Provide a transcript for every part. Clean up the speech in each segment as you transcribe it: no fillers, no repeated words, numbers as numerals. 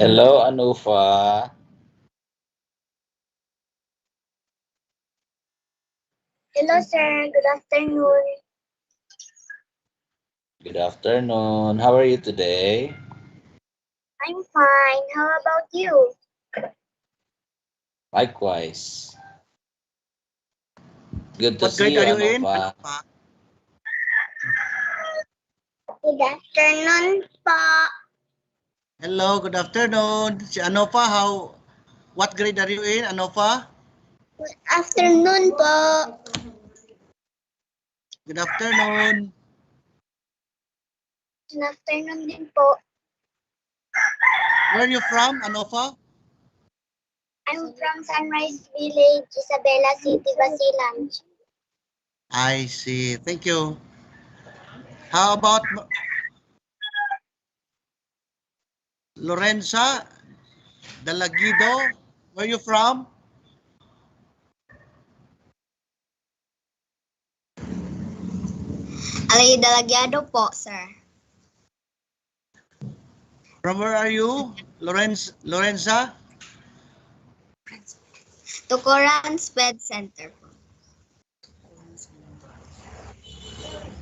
Hello, Anufa. Hello, sir. Good afternoon. Good afternoon. How are you today? I'm fine. How about you? Likewise. Good to What see grade you, are you in? Anufa. Good afternoon po. Hello, good afternoon. Si Anofa, what grade are you in, Anofa? Good afternoon po. Good afternoon. Good afternoon din po. Where are you from, Anofa? I'm from Sunrise Village, Isabela City, Basilan. I see. Thank you. How about Lorenza Dalagido? Where are you from? Alay Dalagyado po, sir. From where are you, Lorenza? Tukuran Sped Center po.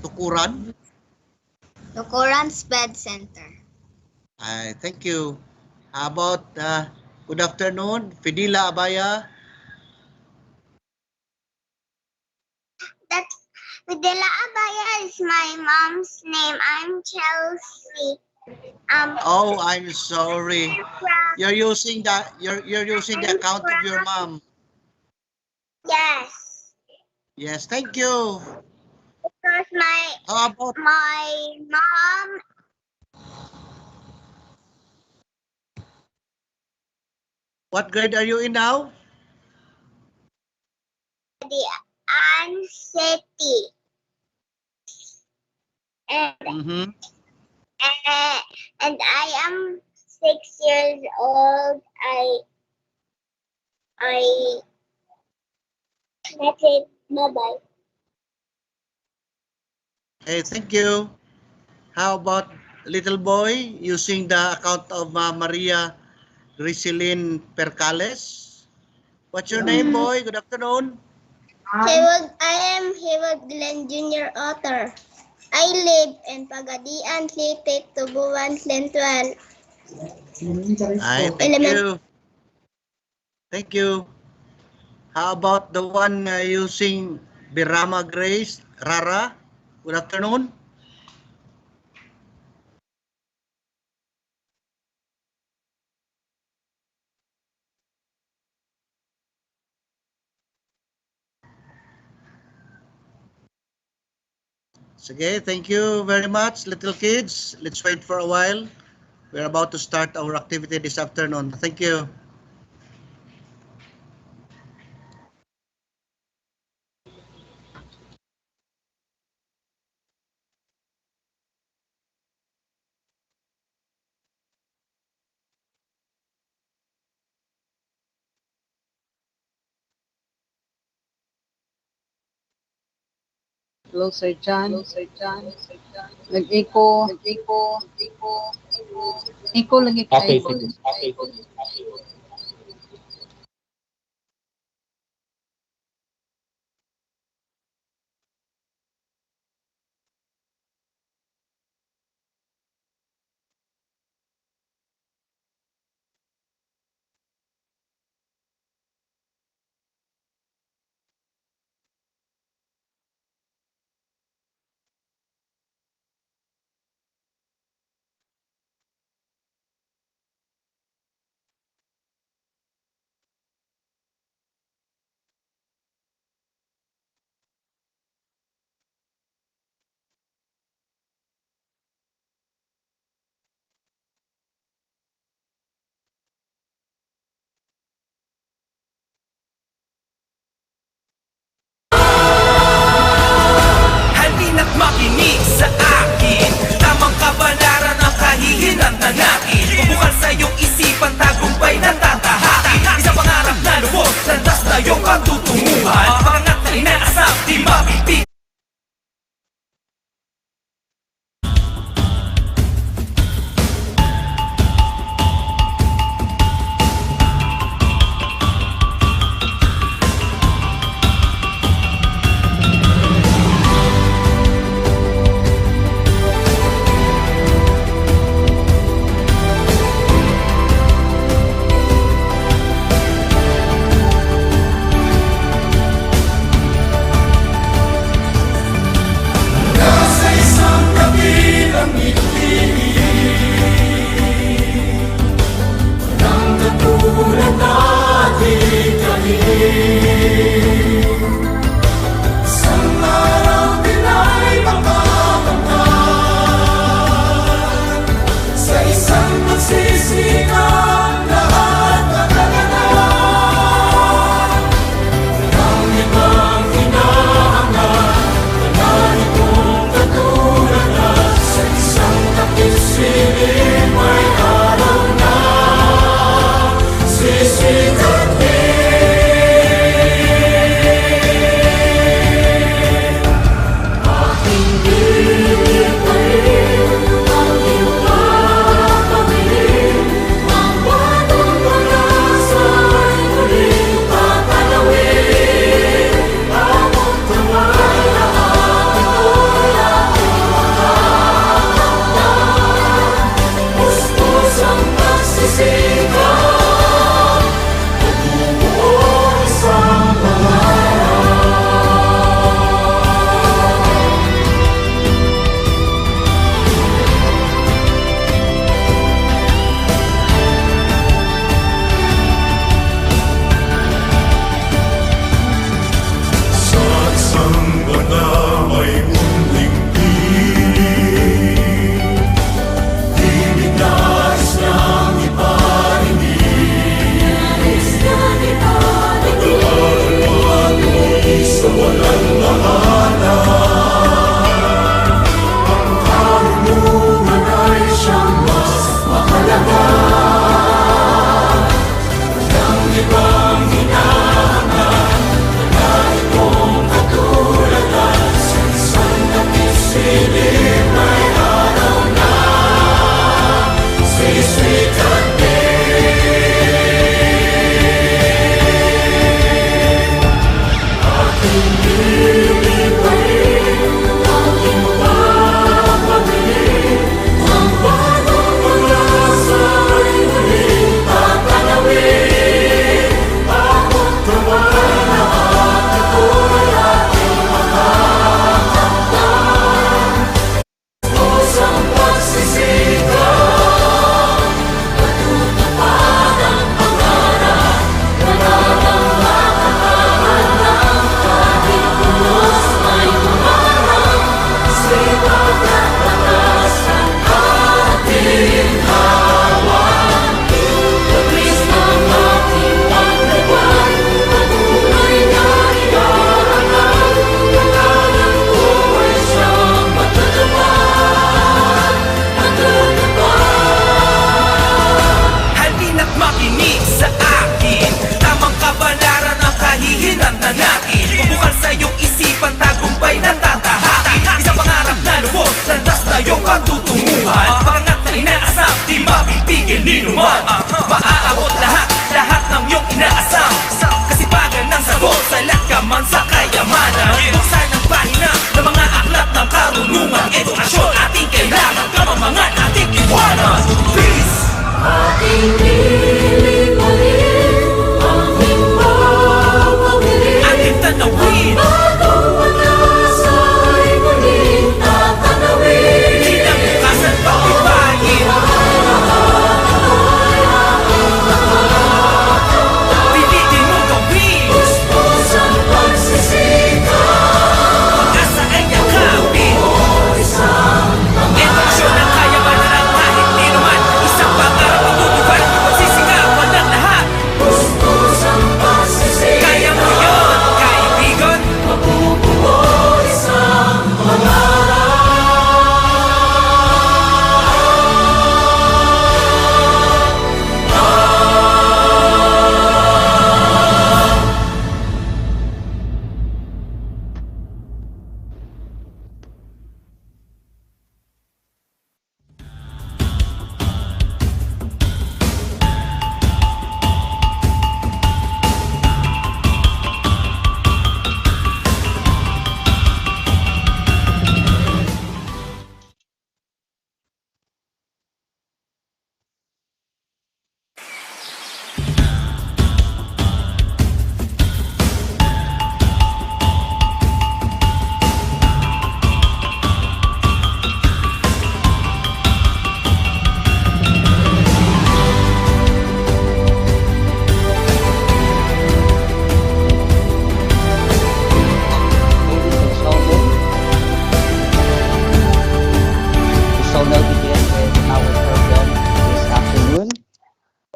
Tukuran? Tukuran Sped Center. Thank you. How about good afternoon, Fidila Abaya? That Videla Abaya is my mom's name. I'm Chelsea. Oh, I'm sorry. From, You're using the account of your mom. yes. Yes, thank you. Because How about my mom, what grade are you in now? the Anseti. Mm-hmm. And I am 6 years old. I that's it. Bye bye. Hey, thank you. How about little boy using the account of Maria Griselin Percales? What's your name, boy? Good afternoon. I am Hewag Glenn Jr. Author. I live in Pagadian City, Tubuan, Central. Thank you. Thank you. How about the one using Birama Grace Rara? Good afternoon. Sige, thank you very much, little kids. Let's wait for a while. We're about to start our activity this afternoon. Thank you. Hello, Sir John. Nag-echo. Echo lagi Okay, kayo. sige.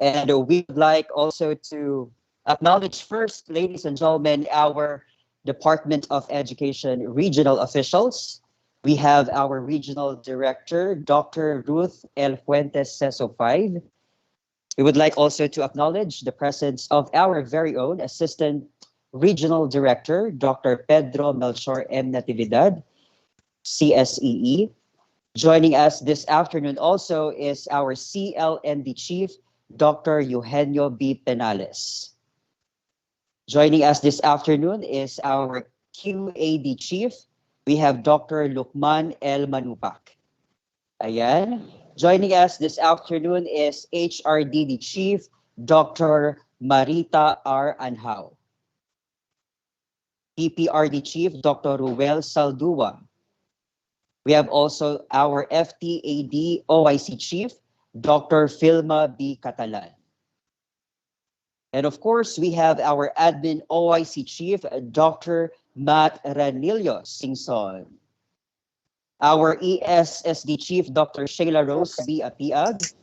And we would like also to acknowledge first, ladies and gentlemen, our Department of Education regional officials We have our Regional Director, Dr. Ruth L. Fuentes Seso 5. We would like also to acknowledge the presence of our very own Assistant Regional Director, Dr. Pedro Melchor M. Natividad, CSEE. Joining us this afternoon also is our CLMD Chief, Dr. Eugenio B. Penales. Joining us this afternoon is our QAD Chief. We have Dr. Lukman L. Manupak. Ayan. Joining us this afternoon is HRDD Chief, Dr. Marita R. Anhao. PPRD Chief, Dr. Ruel Saldua. We have also our FTAD OIC Chief, Dr. Filma B. Catalan. And of course, we have our Admin OIC Chief, Dr. Matt Ranillo Singson. Our ESSD Chief, Dr. Sheila Rose B. Apiag.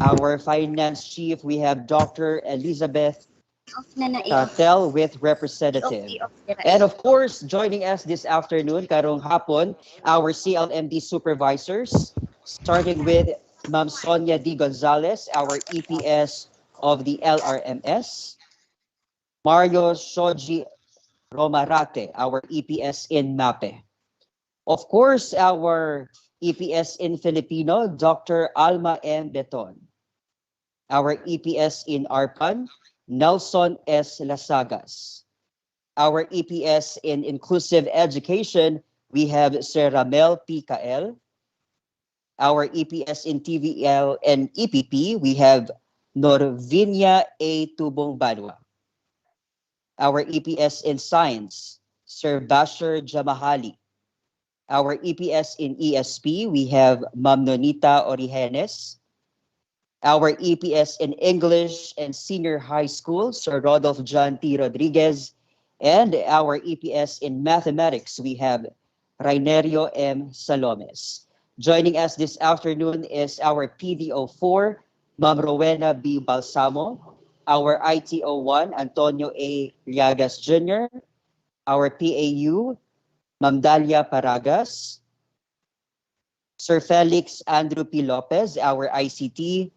Our Finance Chief, we have Dr. Elizabeth Tatel with representative. And of course, joining us this afternoon, karong hapon, our CLMD supervisors, starting with Ma'am Sonia D. Gonzalez, our EPS of the LRMS, Mario Shoji Romarate, our EPS in MAPE. Of course, our EPS in Filipino, Dr. Alma M. Beton. Our EPS in ARPAN, Nelson S. Lasagas. Our EPS in Inclusive Education, we have Sir Ramel P. Kael. Our EPS in TVL and EPP, we have Norvinia A. Tubong Banwa. Our EPS in Science, Sir Bashir Jamahali. Our EPS in ESP, we have Ma'am Nonita Origenes. Our EPS in English and Senior High School, Sir Rodolph John T. Rodriguez. And our EPS in Mathematics, we have Rainerio M. Salomes. Joining us this afternoon is our PDO4, Ma'am Rowena B. Balsamo. Our ITO1, Antonio A. Llagas Jr. Our PAU, Ma'am Dalia Paragas. Sir Felix Andrew P. Lopez, our ICT.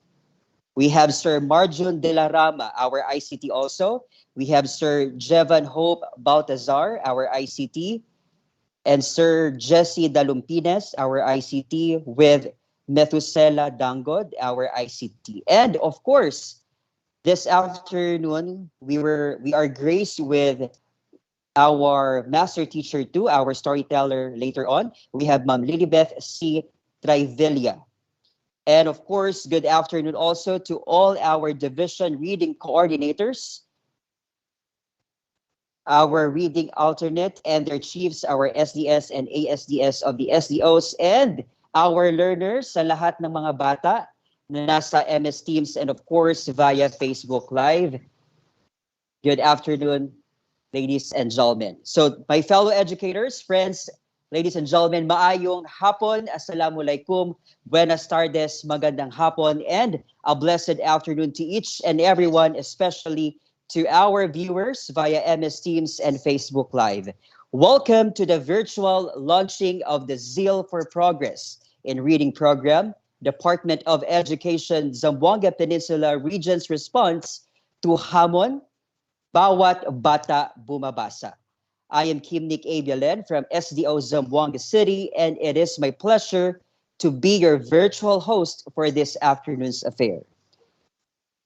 We have Sir Marjun de la Rama, our ICT also. We have Sir Jevan Hope Baltazar, our ICT. And Sir Jesse Dalumpines, our ICT, with Methuselah Dangod, our ICT. And of course, this afternoon, we are graced with our master teacher too, our storyteller later on. We have Ma'am Lilibeth C. Trivilla. And of course, good afternoon also to all our division reading coordinators, our reading alternate and their chiefs, our SDS and ASDS of the SDOs, and our learners sa lahat ng mga bata na nasa MS Teams and of course via Facebook Live. Good afternoon, ladies and gentlemen. So my fellow educators, friends, ladies and gentlemen, maayong hapon, assalamualaikum, buenas tardes, magandang hapon, and a blessed afternoon to each and everyone, especially to our viewers via MS Teams and Facebook Live. Welcome to the virtual launching of the Zeal for Progress in Reading Program, Department of Education, Zamboanga Peninsula Region's response to Hamon, Bawat Bata Bumabasa. I am Kimnik Abialen from SDO Zamboanga City, and it is my pleasure to be your virtual host for this afternoon's affair.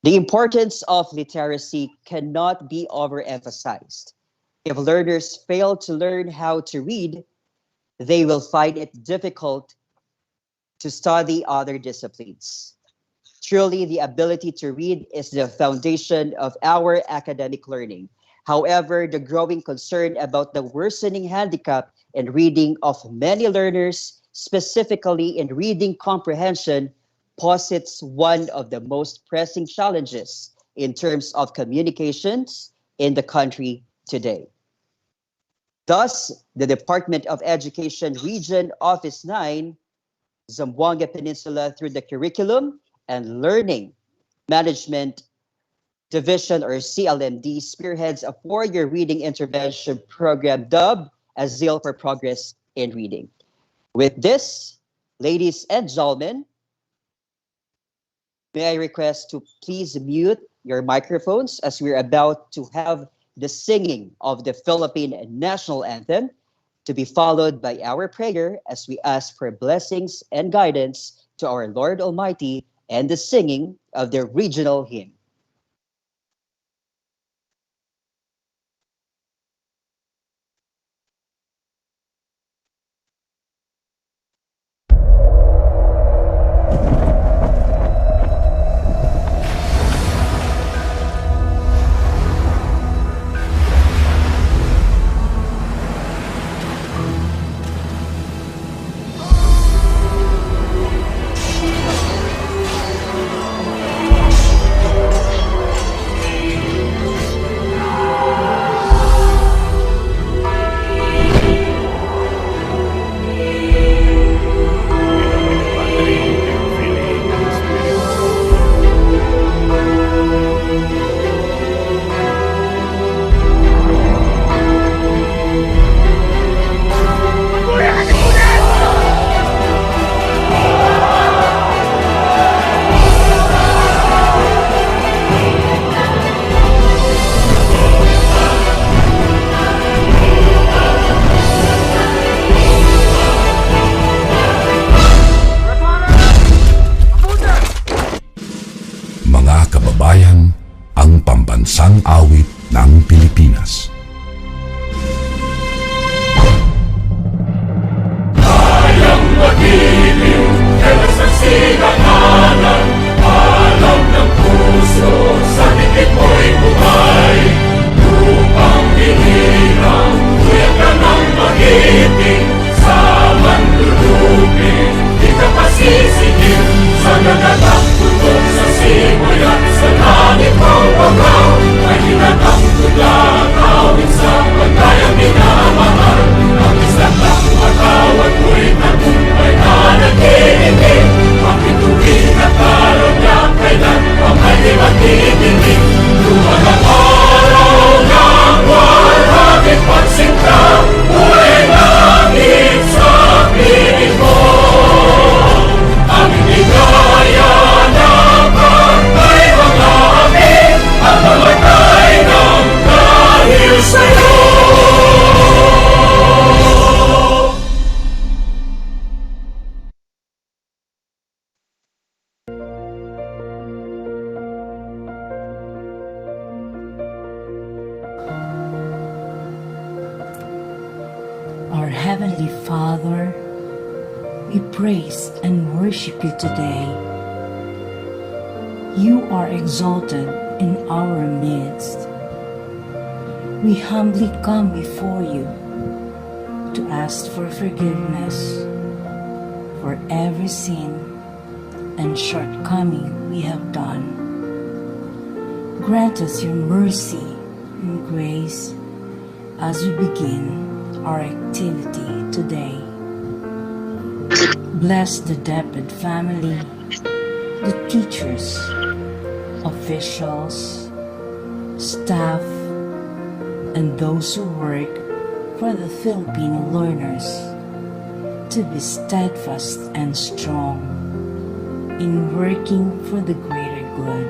The importance of literacy cannot be overemphasized. If learners fail to learn how to read, they will find it difficult to study other disciplines. Truly, the ability to read is the foundation of our academic learning. However, the growing concern about the worsening handicap in reading of many learners, specifically in reading comprehension, posits one of the most pressing challenges in terms of communications in the country today. Thus, the Department of Education Region Office 9, Zamboanga Peninsula, through the Curriculum and Learning Management Division, or CLMD, spearheads a four-year reading intervention program dubbed a zeal for progress in reading. With this, ladies and gentlemen, may I request to please mute your microphones as we're about to have the singing of the Philippine national anthem, to be followed by our prayer as we ask for blessings and guidance to our Lord Almighty and the singing of the regional hymn. Mga kababayan, ang pambansang awit ng Pilipinas. Kayang magiliw, kailan sa silanganan, alam ng puso, sa dikit mo'y buhay. Lupang hinirang, kuya ka ng magiting, sa manlulupin, di ka pasisigil, sa nagatang tutok sa simoy at sa langit mong bagaw, ay hinatang tulang awit sa pagkayang minamahal. Ang isang ng matawad mo'y tagumpay na nag-iibig, bakit tuwing at araw niya kailan ang may di magdidinig. Luwag ang araw ng walang pagsinta, buhay langit sa piling mo. Ang ligaya na pagkay mga amin, ang mamatay ng dahil sa'yo. Our Heavenly Father, we praise and worship you today. You are exalted in our midst. We humbly come before you to ask for forgiveness for every sin and shortcoming we have done. Grant us your mercy and grace as we begin our activity today. Bless the DepEd family, the teachers, officials, staff, and those who work for the Filipino learners to be steadfast and strong in working for the greater good.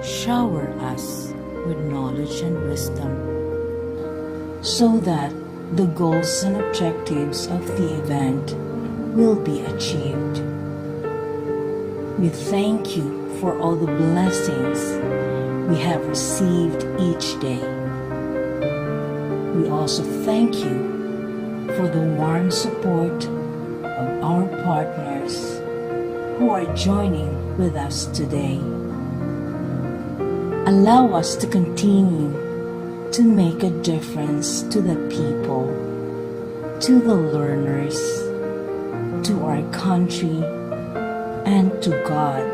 Shower us with knowledge and wisdom so that the goals and objectives of the event will be achieved. We thank you for all the blessings we have received each day. We also thank you for the warm support of our partners who are joining with us today. Allow us to continue to make a difference to the people, to the learners, to our country, and to God.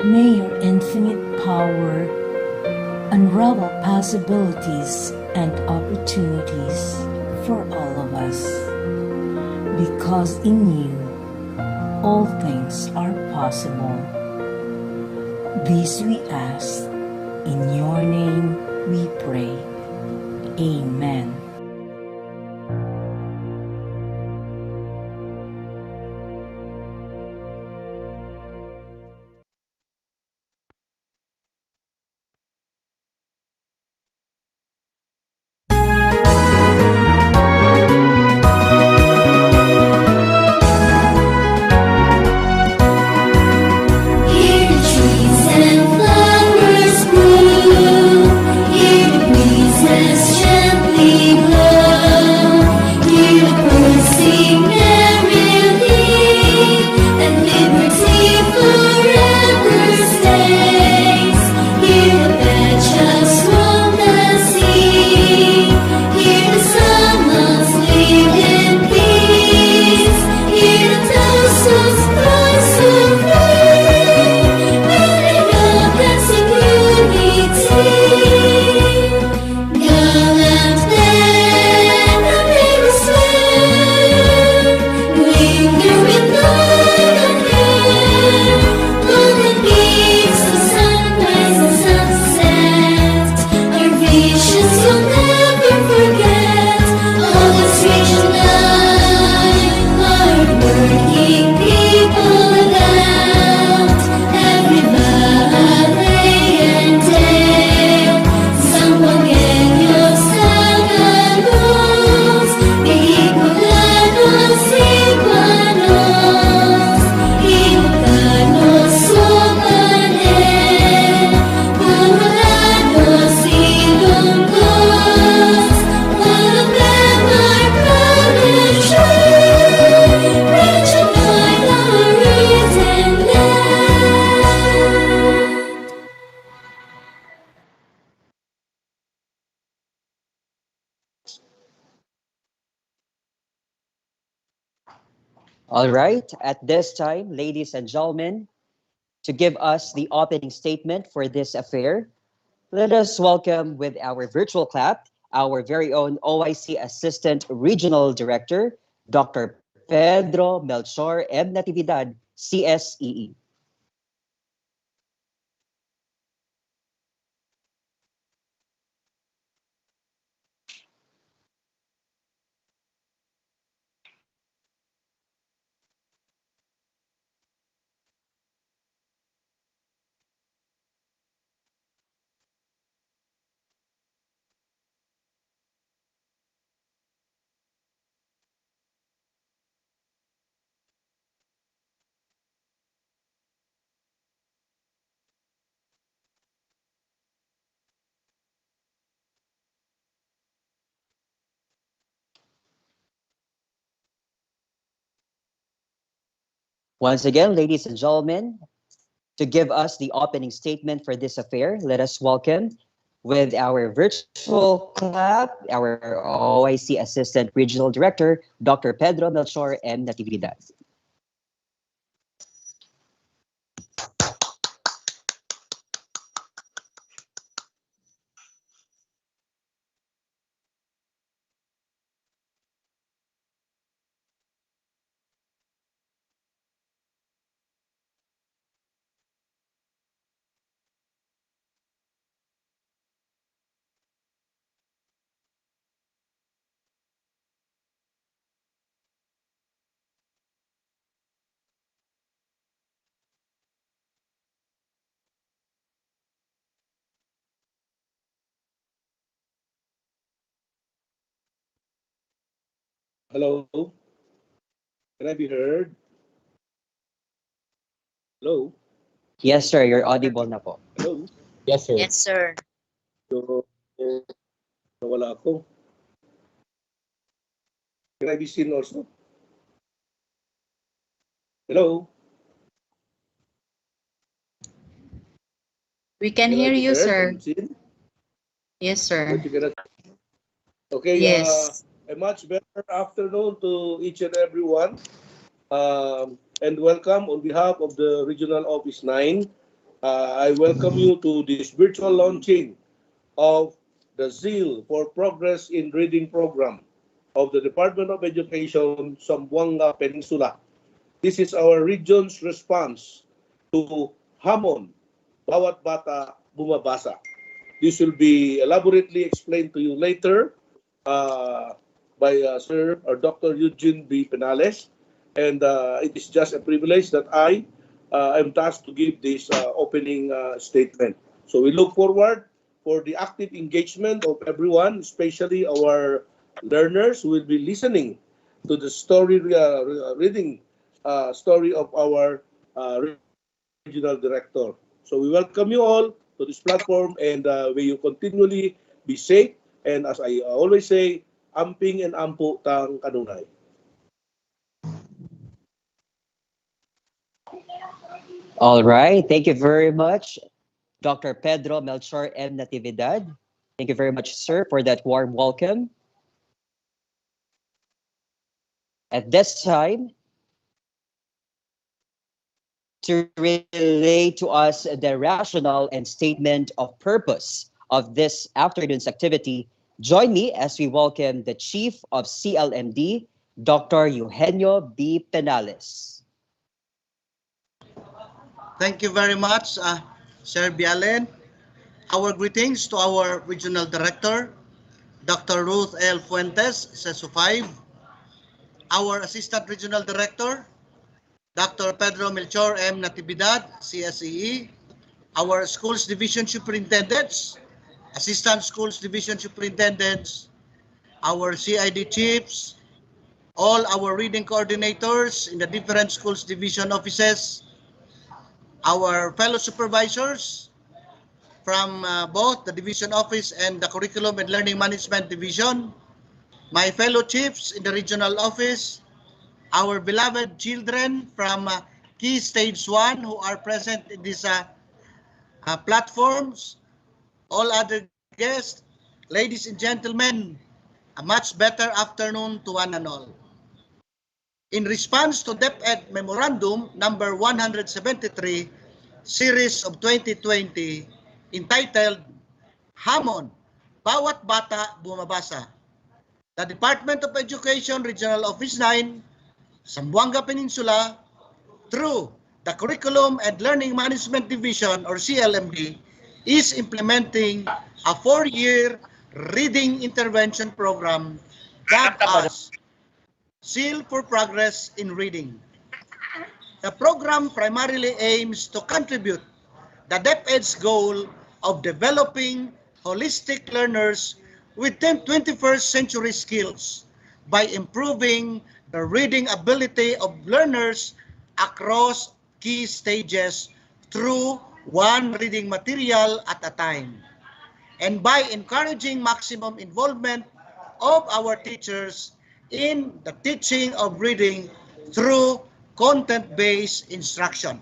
May your infinite power unravel possibilities and opportunities for all of us, because in you all things are possible. This we ask, in your name we pray. Amen. Hear the trees and flowers bloom. Hear the breezes gently blow. Hear the birds sing merrily, and liberty forever stays. Hear the bedcham's roam the sea. Hear the summers live in peace. Hear the toasters cry so free. Building up dancing unity. Gallant men of every swing, linger with golden hair. Golden beams of sunrise and sunset, our visions you'll never forget. All the strange and hard-working people about every valley and dale. Zamboanga Peninsula, Mexicanos, Cebuanos, Ilocanos, Sobanen, Bulanos, Ilonggos, all of them are proud and true, rich and fine our written land. All right, at this time, ladies and gentlemen, to give us the opening statement for this affair, let us welcome with our virtual clap our very own OIC Assistant Regional Director, Dr. Pedro Melchor M. Natividad, CSEE. Once again, ladies and gentlemen, to give us the opening statement for this affair, let us welcome with our virtual clap our OIC Assistant Regional Director, Dr. Pedro Melchor M. Natividad. Hello, can I be heard? Hello, Yes, sir, you're audible na po. hello. Yes, sir. Yes, sir. So, nawala ako. Can I be seen also? Hello, We can can I hear be you, heard sir. and seen? Yes, sir. But you cannot. Okay, Yes. a much better afternoon to each and everyone. And welcome on behalf of the Regional Office 9. I welcome you to this virtual launching of the Zeal for Progress in Reading program of the Department of Education, Zamboanga Peninsula. This is our region's response to Hamon, Bawat Bata Bumabasa. This will be elaborately explained to you later by Sir or Dr. Eugene B. Penales. And it is just a privilege that I am tasked to give this opening statement. So we look forward for the active engagement of everyone, especially our learners who will be listening to the story reading story of our regional director. So we welcome you all to this platform, and may you continually be safe. And as I always say, amping and ampo tang kanunay. All right. Thank you very much, Dr. Pedro Melchor M. Natividad. Thank you very much, sir, for that warm welcome. At this time, to relay to us the rationale and statement of purpose of this afternoon's activity, join me as we welcome the Chief of CLMD, Dr. Eugenio B. Penales. Thank you very much, Sir Bialen. Our greetings to our Regional Director, Dr. Ruth L. Fuentes, SESO 5, our Assistant Regional Director, Dr. Pedro Melchor M. Natividad, CSEE, our Schools Division Superintendents, Assistant Schools Division Superintendents, our CID Chiefs, all our reading coordinators in the different schools division offices, our fellow supervisors from both the division office and the Curriculum and Learning Management Division, my fellow chiefs in the regional office, our beloved children from Key Stage 1 who are present in these platforms, all other guests, ladies and gentlemen, a much better afternoon to one and all. In response to DepEd Memorandum number 173, Series of 2020, entitled Hamon, Bawat Bata Bumabasa, the Department of Education Regional Office 9, Zamboanga Peninsula, through the Curriculum and Learning Management Division or CLMD, is implementing a 4-year reading intervention program dubbed as Zeal for Progress in Reading. The program primarily aims to contribute the DepEd's goal of developing holistic learners with 21st century skills by improving the reading ability of learners across key stages through one reading material at a time, and by encouraging maximum involvement of our teachers in the teaching of reading through content-based instruction.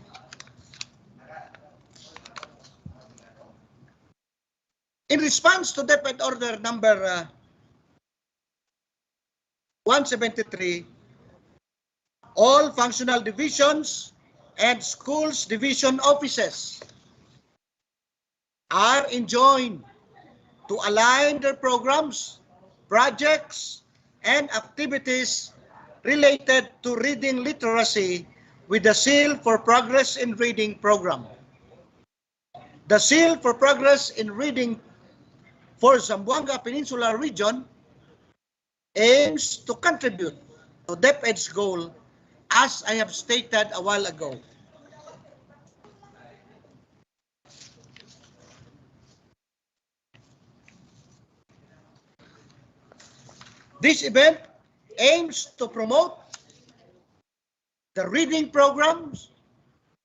In response to DepEd Order number 173, all functional divisions and schools division offices are enjoined to align their programs, projects, and activities related to reading literacy with the Zeal for Progress in Reading program. The Zeal for Progress in Reading for Zamboanga Peninsula region aims to contribute to DepEd's goal, as I have stated a while ago. This event aims to promote the reading programs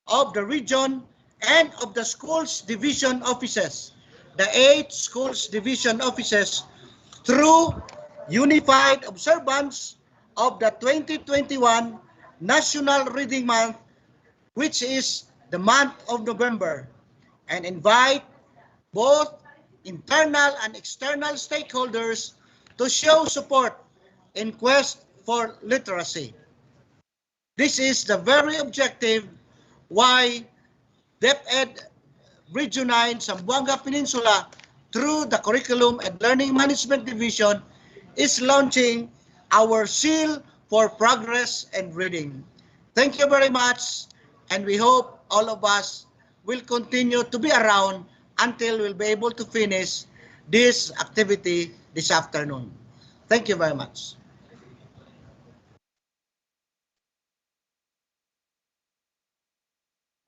of the region and of the schools division offices, the 8 schools division offices, through unified observance of the 2021 National Reading Month, which is the month of November, and invite both internal and external stakeholders to show support in quest for literacy. This is the very objective why DepEd Region 9 Zamboanga Peninsula, through the Curriculum and Learning Management Division, is launching our Zeal for Progress and Reading. Thank you very much, and we hope all of us will continue to be around until we'll be able to finish this activity this afternoon. Thank you very much.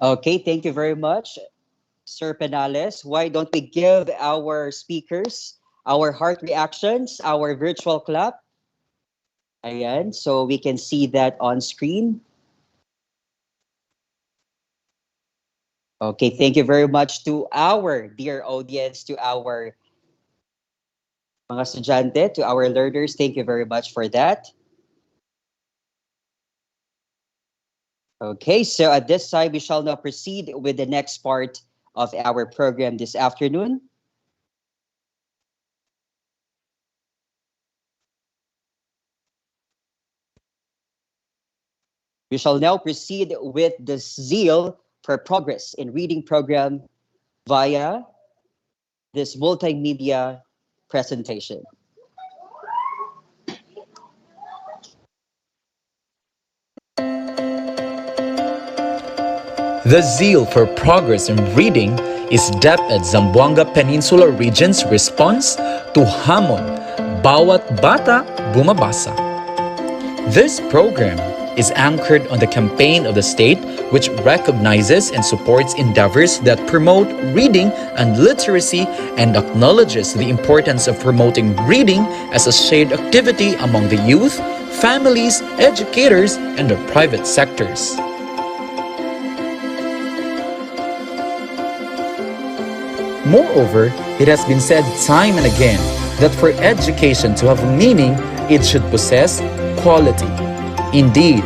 Okay, thank you very much, Sir Penales. Why don't we give our speakers our heart reactions, our virtual clap? Ayan, so we can see that on screen. Okay, thank you very much to our dear audience, to our mga estudyante, to our learners. Thank you very much for that. Okay, so at this time, we shall now proceed with the next part of our program this afternoon. We shall now proceed with the Zeal for Progress in Reading program via this multimedia presentation. The Zeal for Progress in Reading is DepEd Zamboanga Peninsula Region's response to Hamon, Bawat Bata Bumabasa. This program is anchored on the campaign of the state, which recognizes and supports endeavors that promote reading and literacy and acknowledges the importance of promoting reading as a shared activity among the youth, families, educators, and the private sectors. Moreover, it has been said time and again that for education to have meaning, it should possess quality. Indeed,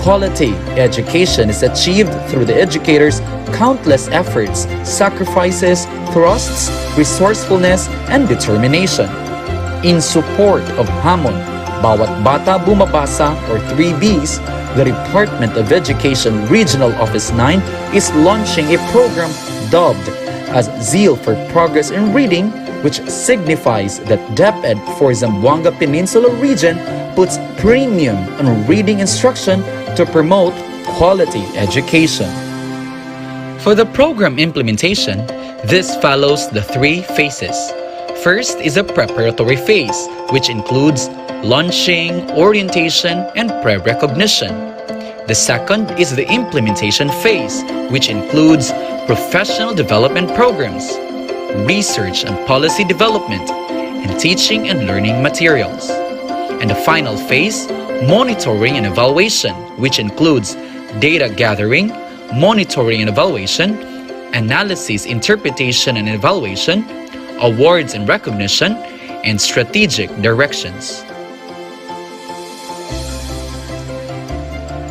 quality education is achieved through the educator's countless efforts, sacrifices, thrusts, resourcefulness, and determination. In support of Hamon, Bawat Bata Bumabasa, or 3Bs, the Department of Education Regional Office 9 is launching a program dubbed as Zeal for Progress in Reading, which signifies that DepEd for Zamboanga Peninsula region puts premium on reading instruction to promote quality education. For the program implementation, this follows the three phases. First is a preparatory phase, which includes launching, orientation, and pre-recognition. The second is the implementation phase, which includes professional development programs, research and policy development, and teaching and learning materials. And the final phase, monitoring and evaluation, which includes data gathering, monitoring and evaluation, analysis, interpretation and evaluation, awards and recognition, and strategic directions.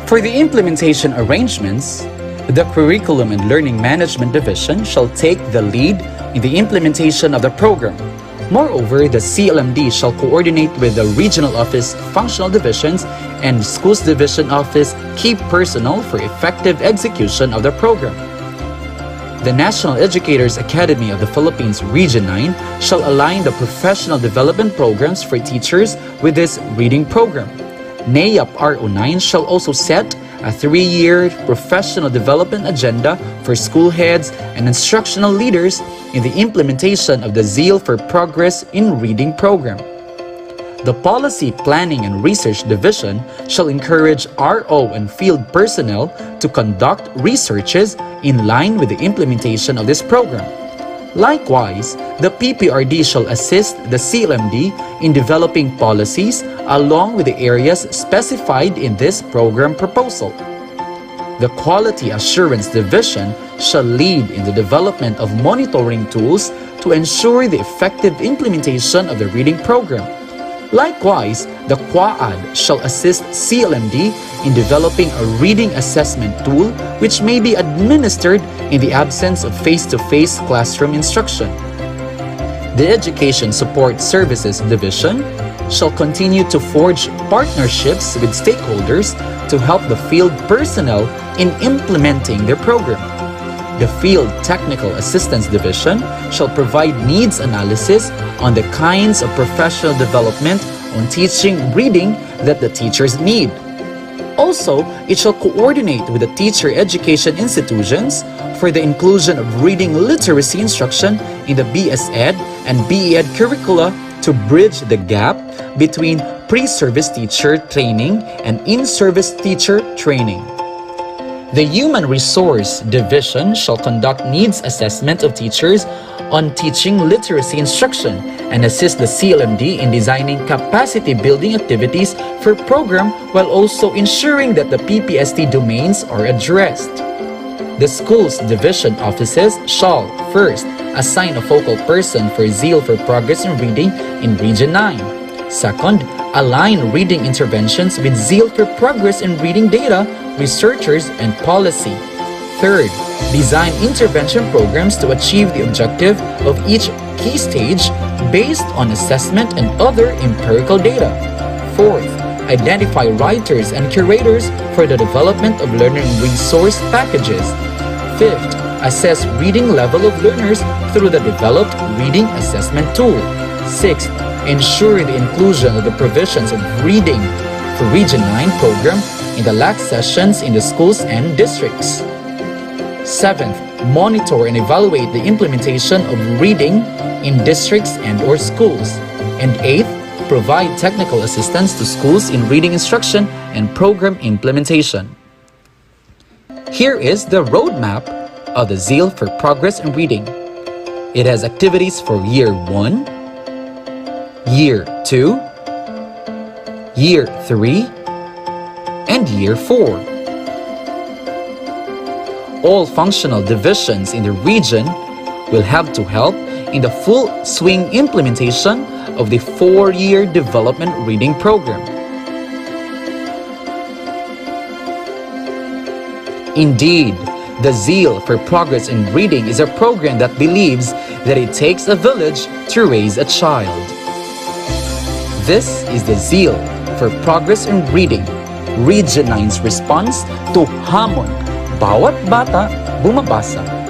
For the implementation arrangements, the Curriculum and Learning Management Division shall take the lead in the implementation of the program. Moreover, the CLMD shall coordinate with the Regional Office Functional Divisions and Schools Division Office key personnel for effective execution of the program. The National Educators Academy of the Philippines Region 9 shall align the professional development programs for teachers with this reading program. NAIAP RO9 shall also set a 3-year professional development agenda for school heads and instructional leaders in the implementation of the Zeal for Progress in Reading program. The Policy, Planning, and Research Division shall encourage RO and field personnel to conduct researches in line with the implementation of this program. Likewise, the PPRD shall assist the CLMD in developing policies along with the areas specified in this program proposal. The Quality Assurance Division shall lead in the development of monitoring tools to ensure the effective implementation of the reading program. Likewise, the QUAAD shall assist CLMD in developing a reading assessment tool which may be administered in the absence of face-to-face classroom instruction. The Education Support Services Division shall continue to forge partnerships with stakeholders to help the field personnel in implementing their program. The Field Technical Assistance Division shall provide needs analysis on the kinds of professional development on teaching reading that the teachers need. Also, it shall coordinate with the teacher education institutions for the inclusion of reading literacy instruction in the BSEd and BEd curricula to bridge the gap between pre-service teacher training and in-service teacher training. The Human Resource Division shall conduct needs assessment of teachers on teaching literacy instruction and assist the CLMD in designing capacity building activities for program while also ensuring that the PPST domains are addressed. The Schools Division offices shall, first, assign a focal person for Zeal for Progress in Reading in Region 9. Second, align reading interventions with Zeal for Progress in Reading data, researchers, and policy. Third, design intervention programs to achieve the objective of each key stage based on assessment and other empirical data. Fourth, identify writers and curators for the development of learning resource packages. Fifth, assess reading level of learners through the developed reading assessment tool. Sixth, ensure the inclusion of the provisions of reading for Region 9 program in the LAC sessions in the schools and districts. Seventh, monitor and evaluate the implementation of reading in districts and/or schools. And eighth, provide technical assistance to schools in reading instruction and program implementation. Here is the roadmap of the Zeal for Progress in Reading. It has activities for Year 1, Year 2, Year 3, and Year 4. All functional divisions in the region will have to help in the full swing implementation of the 4-year development reading program. Indeed, the Zeal for Progress in Reading is a program that believes that it takes a village to raise a child. This is the Zeal for Progress in Reading, Region 9's response to Hamon, Bawat Bata Bumabasa.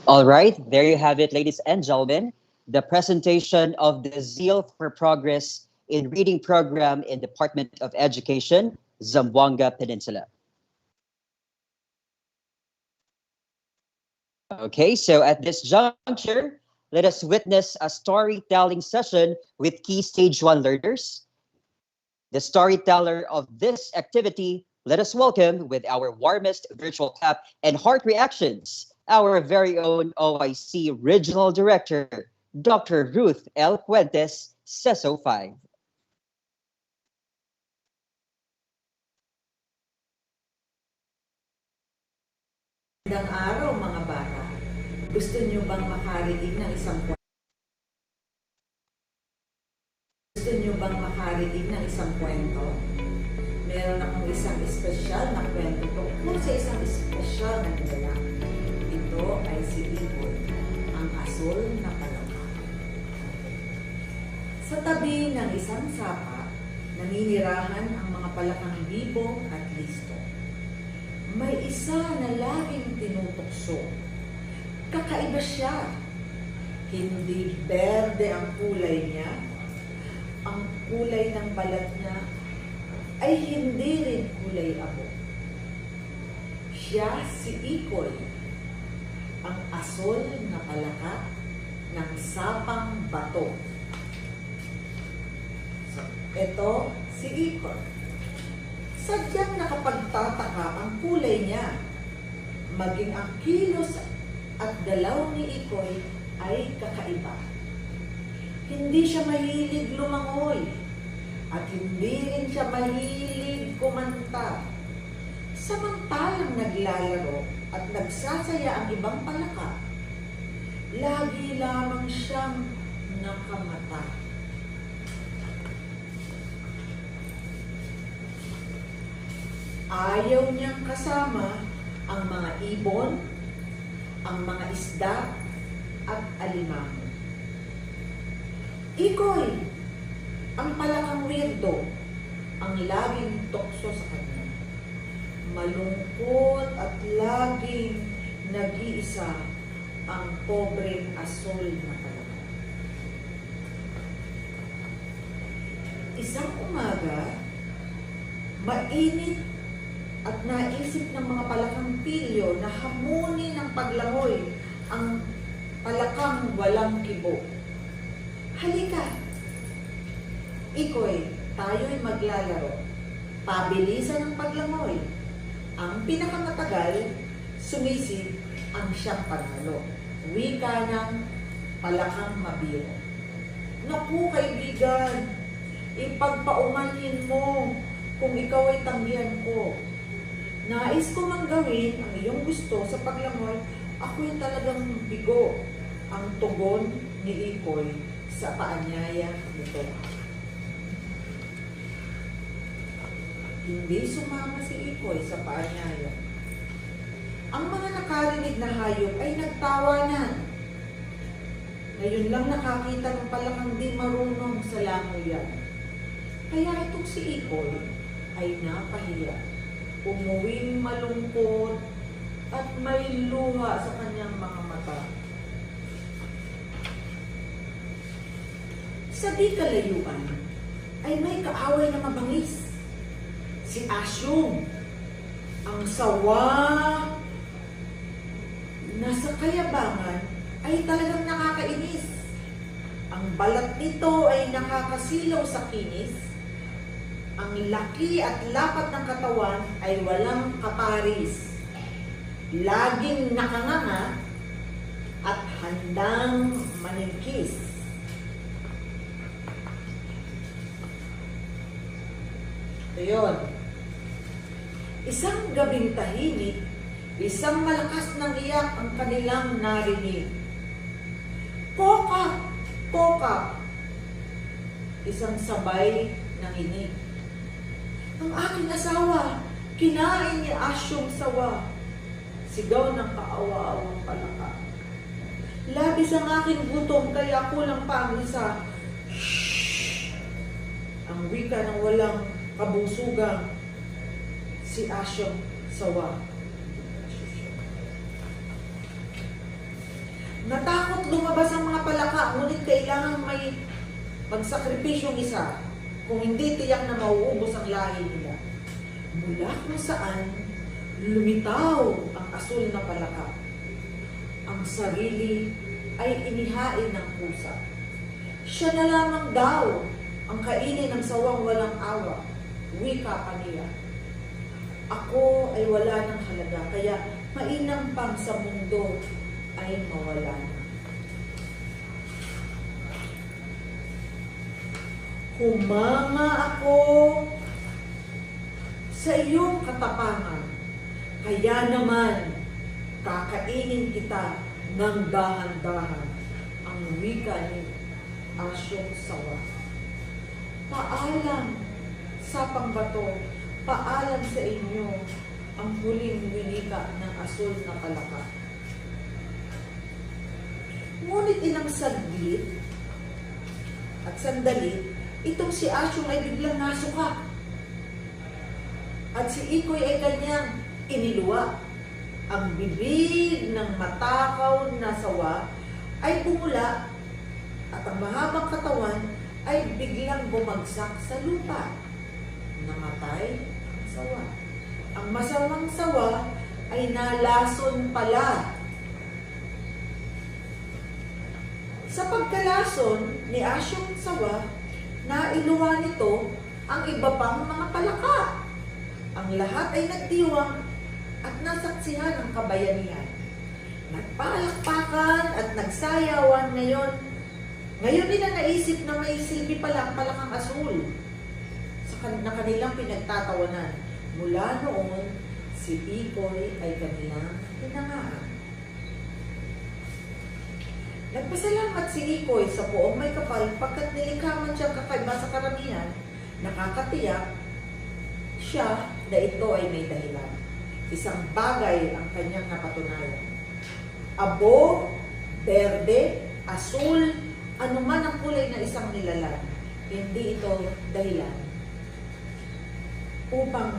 All right, there you have it, ladies and gentlemen. The presentation of the Zeal for Progress in Reading program in Department of Education, Zamboanga Peninsula. Okay, so at this juncture, let us witness a storytelling session with key Stage 1 learners. The storyteller of this activity, let us welcome with our warmest virtual clap and heart reactions, our very own OIC Regional Director, Dr. Ruth L. Fuentes, CESO 5. Magandang araw mga bata. Gusto niyo bang makarinig ng isang kwento? Gusto niyo bang makarinig ng isang kwento? Meron akong isang espesyal na kwento tungkol sa isang espesyal na kilala. Ito ay si Ibon, ang asul na palaka. Sa tabi ng isang sapa, naninirahan ang mga palakang bibong at listo. May isa na laging tinutukso. Kakaiba siya. Hindi berde ang kulay niya. Ang kulay ng balat niya ay hindi rin kulay abo. Siya si Ikoy, ang asul na palaka ng sapang bato. Ito si Ikoy. Sadyang nakapagtataka ang kulay niya. Maging ang kilos at galaw ni Ikoy ay kakaiba. Hindi siya mahilig lumangoy at hindi rin siya mahilig kumanta. Samantalang naglalaro at nagsasaya ang ibang palaka, lagi lamang siyang nakamata. Ayaw niyang kasama ang mga ibon, ang mga isda at alimango. Ikoy, ang palakang weirdo, ang laging tukso sa kanya. Malungkot at laging nag-iisa ang pobreng asul na palaka. Isang umaga, mainit at naisip ng mga palakang pilyo na hamunin ng paglangoy ang palakang walang kibo. Halika! Ikoy, tayo'y maglalaro. Pabilisan ang paglangoy. Ang pinakamatagal, sumisip ang siyang panalo. Wika ng palakang mabiro. Naku, kaibigan, ipagpaumanhin mo kung ikaw ay tanggihan ko. Nais ko mang gawin ang iyong gusto sa paglangoy, ako'y talagang bigo. Ang tugon ni Ikoy sa paanyaya nito. Hindi sumama si Ikoy sa paanyaya. Ang mga nakarinig na hayop ay nagtawanan. Ngayon lang nakakita ng palakang di marunong sa langoyan. Kaya itong si Ikoy ay napahiya. Umuwing malungkot at may luha sa kanyang mga mata. Sa di kalayuan ay may kaaway na mabangis. Si Asyong, ang sawa na sa kayabangan ay talagang nakakainis. Ang balat nito ay nakakasilaw sa kinis. Ang laki at lapat ng katawan ay walang kaparis. Laging nakanganga at handang maningkis. Ayun. Isang gabing tahimik, isang malakas ng iyak ang kanilang narinig. Koka! Koka! Isang sabay ng inig. Ang aking asawa, kinain ni Asyong sawa. Sigaw ng kaawa-awang palaka. Labis ang aking gutom, kaya kulang pa ang isa. Shhh! Ang wika ng walang kabusugang si Asyong sawa. Natakot lumabas ang mga palaka, ngunit kailangan may pagsakripisyong isa. Kung hindi, tiyak na mauubos ang lahi nila. Mula kung saan, lumitaw ang asul na palaka. Ang sarili ay inihain ng pusa. Siya na lamang daw ang kainin ng sawang walang awa. Wika pa niya. Ako ay wala ng halaga, kaya mainam pang sa mundo ay mawala na. Humanga ako sa iyong katapangan, kaya naman kakainin kita ng dahan-dahan. Ang wika ni Asyong sawa. Paalam sa pangbato, paalam sa inyo ang huling winika ng asul na palaka. Ngunit ilang saglit at sandali, itong si Asyong ay biglang nasuka. At si Ikoy ay kanyang iniluwa. Ang bibig ng matakaw na sawa ay bumula at ang mahabang katawan ay biglang bumagsak sa lupa. Namatay ang sawa. Ang masamang sawa ay nalason pala. Sa pagkalason ni Asyong sawa, nailuwa nito ang iba pang mga palaka. Ang lahat ay nagdiwang at nasaksihan ang kabayanihan. Nagpalakpakan at nagsayawan ngayon. Ngayon nila naisip na may silbi pala ang palakang asul na kanilang pinagtatawanan. Mula noon, si Ikoy ay kanilang tinangaan. Nagpasalamat si Ikoy sa poong may kapal pagkat nilikaman siya kakaiba sa karamihan, nakakatiyak siya na ito ay may dahilan. Isang bagay ang kanyang napatunayan. abo, berde, asul, anuman ang kulay na isang nilalang. Hindi ito dahilan upang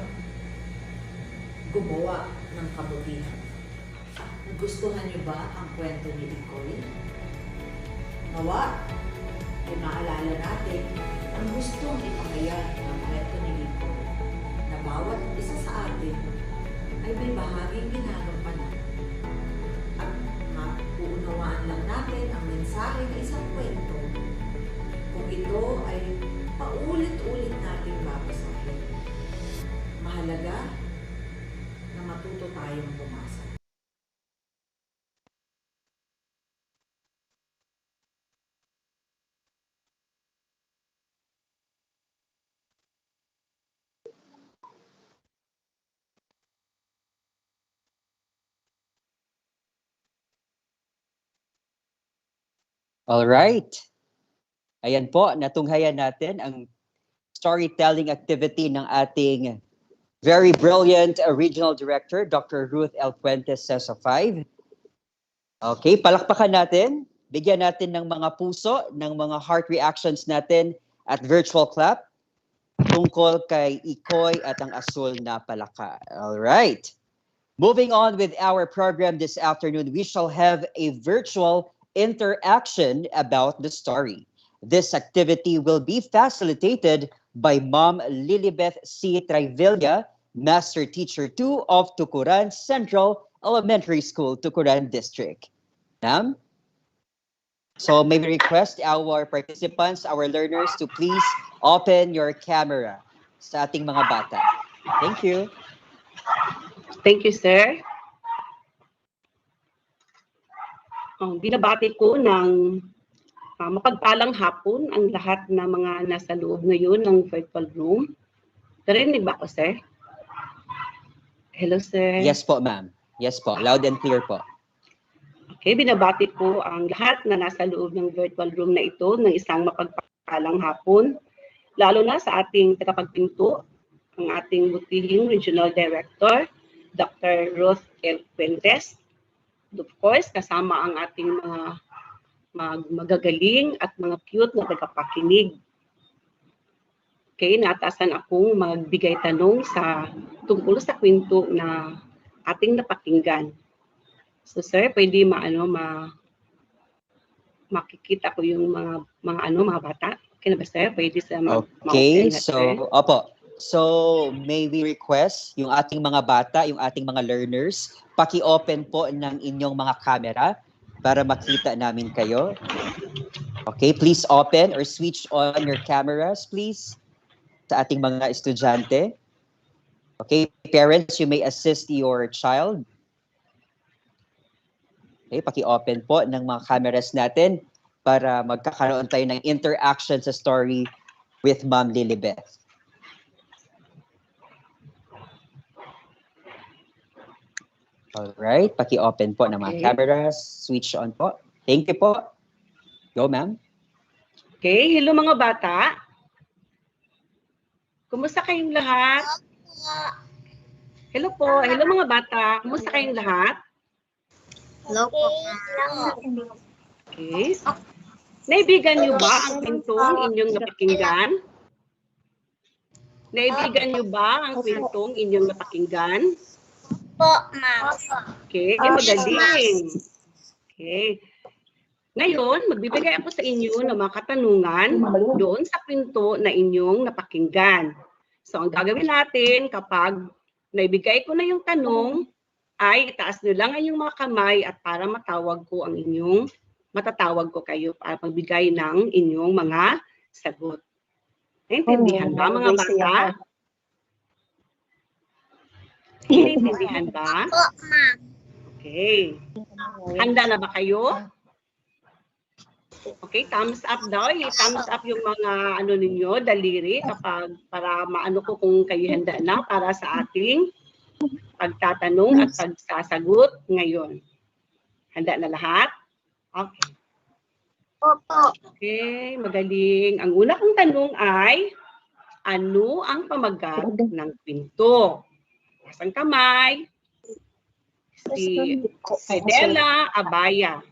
gumawa ng kabutihan. Gustuhan niyo ba ang kwento ni Ikoy? Nawa, ay maalala natin ang gustong ipahayag ng kwento ni Ikoy na bawat isa sa atin ay may bahaging ginagampanan. At mauunawaan lang natin ang mensahe ng isang kwento kung ito ay paulit-ulit nating babasahin. Mahalaga na matuto tayong bumasa. Alright. Ayan po, natunghayan natin ang storytelling activity ng ating very brilliant regional director, Dr. Ruth L. Fuentes, CESA 5. Okay, palakpakan natin. Bigyan natin ng mga puso, ng mga heart reactions natin at virtual clap tungkol kay Ikoy at ang asul na palaka. Alright. Moving on with our program this afternoon, we shall have a virtual interaction about the story. This activity will be facilitated by Ma'am Lilibeth C. Trivilla, Master Teacher 2 of Tucuran Central Elementary School, Tucuran District. Ma'am? So may we request our participants, our learners, to please open your camera sa ating mga bata. Thank you. Thank you, sir. Binabati ko ng mapagpalang hapon ang lahat ng mga nasa loob ngayon ng virtual room. Narinig ba ako, sir? Hello, sir. Yes po, ma'am. Yes po. Loud and clear po. Okay, binabati ko ang lahat na nasa loob ng virtual room na ito ng isang mapagpalang hapon. Lalo na sa ating tagapagpinto, ang ating butihing Regional Director, Dr. Ruth L. Fuentes. Of course, kasama ang ating mga magagaling at mga cute na tagapakinig. Okay, natasan akong magbigay tanong tungkol sa kwento na ating napakinggan. So sir, pwede makikita ko yung mga bata. Okay na ba sir? Pwede sa Okay, so opo. So may we request yung ating mga bata, yung ating mga learners, paki-open po ng inyong mga camera para makita namin kayo. Okay, please open or switch on your cameras, please, sa ating mga estudyante. Okay, parents, you may assist your child. Okay, paki-open po ng mga cameras natin para magkakaroon tayo ng interaction sa story with Ma'am Lilibeth. Alright, paki-open po ng mga cameras. Switch on po. Thank you po. Go, ma'am. Okay, hello mga bata. Kumusta kayong lahat? Hello po. Hello mga bata. Kumusta kayong lahat? Hello po. Okay. Naibigan niyo ba ang kwentong inyong napakinggan? Naibigan niyo ba ang kwentong inyong napakinggan? Po, ma'am. Okay, magaling. Okay. Ngayon, magbibigay ako sa inyo ng mga katanungan doon sa kwento na inyong napakinggan. So, ang gagawin natin kapag naibigay ko na yung tanong, ay itaas nyo lang ang inyong mga kamay at para matatawag ko kayo para magbigay ng inyong mga sagot. Naintindihan ba mga bata? Naintindihan ba? Okay. Handa na ba kayo? Okay, thumbs up daw. I-thumbs up yung mga ninyo, daliri, kapag para maano ko kung kayo handa na para sa ating pagtatanong at pagsasagot ngayon. Handa na lahat? Okay. Okay, magaling. Ang una kong tanong ay, ano ang pamagat ng kwento? Isang kamay. si Fidela Abaya.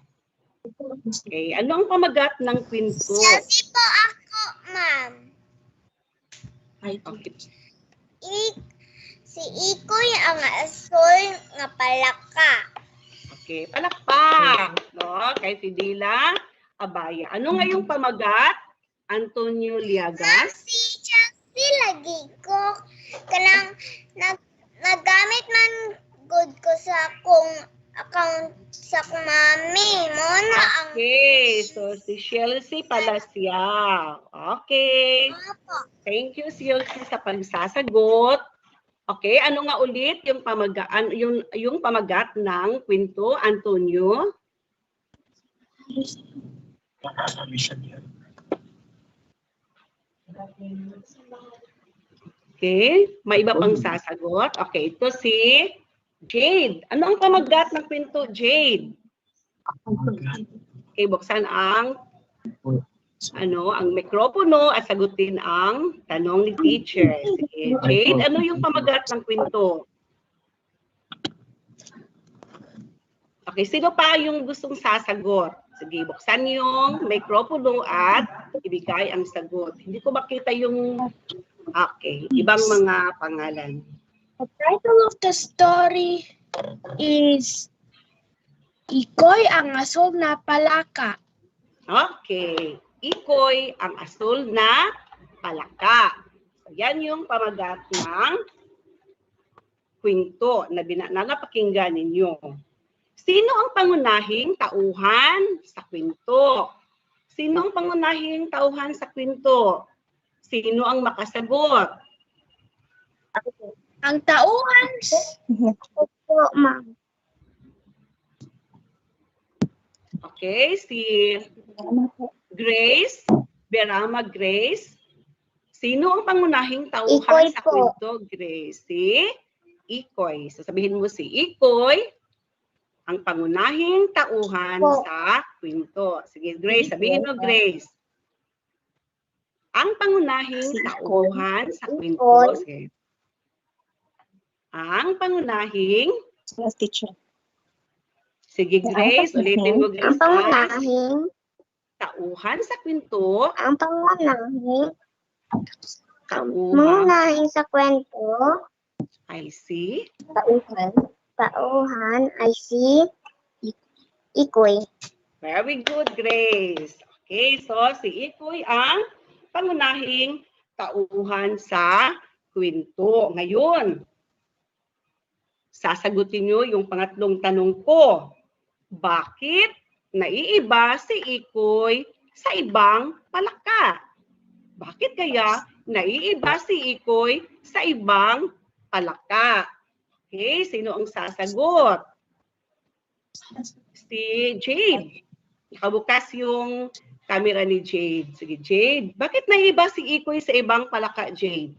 Okay, ano ang pamagat ng kwento? Chelsea po ako, ma'am. Okay. Si Ikoy ang asul nga palaka. Okay, palakpak. No, kay Fidela Abaya. Ano nga yung pamagat? Antonio Liagas? Si Chelsea lagi ko kanang nagamit man good ko sa akong account sa akong mami mo na ang Okay, so si Chelsea pala siya. Okay. Thank you, Chelsea, sa pagsasagot. Okay, ano nga ulit yung pamagaan yung pamagat ng kwento, Antonio? Okay, may iba pang sasagot. Okay, ito si Jade. Ano ang pamagat ng kwento, Jade? Okay, buksan ang ang mikropono at sagutin ang tanong ni teacher. Sige, Jade, ano yung pamagat ng kwento? Okay, sino pa yung gustong sasagot? Sige, buksan yung mikropono at ibigay ang sagot. Hindi ko makita yung ibang mga pangalan. The title of the story is Ikoy ang asul na palaka. Okay. Ikoy ang asul na palaka. So, yan yung pamagat ng kwento na napakinggan ninyo. Sino ang pangunahing tauhan sa kwento? Sino ang pangunahing tauhan sa kwento? Sino ang makasagot? Ang tauhan po, ma'am. Okay, si Grace, Berama Grace. Sino ang pangunahing tauhan Ikoy sa po. kwento, Grace? Si Ikoy. Sasabihin mo si Ikoy, ang pangunahing tauhan Po. sa kwento. Sige, Grace, sabihin mo, Grace. Ang pangunahing tauhan sa kwento. Sige. Ang pangunahing Sige, Grace, ulitin mo, Grace. Ang pangunahing Tauhan sa kwento. ang pangunahing Tauhan. sa kwento I see. tauhan ay si Ikoy. Very good, Grace. Okay, so si Ikoy ang pangunahing tauhan sa kwento. Ngayon, sasagutin nyo yung pangatlong tanong ko. Bakit naiiba si Ikoy sa ibang palaka? Bakit kaya naiiba si Ikoy sa ibang palaka? Okay, sino ang sasagot? Si Jade. Nakabukas yung camera ni Jade. Sige, Jade. Bakit naiiba si Ikoy sa ibang palaka, Jade?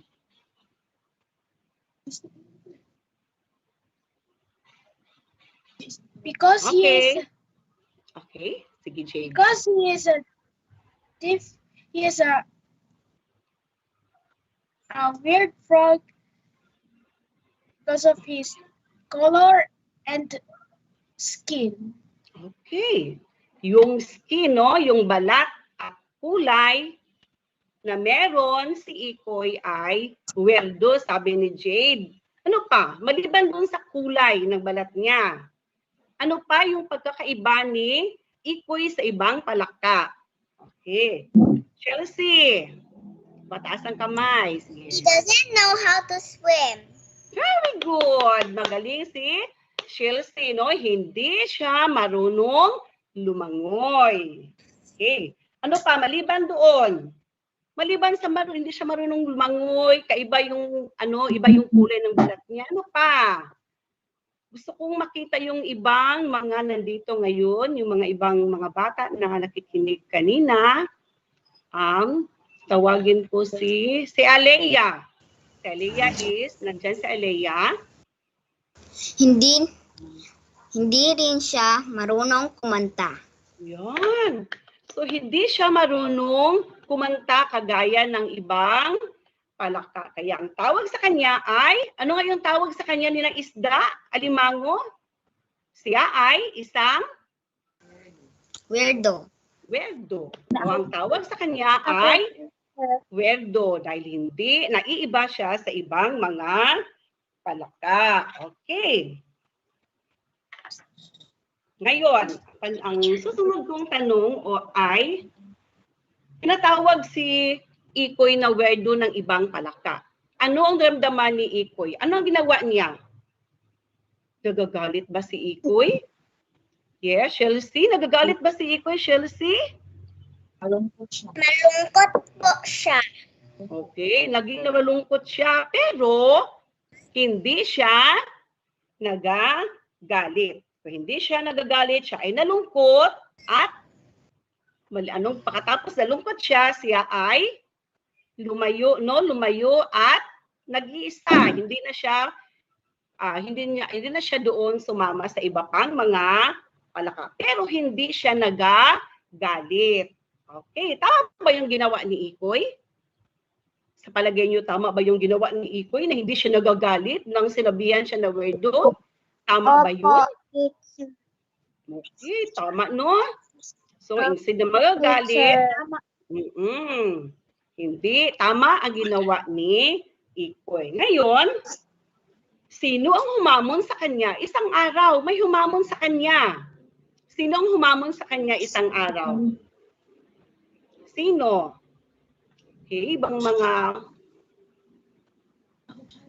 Because Okay. Sige, Jade. because he is a weird frog because of his color and skin. Okay. Yung skin, no? Yung balat at kulay na meron si Ikoy ay weirdo, sabi ni Jade. Ano pa? Maliban dun sa kulay ng balat niya. Ano pa yung pagkakaiba ni Ikoy sa ibang palaka? Okay. Chelsea. Bataas ang kamay. Sige. He doesn't know how to swim. Very good. Magaling si Chelsea, no? Hindi siya marunong lumangoy. Okay. Ano pa? Maliban doon. Maliban sa hindi siya marunong lumangoy, kaiba yung iba yung kulay ng balat niya. Ano pa? Gusto kong makita yung ibang mga nandito ngayon, yung mga ibang mga bata na nakikinig kanina. Tawagin ko si Alea. Si Alea nandyan si Alea. Hindi rin siya marunong kumanta. Yan. So, hindi siya marunong kumanta kagaya ng ibang palaka. Kaya ang tawag sa kanya ay, ano nga yung tawag sa kanya nilang isda? Alimango? Siya ay isang Weirdo. weirdo. O ang tawag sa kanya ay weirdo dahil hindi naiiba siya sa ibang mga palaka. Okay. Ngayon, ang susunod kong tanong ay, tinatawag si Ikoy na weirdo ng ibang palaka. Ano ang ramdaman ni Ikoy? Ano ang ginawa niya? Nagagalit ba si Ikoy? Yes, Chelsea. Nagagalit ba si Ikoy, Chelsea? Malungkot siya. Malungkot po siya. Okay, naging malungkot siya. Pero, hindi siya nagagalit. So, hindi siya nagagalit, siya ay nalungkot at pagkatapos nalungkot siya ay lumayo at nag-iisa. Hindi na siya doon sumama sa iba pang mga palaka. Pero hindi siya nagagalit. Okay, tama ba yung ginawa ni Ikoy? Sa palagay niyo, tama ba yung ginawa ni Ikoy na hindi siya nagagalit nang sinabihan siya na weirdo? Tama ba yun? Okay, tama, no? So, instead na magagalit, hindi, tama ang ginawa ni Ikoy. Ngayon, sino ang humamon sa kanya? Isang araw, may humamon sa kanya. Sino ang humamon sa kanya isang araw? Sino? Okay, ibang mga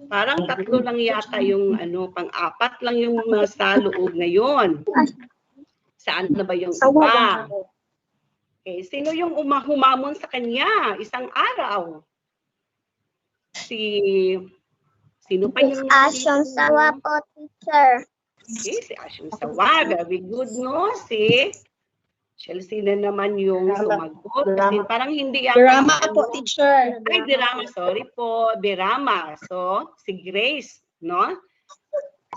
parang tatlo lang yata yung pang-apat lang yung sa loob ngayon. Saan na ba yung iba? Okay, sino yung humamon sa kanya isang araw? Sino pa yung Asyong Sawa po, teacher. Okay, si Asyong Sawa. Very good, no? Si Chelsea na naman yung sumagot. Kasi parang hindi ako. Drama po, teacher. Ay, Dirama. Sorry po. Dirama. So, si Grace, no?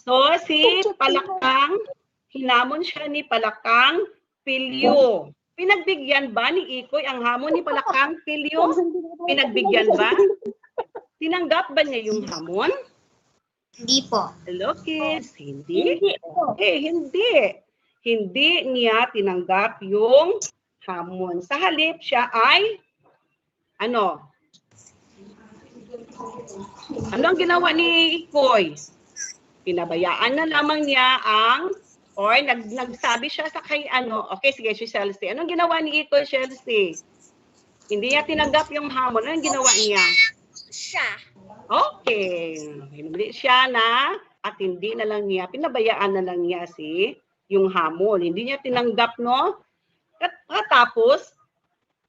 So, si Palakang, hinamon siya ni Palakang Pilyo. Pinagbigyan ba ni Ikoy ang hamon ni Palakang Pilyo? Pinagbigyan ba? Tinanggap ba niya yung hamon? Hindi po. Hello, kids. Hindi? Okay, hindi. Hindi niya tinanggap yung hamon. Sa halip, siya ay, ano ang ginawa ni Ikoy? Pinabayaan na lamang niya nagsabi siya sa kay okay, sige, si Chelsea. Anong ginawa ni Ikoy, Chelsea? Hindi niya tinanggap yung hamon. Anong ginawa niya? Siya. Okay. Hindi siya at hindi na lang niya, pinabayaan na lang niya yung hamon. Hindi niya tinanggap, no? Tapos,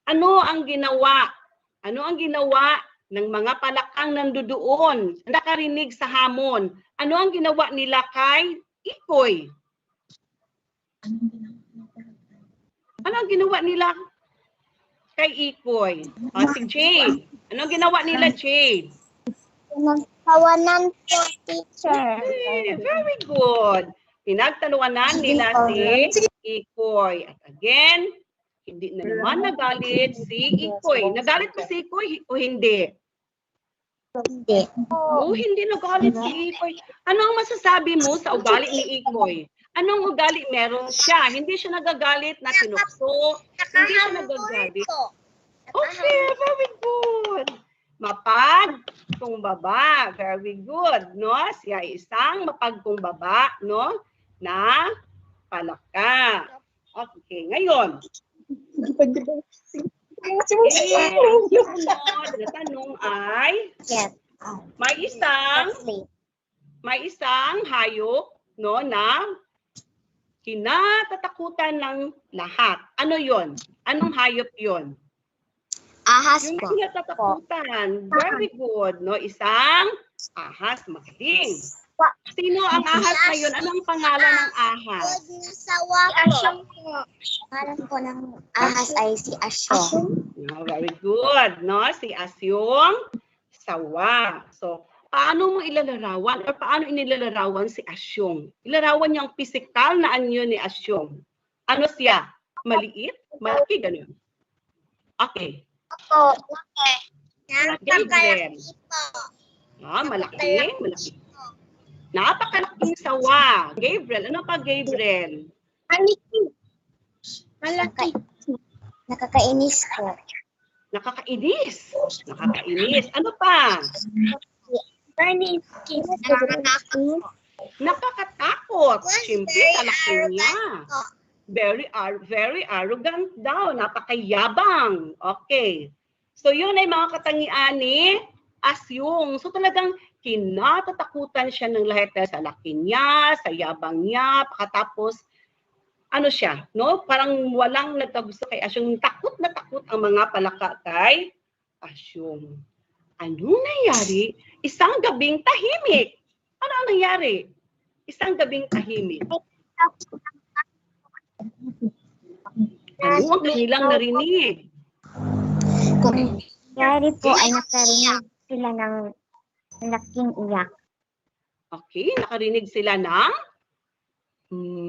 ano ang ginawa? Ano ang ginawa ng mga palakang nandoon? Nakarinig sa hamon. Ano ang ginawa nila kay Ikoy? Ano ang ginawa nila kay Ikoy? Si Jade. Ano ang ginawa nila, Jade? Nagtawanan po, teacher. Okay, very good. Pinagtaluanan nila si Ikoy. At again, hindi na naman nagalit si Ikoy. Nagalit ba si Ikoy o hindi? Hindi. Hindi nagalit si Ikoy. Ano ang masasabi mo sa ugali ni Ikoy? Anong ugali meron siya? Hindi siya nagagalit na tinukso. Hindi siya nagagalit. Okay, very good. Mapagkumbaba. Very good, no? Siya ay isang mapagkumbaba, no? Na palaka. Okay, ngayon. Susunod na tanong ay, may isang hayop, no, na kinatatakutan ng lahat. Ano yon? Anong hayop yon? Ahas Yung po. kinatatakutan. Very good, no? Isang ahas. Magaling. Sino ang ahas na yun? Anong pangalan ng ahas? Sawa po. Pangalan po ng ahas ay si Asyong. No, very good, no? Si Asyong Sawa. So, paano mo ilalarawan or paano inilalarawan si Asyong? Ilarawan niya ang pisikal na anyo ni Asyong. Ano siya? Maliit? Malaki? Ganun. Okay. Opo. Okay. Malaki din. Malaki. Napakalaking sawa. Gabriel, ano pa Gabriel? Malaki. Nakakainis po. Nakakainis. Nakakainis. Ano pa? Nakakatakot. Siyempre, kalaki niya. Very arrogant daw. Napakayabang. Okay. So, yun ay mga katangian ni Asyong. So, talagang kinatatakutan siya ng lahat sa laki niya, sa yabang niya, pakatapos ano siya, no? Parang walang nagkagusto kay Asyong. Takot na takot ang mga palaka kay Asyong. Anong nangyari? Isang gabing tahimik. Ano ang nangyari? Isang gabing tahimik. Ano ang kanilang narinig? Nangyari po ay nakarinig sila ng malaking iyak. Okay, nakarinig sila ng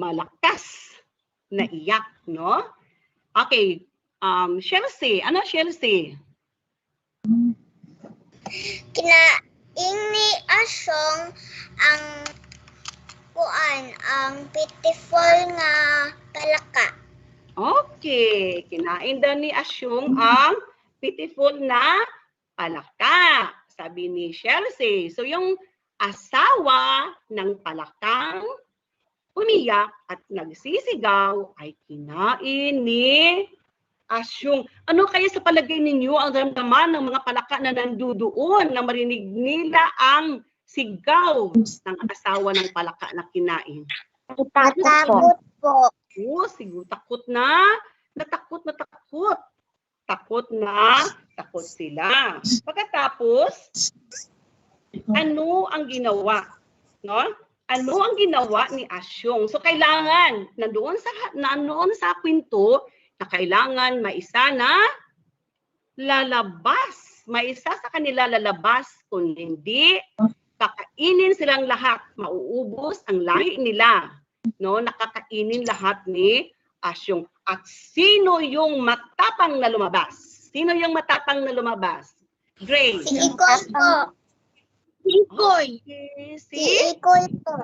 malakas na iyak, no? Okay, Chelsea. Ano Chelsea? Kinaing ni Asyong ang ang pitiful nga palaka. Okay, kinain daw ni Asyong ang pitiful na palaka, sabi ni Chelsea. So yung asawa ng palakang umiyak at nagsisigaw ay kinain ni Asyong. Ano kaya sa palagay ninyo ang damdaman ng mga palaka na nandudoon na marinig nila ang sigaw ng asawa ng palaka na kinain? Takot po. Oh, siguro takot na. Natakot na takot. Takot na takot sila. Pagkatapos, ano ang ginawa? No? Ano ang ginawa ni Asyong? So kailangan nandoon sa kwento na kailangan maisa na lalabas. Maisa sa kanila lalabas, kung hindi kakainin silang lahat, mauubos ang lahi nila. No, nakakainin lahat ni Asyong. At sino yung matapang na lumabas? Sino yung matapang na lumabas? Grace. Si Ikoy po. Si Ikoy. Okay, Si Ikoy po.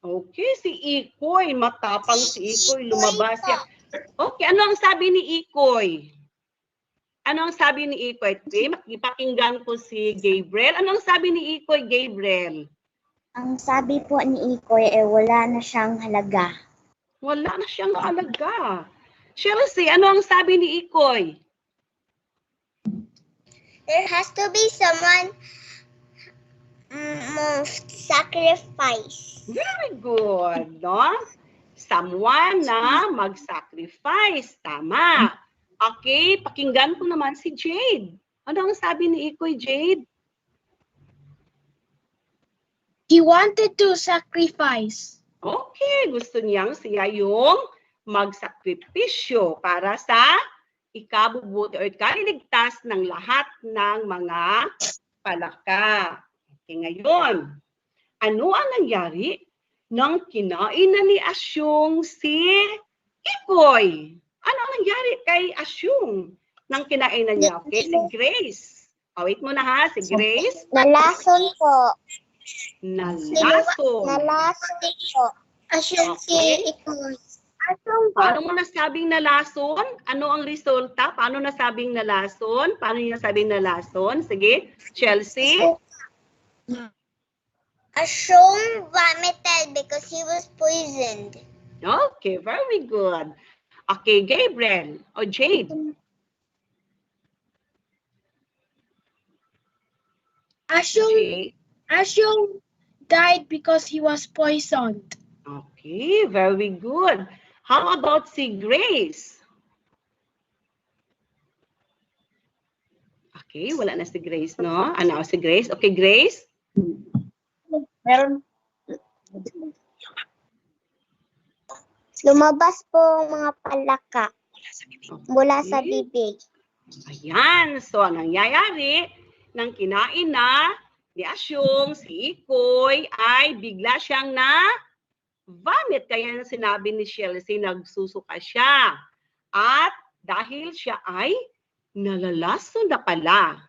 Okay, si Ikoy. Matapang si Ikoy. Lumabas siya. Okay, ano ang sabi ni Ikoy? Ano ang sabi ni Ikoy? Okay, makipakinggan ko si Gabriel. Ano ang sabi ni Ikoy, Gabriel? Ang sabi po ni Ikoy ay wala na siyang halaga. Wala na siyang halaga. Chelsea, ano ang sabi ni Ikoy? There has to be someone sacrifice. Very good, no? Someone na mag-sacrifice. Tama. Okay, pakinggan ko naman si Jade. Ano ang sabi ni Ikoy, Jade? He wanted to sacrifice. Okay, gusto niyang siya yung magsakripisyo para sa ikabubuti o ikaliligtas ng lahat ng mga palaka. Okay, ngayon, ano ang nangyari nang kinain na ni Asyong si Ikoy? Ano ang nangyari kay Asyong nang kinain na niya? Okay, si Grace. Wait mo na ha, si Grace. Nalason po. Nalason. Nalason po. Asyong si Ikoy. Paano mo nasabing nalason? Ano ang resulta? Paano nasabing nalason? Paano niya nasabing nalason? Sige, Chelsea. Asyong vomited because he was poisoned. Okay, very good. Okay, Gabriel o Jade. Asyong died because he was poisoned. Okay, very good. How about si Grace? Okay, wala na si Grace, no? Ano, si Grace? Okay, Grace? Meron. Lumabas po ang mga palaka mula sa bibig. Ayan, so ang nangyayari, nang kinain na ni Asyong, si Ikoy, ay bigla siyang vomit. Kaya sinabi ni Chelsea, nagsusuka siya. At dahil siya ay nalalason na pala.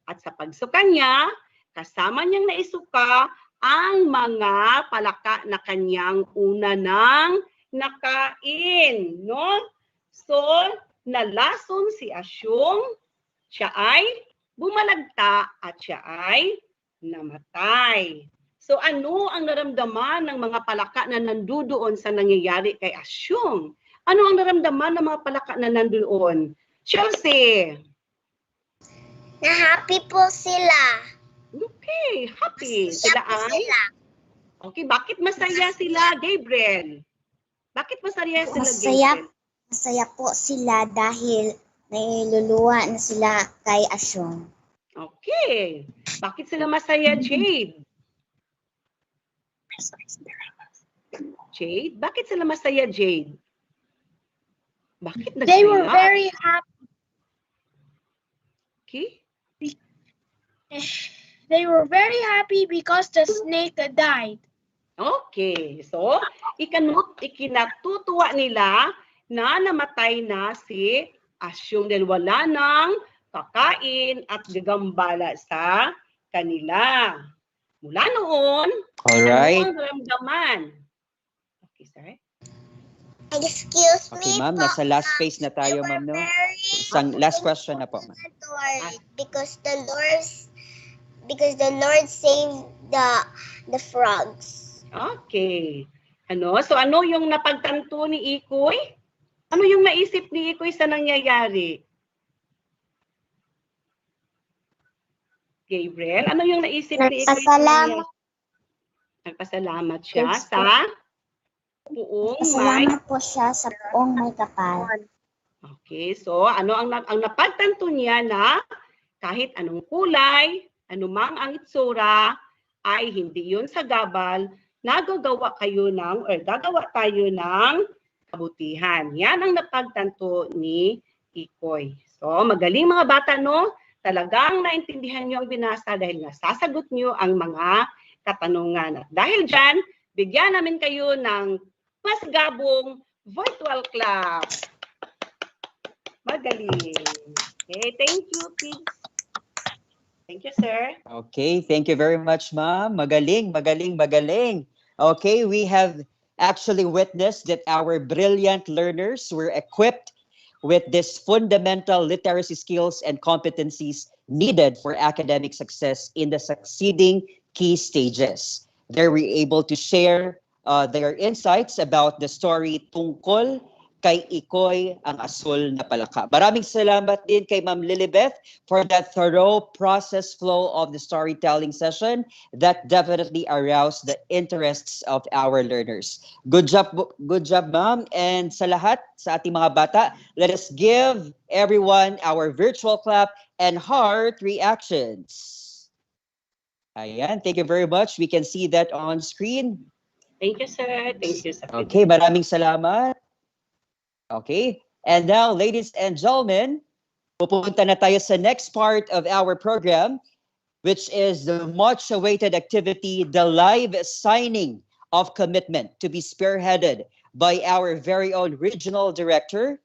At sa pagsuka niya, kasama niyang naisuka ang mga palaka na kanyang una nang nakain, no? So, nalason si Asyong, siya ay bumalagta at siya ay namatay. So ano ang naramdaman ng mga palaka na nandoon sa nangyayari kay Asyong? Ano ang naramdaman ng mga palaka na nandoon? Chelsea. Na happy po sila. Okay, happy. Masaya Sila po ay? sila. Okay, bakit masaya sila, Gabriel? Bakit masaya sila, Gabriel? Masaya po sila dahil nailuluwa na sila kay Asyong. Okay. Bakit sila masaya, Jade? Jade? Bakit sila masaya, Jade? Bakit nagsaya? They were very happy. Okay. They were very happy because the snake died. Okay. So, ikinatutuwa nila na namatay na si Asyong dahil wala nang kakain at gagambala sa kanila. Mula noon, Alright. ano ang ramdaman? Okay, sir. Excuse Okay, me ma'am. po. Nasa last phase na tayo, ma'am, no? Isang last question na po, ma'am. Because the Lord saved the frogs. Okay. So ano yung napagtanto ni Ikoy? Ano yung naisip ni Ikoy sa nangyayari? Gabriel, ano yung naisip ni Ikoy sa nangyayari? Nagpasalamat siya sa puong may... Pasalamat po siya sa buong may kapal. Okay, so ano ang napagtanto niya na kahit anong kulay, anumang ang itsura, ay hindi yun sa gabal, gagawa tayo ng kabutihan. Yan ang napagtanto ni Ikoy. So, magaling mga bata, no? Talagang naintindihan nyo ang binasa dahil nasasagot nyo ang mga katanungan. At dahil dyan, bigyan namin kayo ng mas gabong virtual clap. Magaling. Okay, thank you, kids. Thank you, sir. Okay, thank you very much, ma'am. Magaling, magaling, magaling. Okay, we have actually witnessed that our brilliant learners were equipped with these fundamental literacy skills and competencies needed for academic success in the succeeding key stages. They were able to share their insights about the story tungkol kay Ikoy ang asul na palaka. Maraming salamat din kay Ma'am Lilibeth for that thorough process flow of the storytelling session that definitely aroused the interests of our learners. Good job, ma'am. And sa lahat, sa ating mga bata, let us give everyone our virtual clap and heart reactions. Ayan, thank you very much. We can see that on screen. Thank you, sir. Thank you, sir. Okay, maraming salamat. Okay, and now, ladies and gentlemen, pupunta na tayo sa next part of our program, which is the much-awaited activity, the live signing of commitment, to be spearheaded by our very own regional director,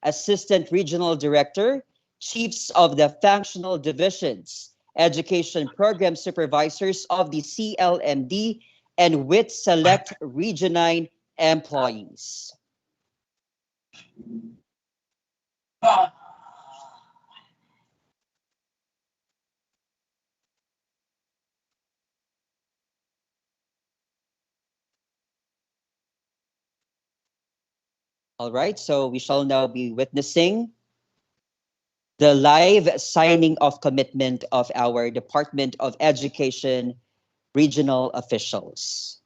assistant regional director, chiefs of the functional divisions, education program supervisors of the CLMD, and with select Region 9 employees. All right, so we shall now be witnessing the live signing of commitment of our Department of Education regional officials.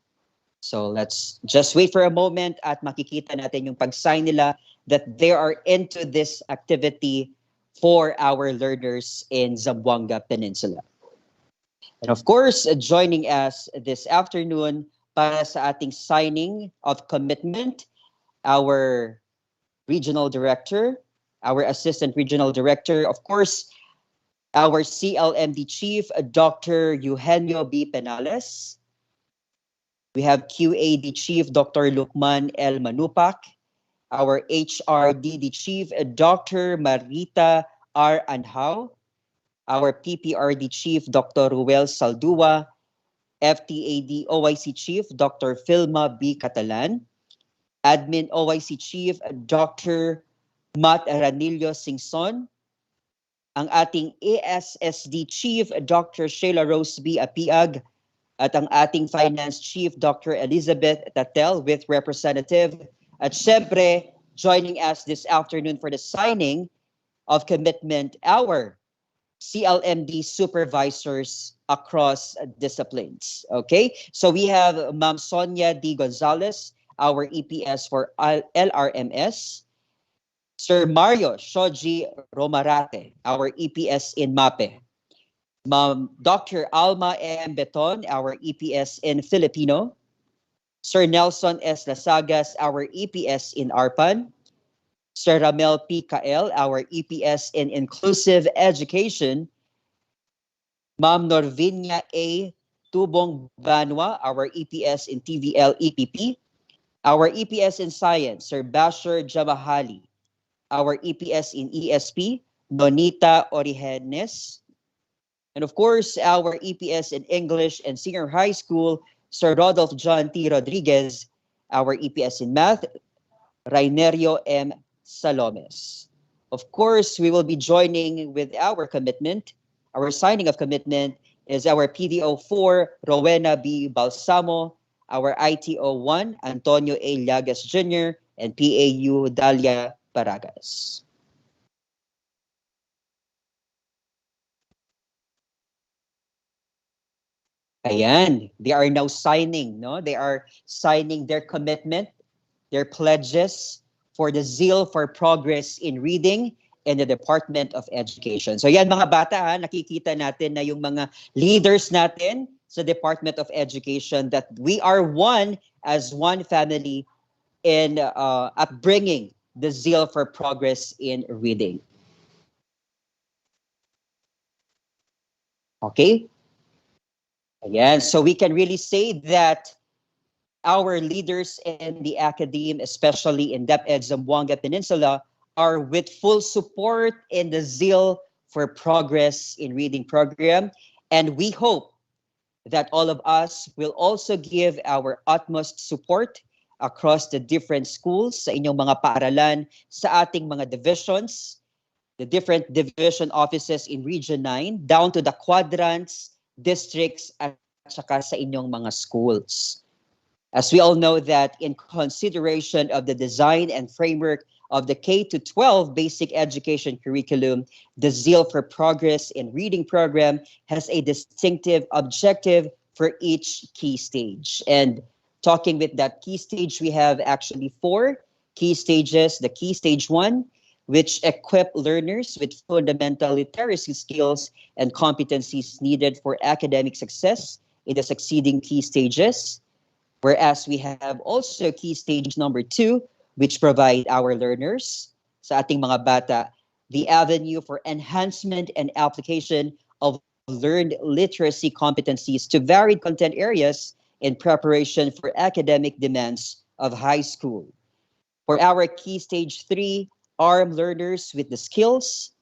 So let's just wait for a moment at makikita natin yung pag-sign nila that they are into this activity for our learners in Zamboanga Peninsula. And of course, joining us this afternoon para sa ating signing of commitment, our regional director, our assistant regional director, of course, our CLMD chief, Dr. Eugenio B. Penales. We have QAD chief, Dr. Lukman L. Manupak. Our HRDD chief, Dr. Marita R. Anhao. Our PPRD chief, Dr. Ruel Saldua. FTAD OIC Chief Dr. Filma B. Catalan, Admin OIC Chief Dr. Matt Ranillo Singson, ang ating ASSD Chief Dr. Sheila Rose B. Apiag, at ang ating Finance Chief Dr. Elizabeth Tatel with representative. At syempre, joining us this afternoon for the signing of commitment, our CLMD supervisors across disciplines. Okay, so we have Ma'am Sonia D. Gonzalez, our EPS for LRMS, Sir Mario Shoji Romarate, our EPS in MAPE, Ma'am Dr. Alma M. Beton, our EPS in Filipino, Sir Nelson S. Lasagas, our EPS in ARPAN, Sir Ramel P. Kael, our EPS in Inclusive Education, Ma'am Norvinia A. Tubong Banwa, our EPS in TVL EPP, our EPS in Science, Sir Basher Jamahali, our EPS in ESP, Nonita Origenes, and of course, our EPS in English and Senior High School, Sir Rodolph John T. Rodriguez, our EPS in Math, Rainerio M. Salomes. Of course, we will be joining with our commitment. Our signing of commitment is our PDO4, Rowena B. Balsamo, our ITO1, Antonio A. Llagas Jr., and PAU Dalia Paragas. Ayan, they are now signing, no? They are signing their commitment, their pledges for the Zeal for Progress in Reading in the Department of Education. So yan mga bata, ha, nakikita natin na yung mga leaders natin sa Department of Education that we are one as one family in upbringing the Zeal for Progress in Reading. Okay? Ayan, so we can really say that our leaders in the academe, especially in DepEd Zamboanga Peninsula, are with full support in the Zeal for Progress in Reading program. And we hope that all of us will also give our utmost support across the different schools, sa inyong mga paaralan, sa ating mga divisions, the different division offices in Region 9, down to the quadrants, districts, at saka sa inyong mga schools. As we all know that in consideration of the design and framework of the K-12 basic education curriculum, the Zeal for Progress in Reading program has a distinctive objective for each key stage. And talking with that key stage, we have actually 4 key stages. The key stage 1, which equip learners with fundamental literacy skills and competencies needed for academic success in the succeeding key stages. Whereas we have also key stage number 2, which provide our learners, sa ating mga bata, the avenue for enhancement and application of learned literacy competencies to varied content areas in preparation for academic demands of high school. For our key stage 3, arm learners with the skills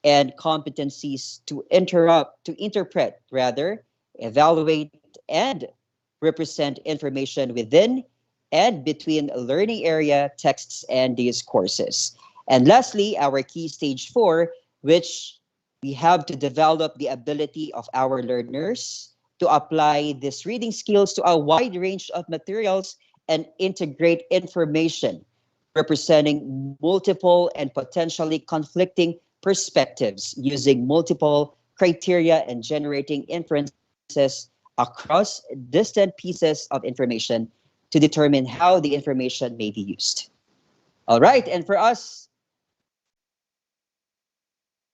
and competencies to interpret, evaluate, and represent information within and between learning area, texts, and these courses. And lastly, our key stage 4, which we have to develop the ability of our learners to apply these reading skills to a wide range of materials and integrate information representing multiple and potentially conflicting perspectives using multiple criteria and generating inferences across distant pieces of information to determine how the information may be used. All right, and for us,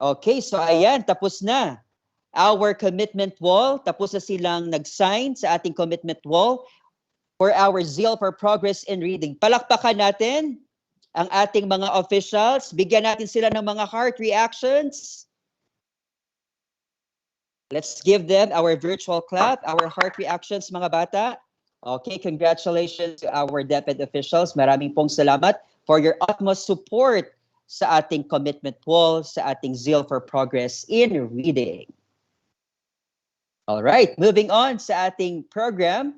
okay, so ayan, tapos na our commitment wall. Tapos na silang nag-sign sa ating commitment wall for our Zeal for Progress in Reading. Palakpakan natin ang ating mga officials. Bigyan natin sila ng mga heart reactions. Let's give them our virtual clap, our heart reactions, mga bata. Okay, congratulations to our DepEd officials. Maraming pong salamat for your utmost support sa ating commitment wall, sa ating Zeal for Progress in Reading. All right, moving on sa ating program.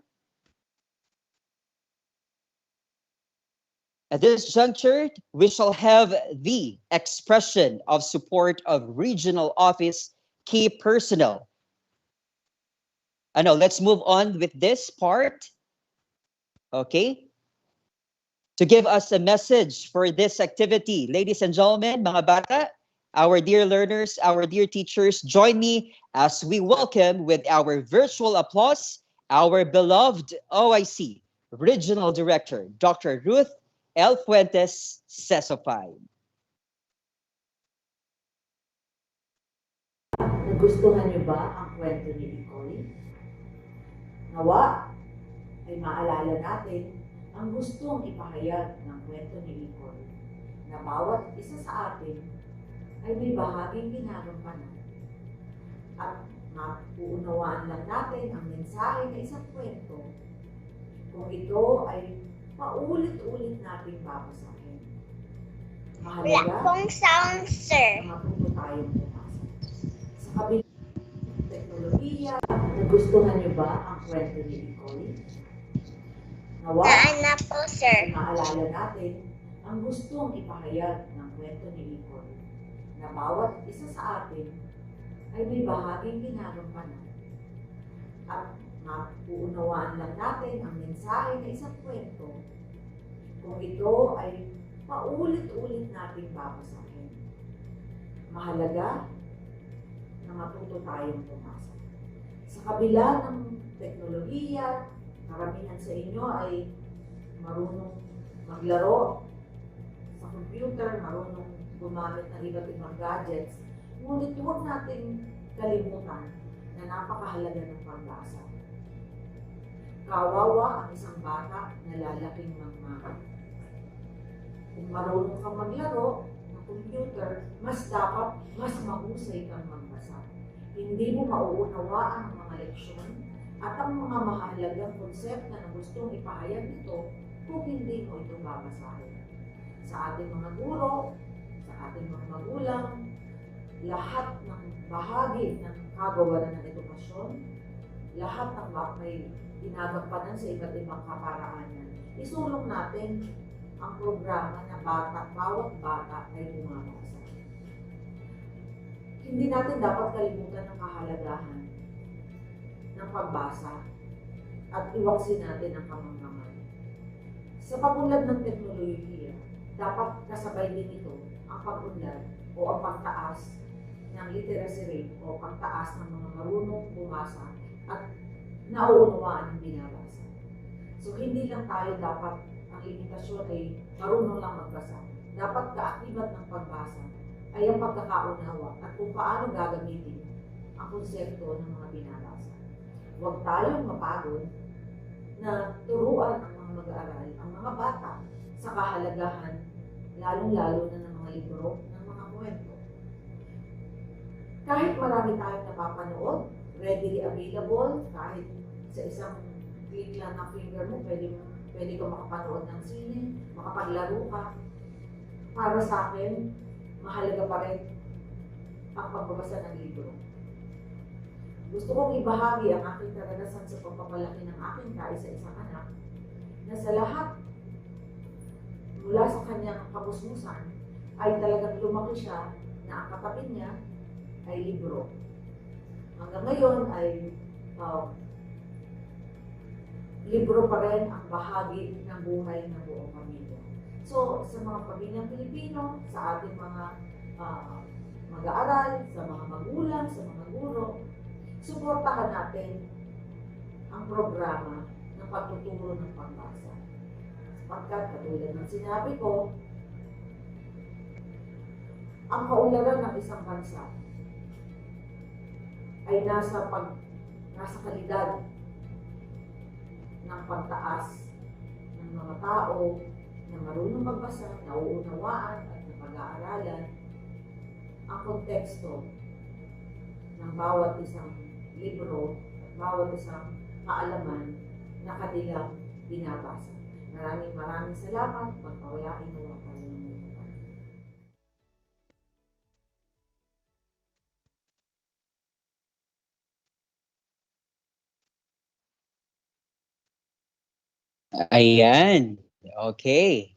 At this juncture, we shall have the expression of support of regional office key personnel. Let's move on with this part. Okay? To give us a message for this activity, ladies and gentlemen, mga bata, our dear learners, our dear teachers, join me as we welcome with our virtual applause our beloved OIC Regional Director, Dr. Ruth L. Fuentes Sesopay. Nagustuhan niyo ba ang kwento ni Ikoy? Nawa ay maalala natin ang gustong ipahayag ng kwento ni Ikoy na bawat isa sa atin ay may bahaging ginagampanan at mapuunawaan lang natin ang mensahe ng isang kwento kung ito ay paulit-ulit nating babasahin. Wala pong sound, sir. Na matuto tayong bumasa. Sa kabilang ng teknolohiya, nagustuhan niyo ba ang kwento ni Ikoy? Nawa, Naana po, sir. maalala natin ang gustong ipahayag ng kwento ni Ikoy na bawat isa sa atin ay may bahaging ginagampanan at mapuunawaan lang natin ang mensahe ng isang kwento kung ito ay paulit-ulit nating babasahin. Mahalaga na matuto tayong bumasa. Sa kabila ng teknolohiya, karamihan sa inyo ay marunong maglaro sa computer, marunong gumamit ng iba't ibang gadgets. Ngunit huwag natin kalimutan na napakahalaga ng pagbasa. Kawawa ang isang bata na lalaking magmahal. Kung marunong kang maglaro ng computer, mas mahusay kang magbasa. Hindi mo mauunawaan ang mga leksyon at ang mga mahalagang konsepto na gustong ipahayag nito kung hindi mo ito babasahin. Sa ating mga guro, sa ating mga magulang, lahat ng bahagi ng kagawaran ng edukasyon, lahat ng may ginagampanan sa iba't ibang kaparaanan, isulong natin ang programa na bawat bata ay bumabasa. Hindi natin dapat kalimutan ang kahalagahan ng pagbasa at iwaksin natin ang kamangkaman. Sa pag-unlad ng teknolohiya, dapat kasabay din ito ang pag-unlad o ang pagtaas ng literacy rate o pagtaas ng mga marunong bumasa at nauunawaan ang binabasa. So hindi lang tayo dapat ang limitasyon ay marunong lang magbasa. Dapat kaakibat ng pagbasa ay ang pagkakaunawa at kung paano gagamitin ang konsepto ng mga binabasa. Huwag tayong mapagod na turuan ang mga mag-aaral, ang mga bata sa kahalagahan, lalong-lalo na ng mga libro, ng mga kwento. Kahit marami tayong napapanood, readily available, kahit sa isang click lang ng finger mo, pwede ka makapanood ng sine, makapaglaro ka. Para sa akin, mahalaga pa rin ang pagbabasa ng libro. Gusto kong ibahagi ang aking karanasan sa pagpapalaki ng aking kaisa-isang anak na sa lahat mula sa kanyang kabusmusan ay talagang lumaki siya na ang katabi niya ay libro. Hanggang ngayon ay libro pa rin ang bahagi ng buhay ng buong pamilya. So, sa mga pamilyang Pilipino, sa ating mga mag-aaral, sa mga magulang, sa mga guro, suportahan natin ang programa ng pagtuturo ng pagbasa. Sapagkat, katulad ng sinabi ko, ang kaunlaran ng isang bansa ay nasa kalidad ng pagtaas ng mga tao na marunong magbasa, nauunawaan at napag-aaralan ang konteksto ng bawat isang libro at bawat isang kaalaman na kanilang binabasa. Maraming salamat. Pagpawayain mo lang tayo ng mga. Ayan. Okay.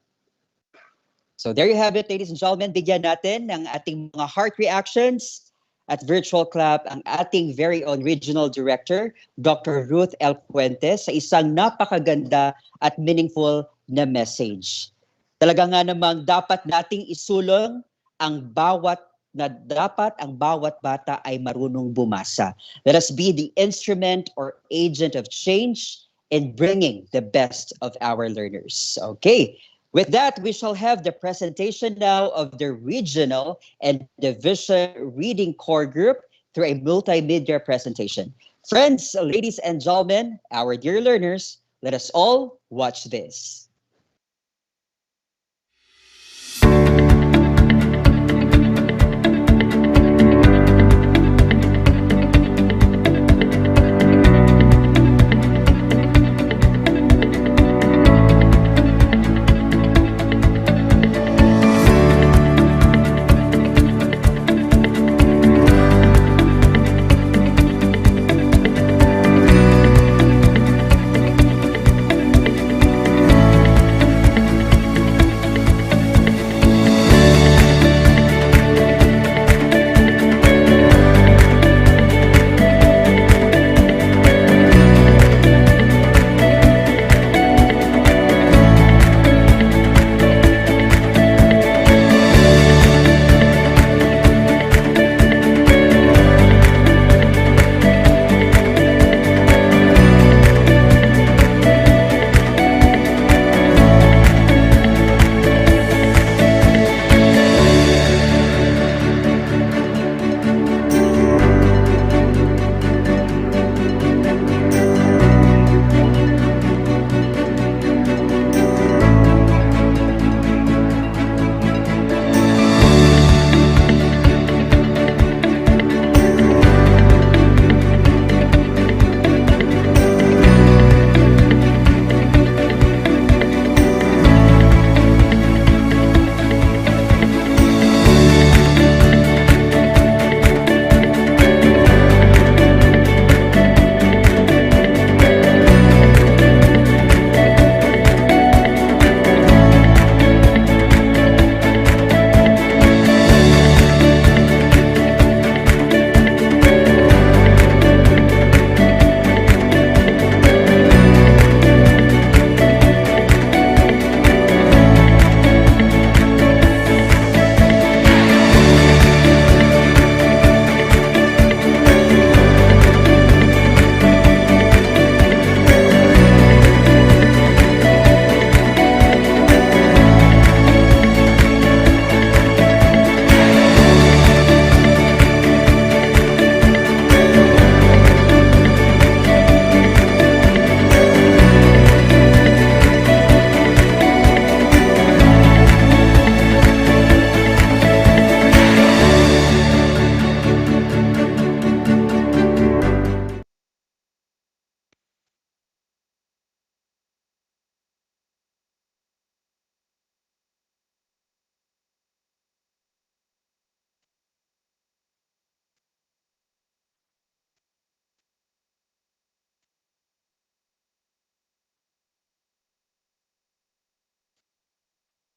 So there you have it, ladies and gentlemen. Bigyan natin ng ating mga heart reactions at virtual clap ang ating very own regional director, Dr. Ruth L. Puentes, sa isang napakaganda at meaningful na message. Talaga nga namang dapat nating isulong ang bawat bata ay marunong bumasa. Let us be the instrument or agent of change in bringing the best of our learners. Okay. With that, we shall have the presentation now of the regional and division reading core group through a multimedia presentation. Friends, ladies and gentlemen, our dear learners, let us all watch this.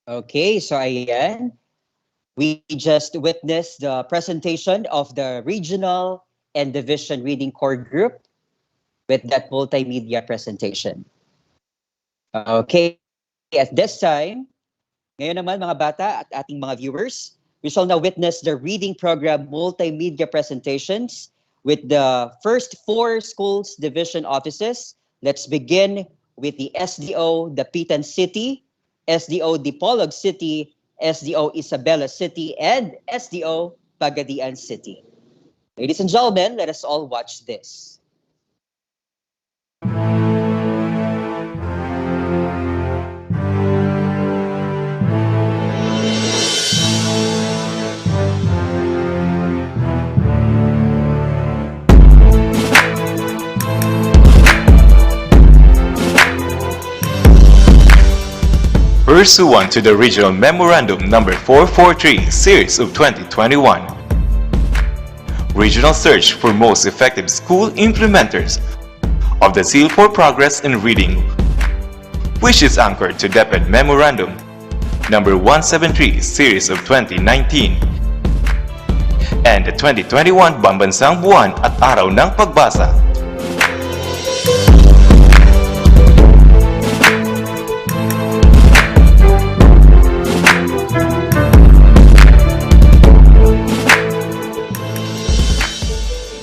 Okay, so ayan, we just witnessed the presentation of the regional and division reading core group with that multimedia presentation. Okay, at this time, ngayon naman mga bata at ating mga viewers, we shall now witness the reading program multimedia presentations with the first 4 schools division offices. Let's begin with the SDO Dapitan City, SDO Dipolog City, SDO Isabela City, and SDO Pagadian City. Ladies and gentlemen, let us all watch this. Pursuant to the Regional Memorandum Number 443, Series of 2021, Regional Search for Most Effective School Implementers of the Zeal for Progress in Reading which is anchored to DepEd Memorandum number 173 Series of 2019 and the 2021 Pambansang Buwan at Araw ng Pagbasa.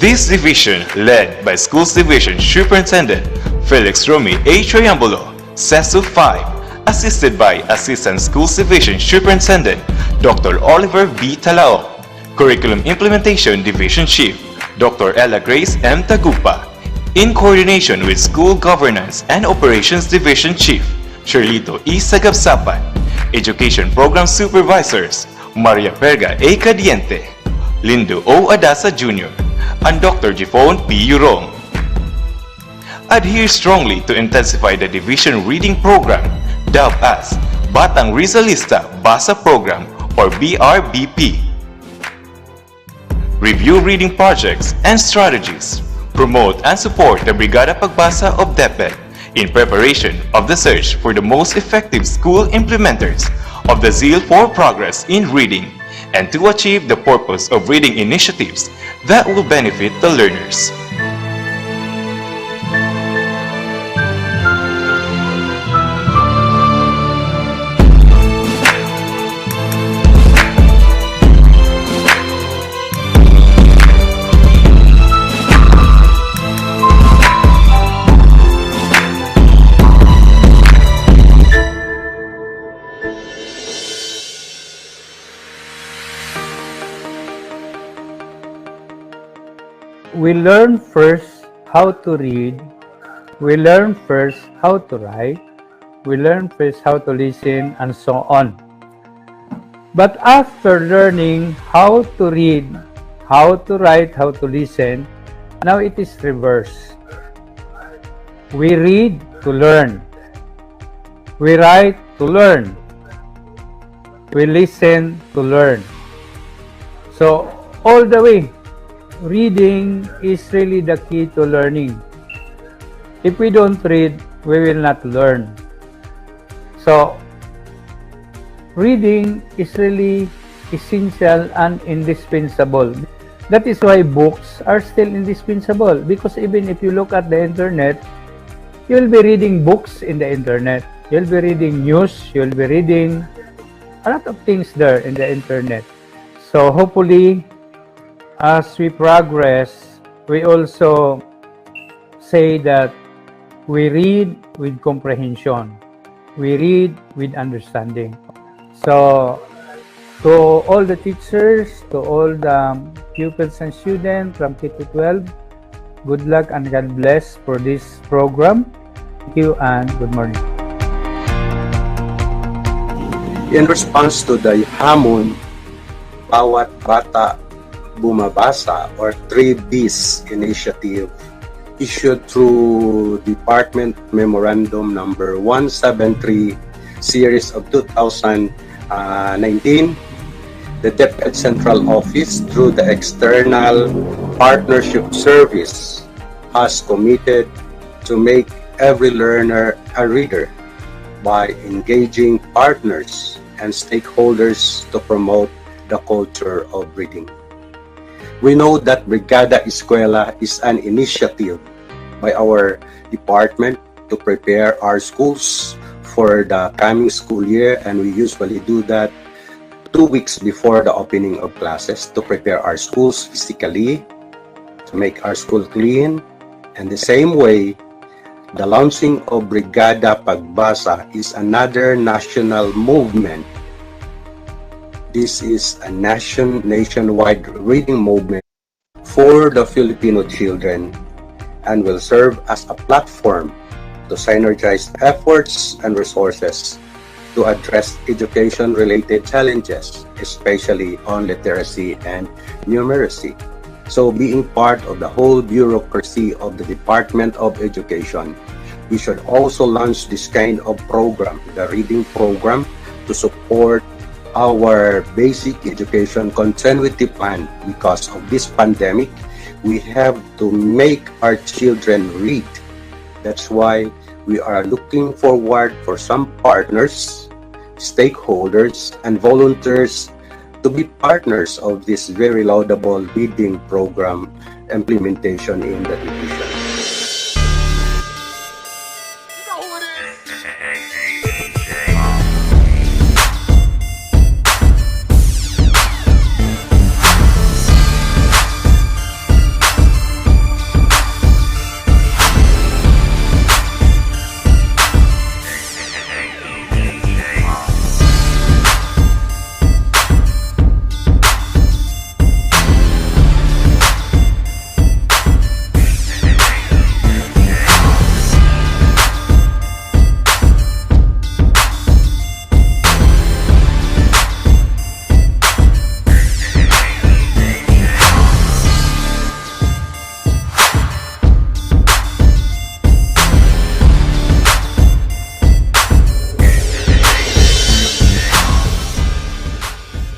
This division, led by Schools Division Superintendent Felix Romy A. Triambulo, CESU 5, assisted by Assistant Schools Division Superintendent Dr. Oliver B. Talao, Curriculum Implementation Division Chief Dr. Ella Grace M. Tagupa, in coordination with School Governance and Operations Division Chief Charlito E. Sagabsapan, Education Program Supervisors Maria Perga A. Cadiente, Lindo O. Adasa Jr., and Dr. Jifon P. Yurong. Adhere strongly to intensify the division reading program dubbed as Batang Rizalista Basa Program or BRBP. Review reading projects and strategies. Promote and support the Brigada Pagbasa of DepEd in preparation of the search for the most effective school implementers of the Zeal for Progress in reading and to achieve the purpose of reading initiatives that will benefit the learners. We learn first how to read, we learn first how to write, we learn first how to listen, and so on. But after learning how to read, how to write, how to listen, now it is reverse. We read to learn, we write to learn, we listen to learn. So all the way, reading is really the key to learning. If we don't read, we will not learn. So, reading is really essential and indispensable. That is why books are still indispensable, because even if you look at the internet, you'll be reading books in the internet. You'll be reading news, you'll be reading a lot of things there in the internet. So, hopefully, as we progress, we also say that we read with comprehension. We read with understanding. So, to all the teachers, to all the pupils and students from K to 12, good luck and God bless for this program. Thank you and good morning. In response to the Hamon, Bawat Bata Bumabasa or 3Bs initiative issued through Department Memorandum number 173 Series of 2019, the DepEd Central Office through the External Partnership Service has committed to make every learner a reader by engaging partners and stakeholders to promote the culture of reading. We know that Brigada Eskwela is an initiative by our department to prepare our schools for the coming school year, and we usually do that 2 weeks before the opening of classes to prepare our schools physically, to make our school clean. And the same way, the launching of Brigada Pagbasa is another national movement. This is a nationwide reading movement for the Filipino children and will serve as a platform to synergize efforts and resources to address education-related challenges, especially on literacy and numeracy. So being part of the whole bureaucracy of the Department of Education, we should also launch this kind of program, the reading program, to support our basic education continuity plan. Because of this pandemic, we have to make our children read. That's why we are looking forward for some partners, stakeholders, and volunteers to be partners of this very laudable reading program implementation in the division.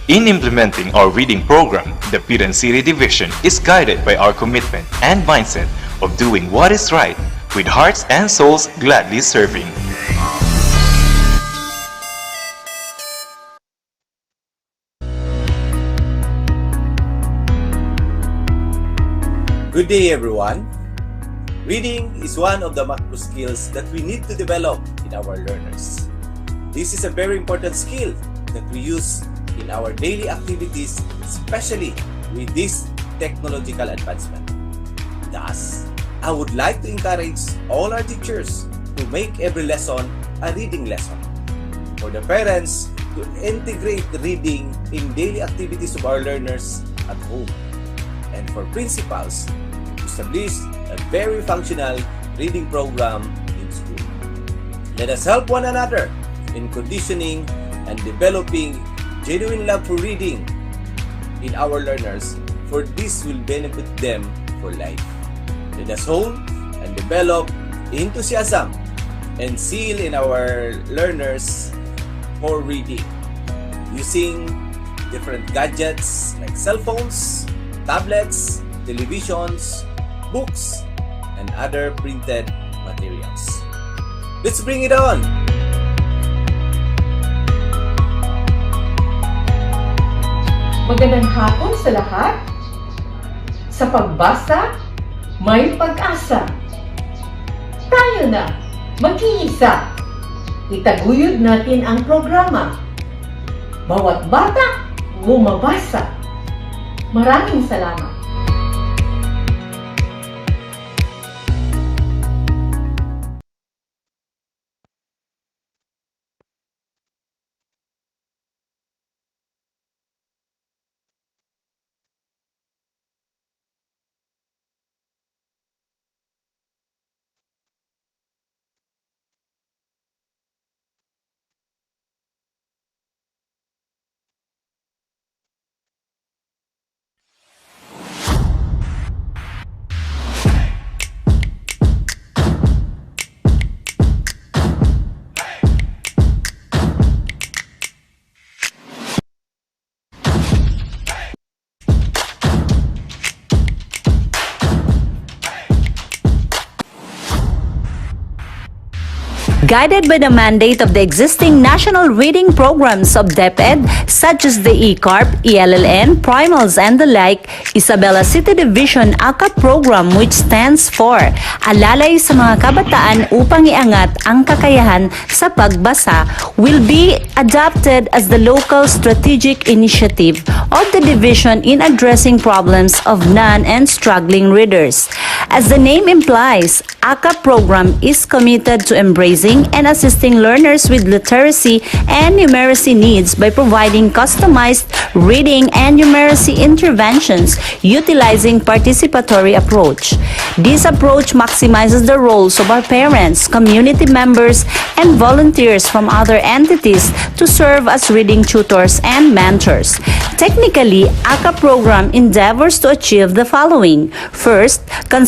In implementing our reading program, the Piran City Division is guided by our commitment and mindset of doing what is right, with hearts and souls gladly serving. Good day, everyone. Reading is one of the macro skills that we need to develop in our learners. This is a very important skill that we use in our daily activities, especially with this technological advancement. Thus, I would like to encourage all our teachers to make every lesson a reading lesson. For the parents to integrate reading in daily activities of our learners at home. And for principals to establish a very functional reading program in school. Let us help one another in conditioning and developing genuine love for reading in our learners, for this will benefit them for life. Let us hone and develop enthusiasm and zeal in our learners for reading, using different gadgets like cell phones, tablets, televisions, books, and other printed materials. Let's bring it on! Magandang hapon sa lahat. Sa pagbasa, may pag-asa. Tayo na, mag-iisa. Itaguyod natin ang programa. Bawat Bata Bumabasa. Maraming salamat. Guided by the mandate of the existing national reading programs of DepEd, such as the ECARP, ELLN, Primals, and the like, Isabela City Division ACAP program, which stands for Alalay sa mga kabataan upang iangat ang kakayahan sa pagbasa, will be adopted as the local strategic initiative of the division in addressing problems of non- and struggling readers. As the name implies, ACAP program is committed to embracing and assisting learners with literacy and numeracy needs by providing customized reading and numeracy interventions utilizing participatory approach. This approach maximizes the roles of our parents, community members, and volunteers from other entities to serve as reading tutors and mentors. Technically, ACAP program endeavors to achieve the following. First,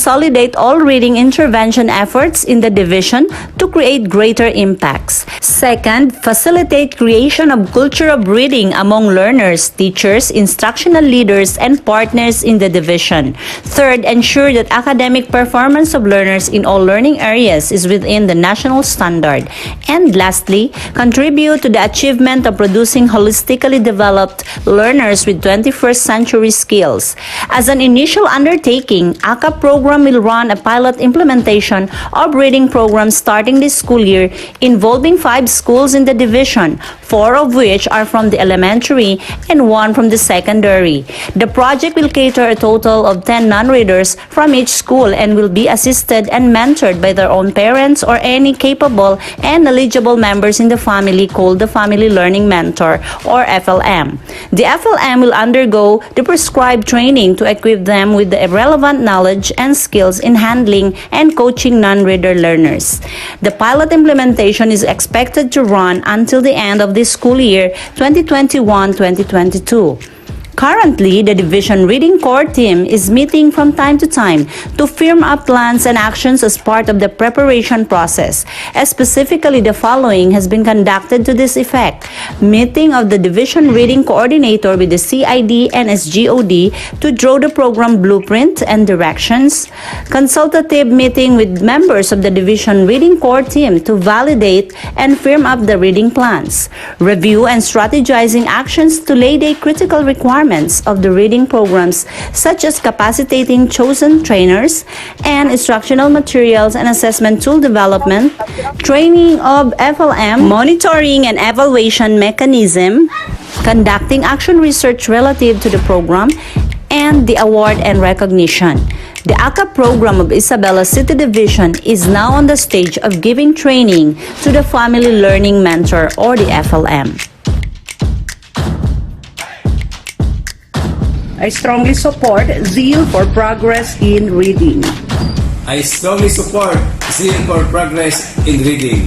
consolidate all reading intervention efforts in the division to create greater impacts. Second, facilitate creation of culture of reading among learners, teachers, instructional leaders, and partners in the division. Third, ensure that academic performance of learners in all learning areas is within the national standard. And lastly, contribute to the achievement of producing holistically developed learners with 21st century skills. As an initial undertaking, ACAP program will run a pilot implementation of reading programs starting this school year involving 5 schools in the division, 4 of which are from the elementary and 1 from the secondary. The project will cater a total of 10 non-readers from each school and will be assisted and mentored by their own parents or any capable and eligible members in the family called the Family Learning Mentor or FLM. The FLM will undergo the prescribed training to equip them with the relevant knowledge and skills in handling and coaching non-reader learners. The pilot implementation is expected to run until the end of this school year 2021-2022. Currently, the Division Reading Core Team is meeting from time to time to firm up plans and actions as part of the preparation process. Specifically, the following has been conducted to this effect. Meeting of the Division Reading Coordinator with the CID and SGOD to draw the program blueprint and directions. Consultative meeting with members of the Division Reading Core Team to validate and firm up the reading plans. Review and strategizing actions to lay the critical requirements of the reading programs, such as capacitating chosen trainers and instructional materials and assessment tool development, training of FLM, monitoring and evaluation mechanism, conducting action research relative to the program, and the award and recognition. The ACAP program of Isabela City Division is now on the stage of giving training to the Family Learning Mentor or the FLM. I strongly support Zeal for Progress in Reading. I strongly support Zeal for Progress in Reading.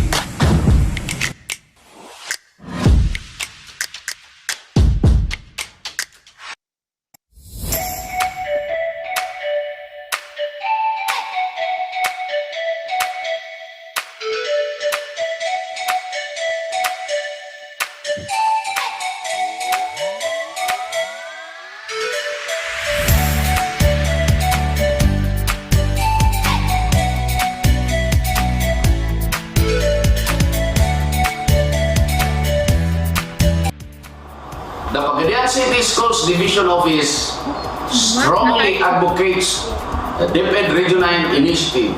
The Pagadian City Schools Division Office strongly advocates the DepEd Region 9 initiative,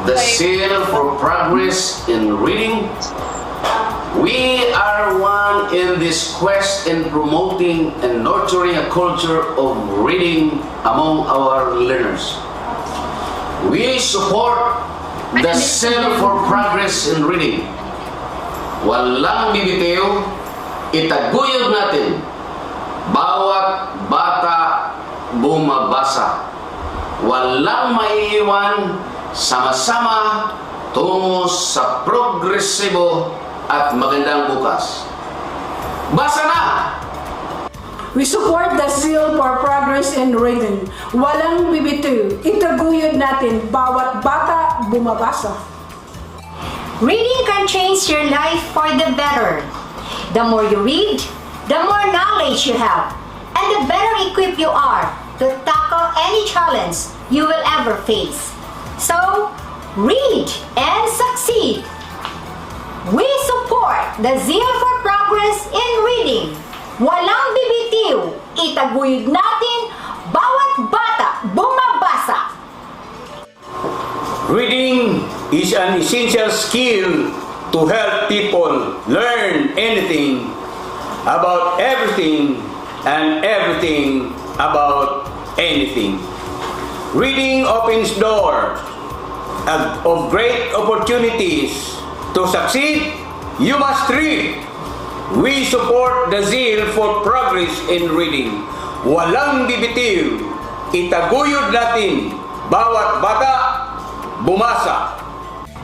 the Zeal for Progress in Reading. We are one in this quest in promoting and nurturing a culture of reading among our learners. We support the Zeal for Progress in Reading. Walang bibitiw, itaguyod natin, bawat bata bumabasa. Walang maiiwan, sama-sama tungo sa progresibo at magandang bukas. Basa na! We support the Zeal for Progress in Reading. Walang bibitiw, itaguyod natin, bawat bata bumabasa. Reading can change your life for the better. The more you read, the more knowledge you have, and the better equipped you are to tackle any challenge you will ever face. So, read and succeed. We support the Zeal for Progress in Reading. Walang bibitiw, itaguyod natin, bawat bata bumabasa. Reading is an essential skill to help people learn anything about everything and everything about anything. Reading opens doors of great opportunities. To succeed, you must read. We support the Zeal for Progress in Reading. Walang bibitiw, itaguyod natin, bawat bata bumasa.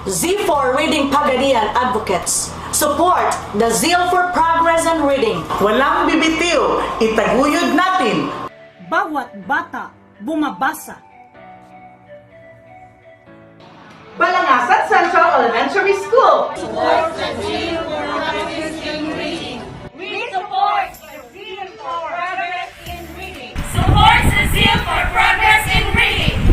Zeal for Reading Pagadian advocates support the Zeal for Progress in Reading. Walang bibitiw, itaguyod natin, bawat bata bumabasa. Elementary School. Support the Zeal for Progress in Reading. We support the Zeal for Progress in Reading. Supports the Zeal for Progress in Reading.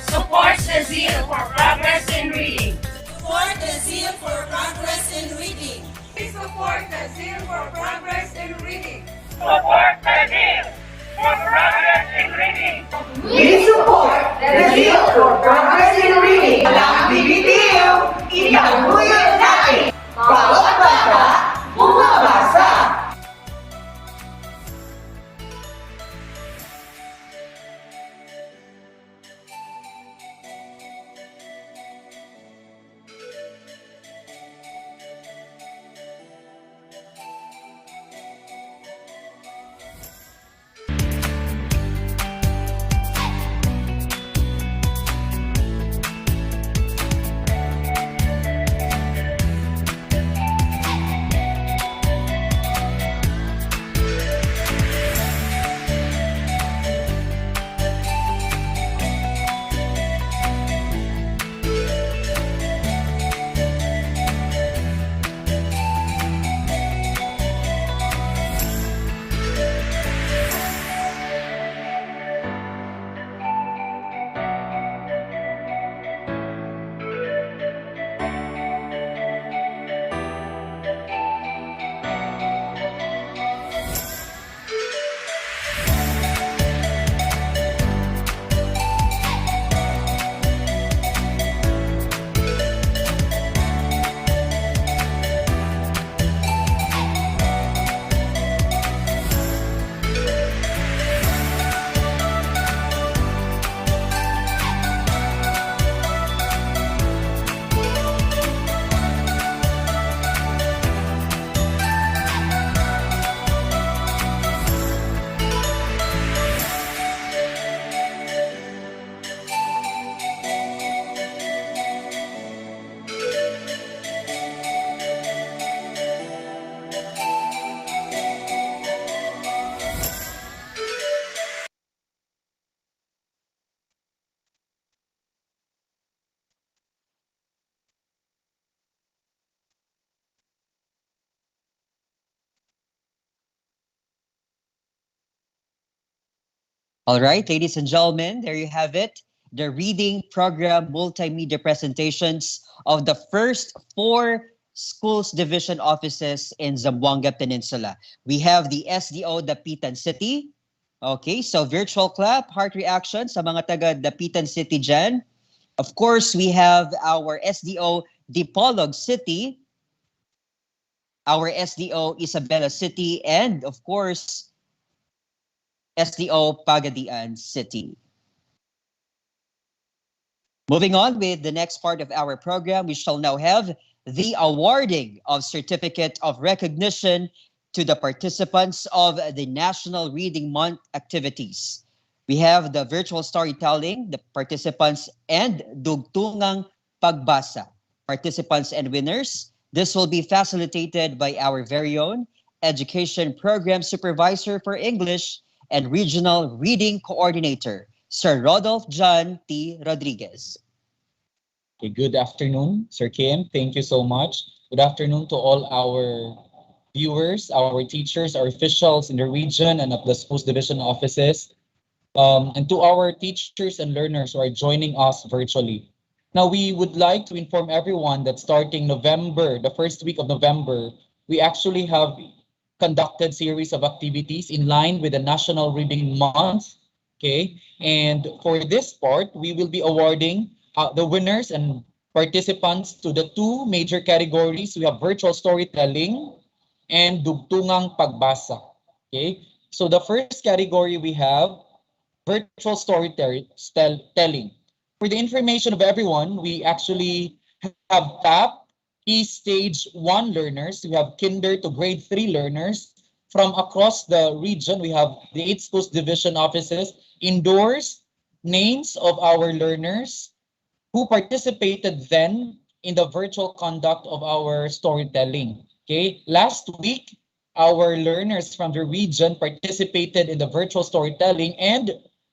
Supports the Zeal for Progress in Reading. Support the Zeal for Progress in Reading. We support the Zeal for Progress in Reading. Support the Zeal for Progress in Reading. We support the Zeal for Progress in Reading. Walang bibitiw, itaguyod natin. Bawat bata, bumabasa. All right, ladies and gentlemen, there you have it. The reading program multimedia presentations of the first 4 schools division offices in Zamboanga Peninsula. We have the SDO Dapitan City. Okay, so virtual clap, heart reaction sa mga taga Dapitan City dyan. Of course, we have our SDO Dipolog City, our SDO Isabela City, and of course, SDO Pagadian City. Moving on with the next part of our program, we shall now have the awarding of Certificate of Recognition to the participants of the National Reading Month activities. We have the virtual storytelling, the participants, and Dugtungang Pagbasa, participants and winners. This will be facilitated by our very own Education Program Supervisor for English and Regional Reading Coordinator, Sir Rodolph John T. Rodriguez. Okay, good afternoon, Sir Kim. Thank you so much. Good afternoon to all our viewers, our teachers, our officials in the region and of the schools division offices, and to our teachers and learners who are joining us virtually. Now, we would like to inform everyone that starting November, the first week of November, we actually have conducted series of activities in line with the National Reading Month. Okay, and for this part, we will be awarding the winners and participants to the 2 major categories. We have virtual storytelling and Dugtungang Pagbasa. Okay, so the first category we have virtual storytelling. For the information of everyone, we actually have TAP, Stage 1 learners. We have Kinder to Grade 3 learners from across the region. We have the 8 schools division offices, indoors, names of our learners who participated then in the virtual conduct of our storytelling. Okay, last week, our learners from the region participated in the virtual storytelling, and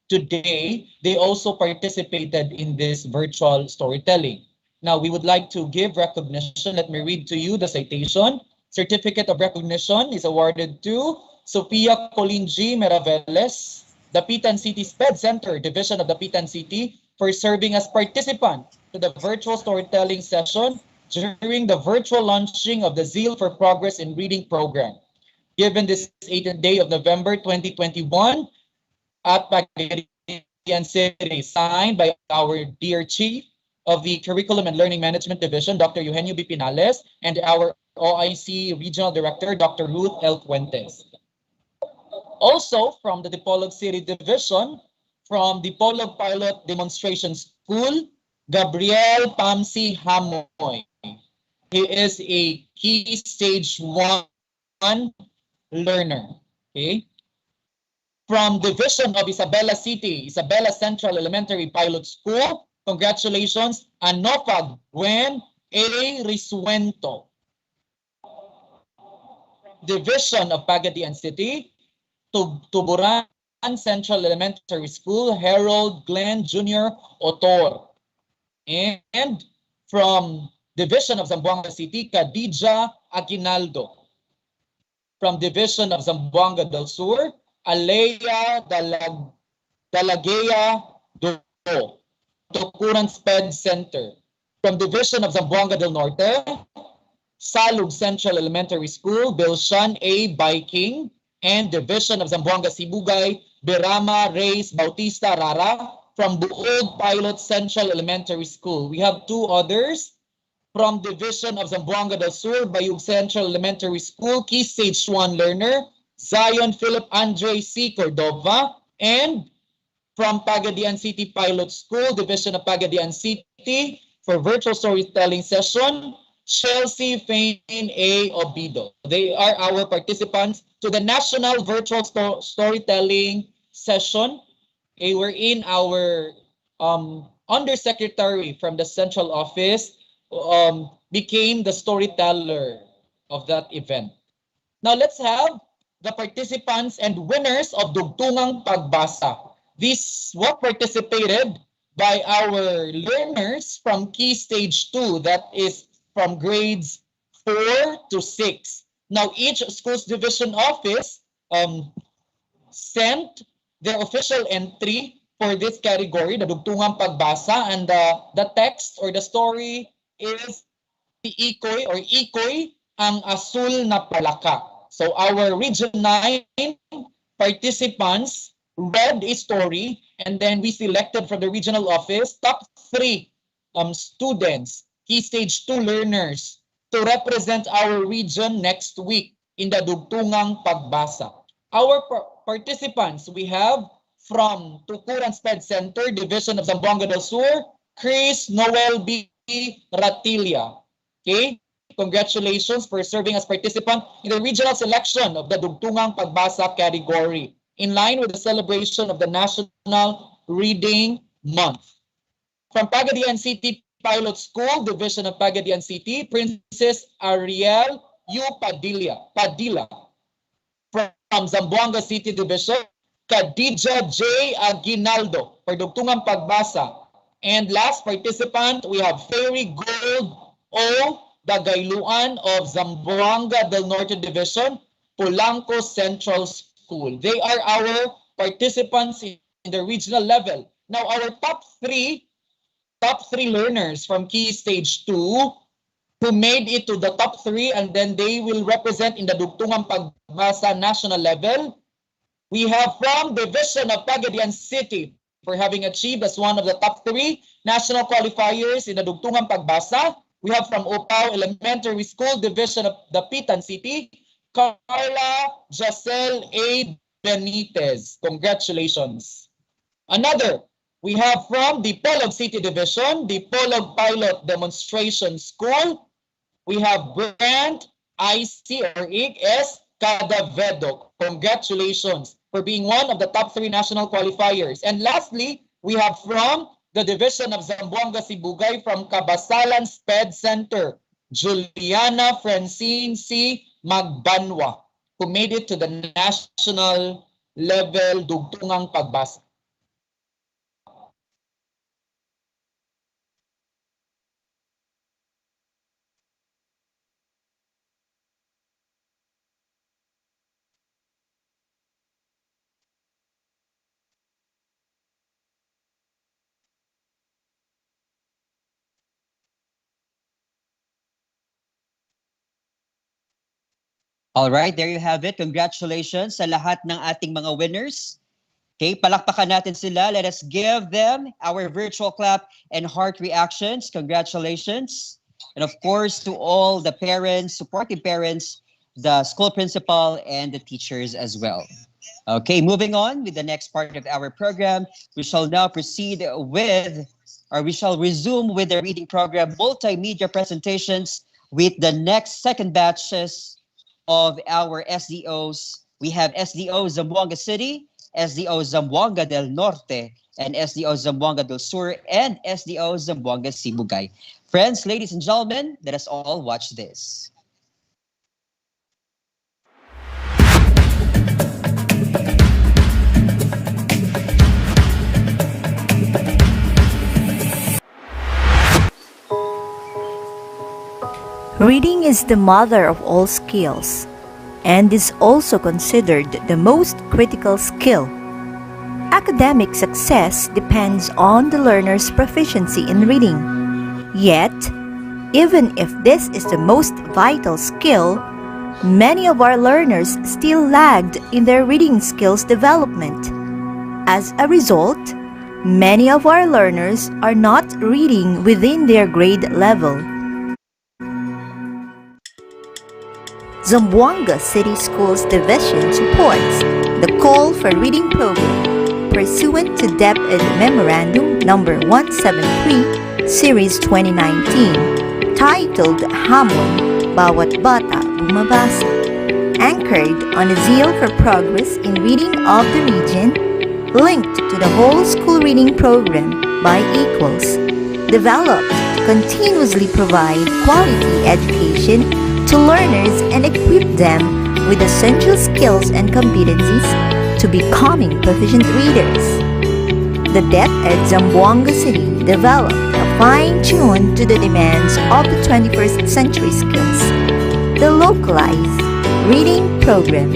today, they also participated in this virtual storytelling. Now, we would like to give recognition. Let me read to you the citation. Certificate of recognition is awarded to Sophia Colinji Meraveles, Dapitan City SPED Center, Division of Dapitan City, for serving as participant to the virtual storytelling session during the virtual launching of the Zeal for Progress in Reading program, given this 18th day of November 2021 at Pagadian City, signed by our dear Chief of the Curriculum and Learning Management Division, Dr. Eugenio B. Pinales, and our OIC Regional Director, Dr. Ruth L. Fuentes. Also, from the Dipolog City Division, from Dipolog Pilot Demonstration School, Gabriel Pamsi Hamoy. He is a Key Stage 1 learner. Okay. From Division of Isabela City, Isabela Central Elementary Pilot School, congratulations, Anofag Gwen A. Risuento. Division of Pagadian City, Tuburan Central Elementary School, Harold Glenn Jr. Otor. And from Division of Zamboanga City, Khadija Aguinaldo. From Division of Zamboanga del Sur, Alea Dalagea Do, Tukuran SPED Center. From Division of Zamboanga del Norte, Salug Central Elementary School, Bilshan A. Biking, and Division of Zamboanga Sibugay, Birama Reyes Bautista Rara, from Buod Pilot Central Elementary School. We have two others from Division of Zamboanga del Sur, Bayug Central Elementary School, Key Stage 1 learner, Zion Philip Andre C. Cordova, and from Pagadian City Pilot School, Division of Pagadian City, for virtual storytelling session, Chelsea Fain A. Obido. They are our participants to the National Virtual Storytelling Session. We're in our undersecretary from the central office became the storyteller of that event. Now let's have the participants and winners of Dugtungang Pagbasa. These were participated by our learners from Key Stage 2, that is from grades 4 to 6. Now each school's division office sent their official entry for this category, the Dugtungang Pagbasa, and the text or the story is si Ikoy or Ikoy ang Asul na Palaka. So our Region 9 participants read a story, and then we selected from the regional office top 3 students, Key Stage 2 learners, to represent our region next week in the Dugtungang Pagbasa. Our participants, we have from Tukuran SPED Center, Division of Zamboanga del Sur, Chris Noel B. Ratilia. Okay, congratulations for serving as participant in the regional selection of the Dugtungang Pagbasa category, in line with the celebration of the National Reading Month. From Pagadian City Pilot School, Division of Pagadian City, Princess Ariel U. Padilla. From Zamboanga City Division, Khadija J. Aguinaldo for Dugtungang Pagbasa. And last participant, we have Fairy Gold O. Dagayluan of Zamboanga del Norte Division, Polanco Central School. They are our participants in the regional level. Now, our top three learners from Key Stage 2 who made it to the top 3, and then they will represent in the Dugtungang Pagbasa national level. We have from Division of Pagadian City for having achieved as one of the top 3 national qualifiers in the Dugtungang Pagbasa. We have from Opao Elementary School, Division of Dapitan City, Carla Jacel A. Benitez. Congratulations. Another, we have from the Dipolog City Division, the Dipolog Pilot Demonstration School. We have Brand IC or S. Cadavedo. Congratulations for being one of the top 3 national qualifiers. And lastly, we have from the Division of Zamboanga Sibugay from Kabasalan SPED Center, Juliana Francine C. Magbanwa, who made it to the national level Dugtungang Pagbasa. . All right, there you have it. Congratulations sa lahat ng ating mga winners. Okay, palakpakan natin sila. Let us give them our virtual clap and heart reactions. Congratulations. And of course, to all the parents, supportive parents, the school principal, and the teachers as well. Okay, moving on with the next part of our program, we shall now proceed with, or we shall resume with the reading program, multimedia presentations with the next second batches of our SDOs. We have SDO Zamboanga City, SDO Zamboanga del Norte, and SDO Zamboanga del Sur, and SDO Zamboanga Sibugay. Friends, ladies and gentlemen, let us all watch this. Reading is the mother of all skills and is also considered the most critical skill. Academic success depends on the learner's proficiency in reading. Yet, even if this is the most vital skill, many of our learners still lagged in their reading skills development. As a result, many of our learners are not reading within their grade level. Zamboanga City Schools Division supports the Call for Reading program pursuant to DepEd Memorandum Number 173, Series 2019, titled Hamon, Bawat Bata Bumabasa, anchored on a zeal for progress in reading of the region, linked to the whole school reading program by equals, developed to continuously provide quality education to learners and equip them with essential skills and competencies to becoming proficient readers. The DepEd Zamboanga City developed a fine-tune to the demands of the 21st century skills, the localized reading program.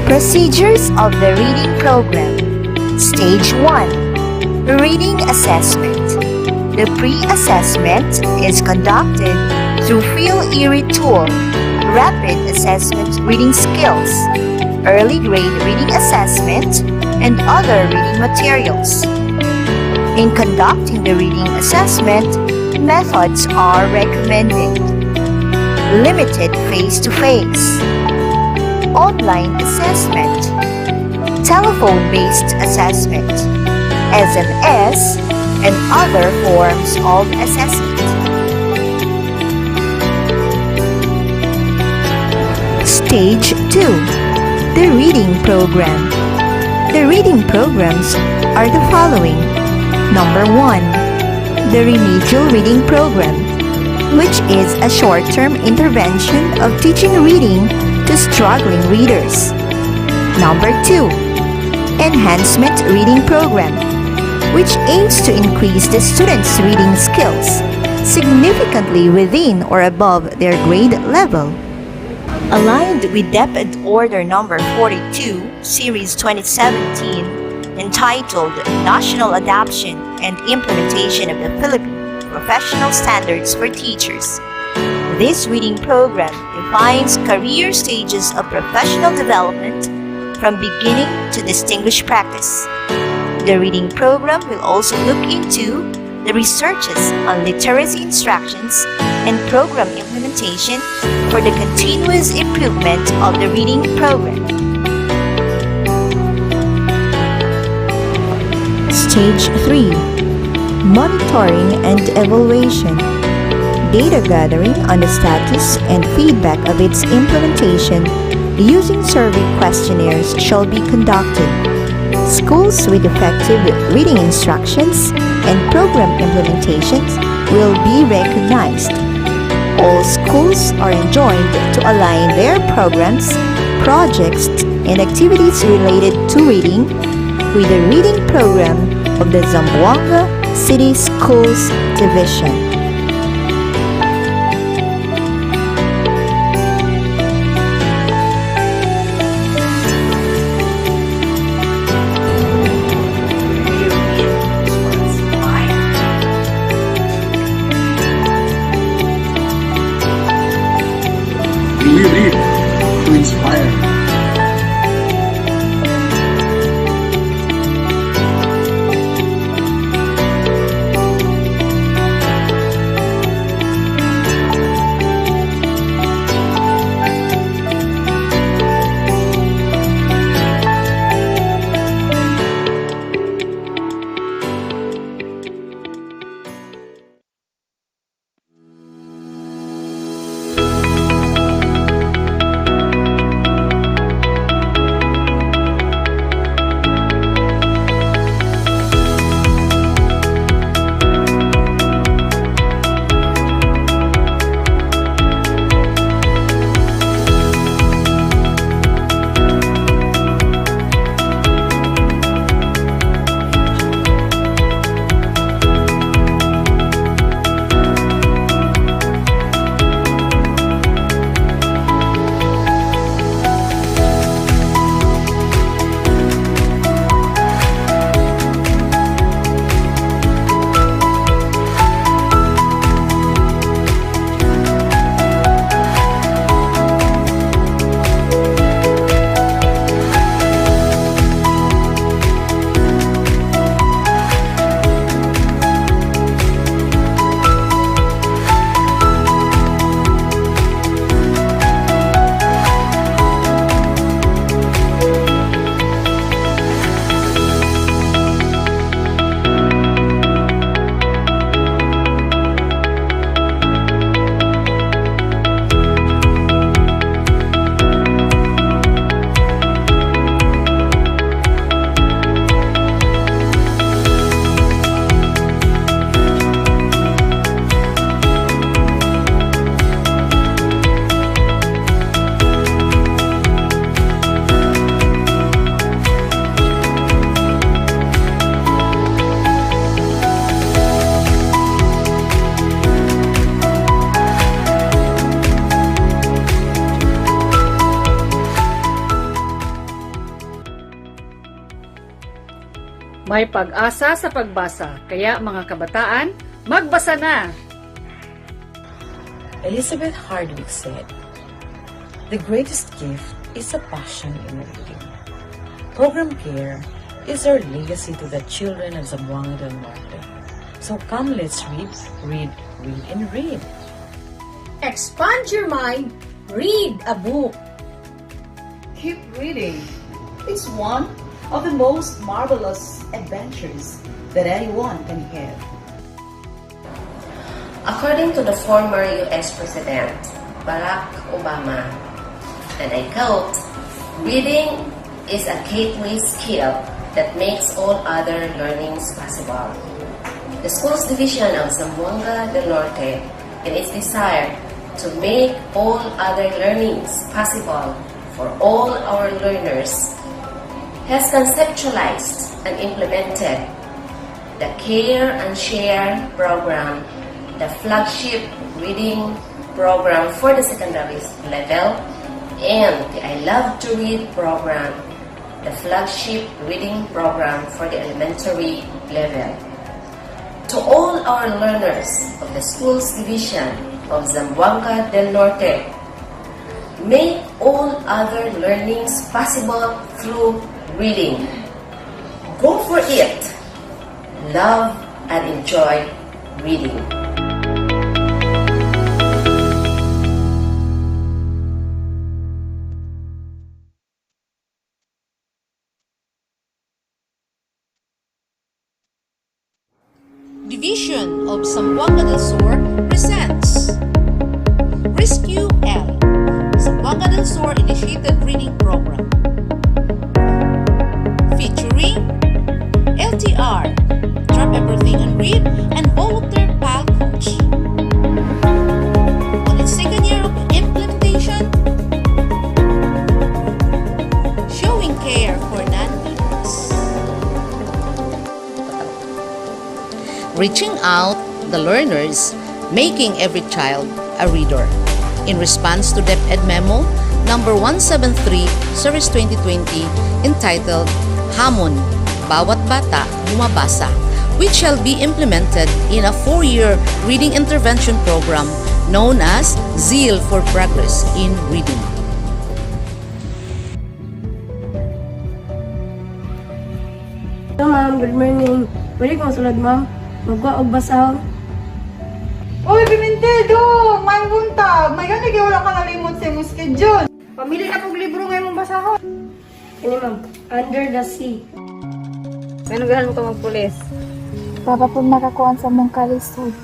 Procedures of the reading program. Stage 1. Reading assessment. The pre-assessment is conducted through Feel Erie Tool, Rapid Assessment Reading Skills, Early Grade Reading Assessment, and other reading materials. In conducting the reading assessment, methods are recommended. Limited face-to-face, online assessment, telephone-based assessment, SMS, and other forms of assessment. Stage 2. The Reading Program. The reading programs are the following. Number 1. The Remedial Reading Program, which is a short-term intervention of teaching reading to struggling readers. Number 2. Enhancement Reading Program, which aims to increase the students' reading skills significantly within or above their grade level. Aligned with DepEd Order Number 42, Series 2017, entitled National Adoption and Implementation of the Philippine Professional Standards for Teachers. This reading program defines career stages of professional development from beginning to distinguished practice. The reading program will also look into the researches on literacy instructions and program implementation for the continuous improvement of the reading program. Stage 3. Monitoring and evaluation. Data gathering on the status and feedback of its implementation using survey questionnaires shall be conducted. Schools with effective reading instructions and program implementations will be recognized. All schools are enjoined to align their programs, projects, and activities related to reading with the reading program of the Zamboanga City Schools Division. We read May pag-asa sa pagbasa, kaya mga kabataan, magbasa na! Elizabeth Hardwick said, "The greatest gift is a passion in reading. Program Care is our legacy to the children of Zamboanga del Norte. So come, let's read, read, read, and read." Expand your mind, read a book. Keep reading. It's one of the most marvelous adventures that anyone can have. According to the former U.S. President, Barack Obama, and I quote, "Reading is a gateway skill that makes all other learnings possible." The Schools Division of Zamboanga del Norte, in its desire to make all other learnings possible for all our learners, has conceptualized and implemented the Care and Share program, the flagship reading program for the secondary level, and the I Love to Read program, the flagship reading program for the elementary level. To all our learners of the Schools Division of Zamboanga del Norte, make all other learnings possible through reading. Go for it. Love and enjoy reading. Division of Zamboanga del Sur presents Rescue L, Zamboanga del Sur Initiated Reading Program, featuring LTR, Drop Everything and Read, and Volunteer Pal Coach. On its second year of implementation, showing care for non-readers. Reaching out the learners, making every child a reader. In response to DepEd Memo number 173, Series 2020, entitled Hamon, Bawat Bata Bumabasa, which shall be implemented in a 4-year reading intervention program known as Zeal for Progress in Reading. Hello ma'am, good morning. Pwede kong sulod ma'am? Magwa og basaw. Uy, Pimentel, do! May buntag! May gani kayo wala ka nalimot sa imong schedule. Pamili na pong libro ngayon mong basahon. Kini ma'am, Under the Sea. May nagahan mo ka magpulis. Papa po makakuan sa mong kalisod.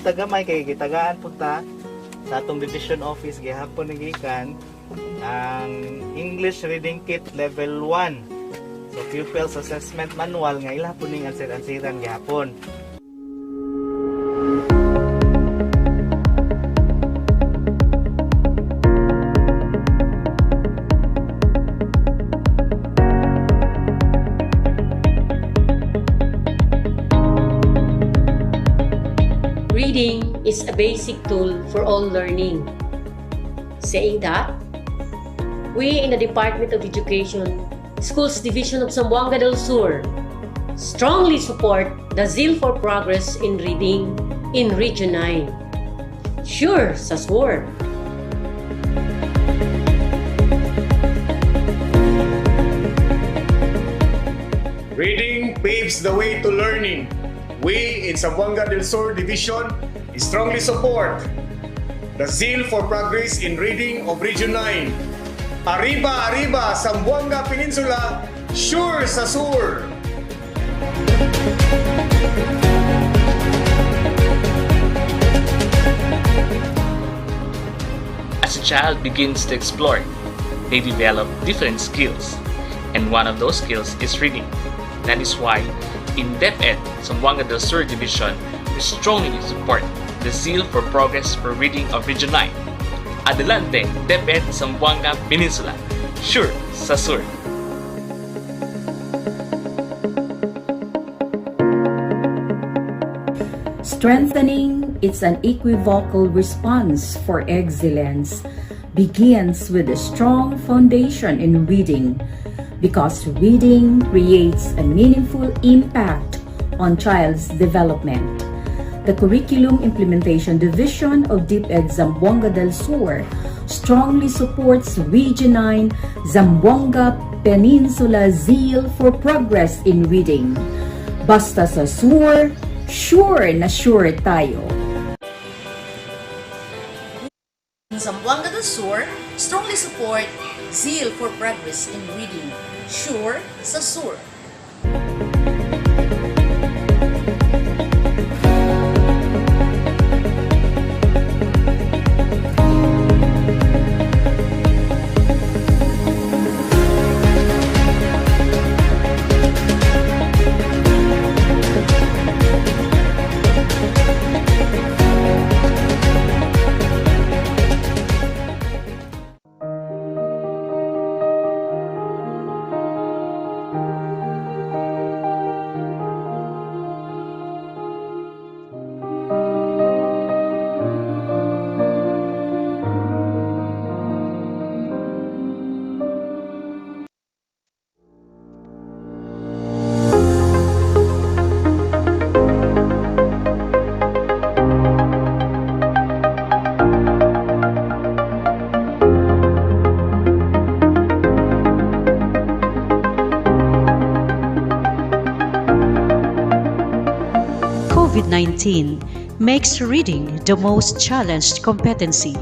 Tagamay kay gitagaan punta sa atong division office gihapon nagikan ang English Reading Kit Level 1. So Pupils Assessment Manual nga ila po ning answer-ansiran gihapon. Reading is a basic tool for all learning. Saying that, we in the Department of Education, Schools Division of Zamboanga del Sur, strongly support the Zeal for Progress in Reading in Region 9. Sure, sa SWOR. Reading paves the way to learning. We in Zamboanga del Sur Division strongly support the Zeal for Progress in Reading of Region 9. Arriba, arriba, Zamboanga Peninsula, sure sa sur! As a child begins to explore, they develop different skills, and one of those skills is reading. That is why in DepEd, Zamboanga del Sur Division, we strongly support the Zeal for Progress for Reading of Region 9. Adelante, DepEd, Zamboanga Peninsula. Sure, sa sur. Strengthening its unequivocal response for excellence begins with a strong foundation in reading, because reading creates a meaningful impact on child's development. The Curriculum Implementation Division of DepEd Zamboanga del Sur strongly supports Region 9 Zamboanga Peninsula Zeal for Progress in Reading. Basta sa Sur, sure na sure tayo. Zamboanga del Sur strongly support Zeal for Progress in Reading. Sure sa sur. COVID-19 makes reading the most challenged competency.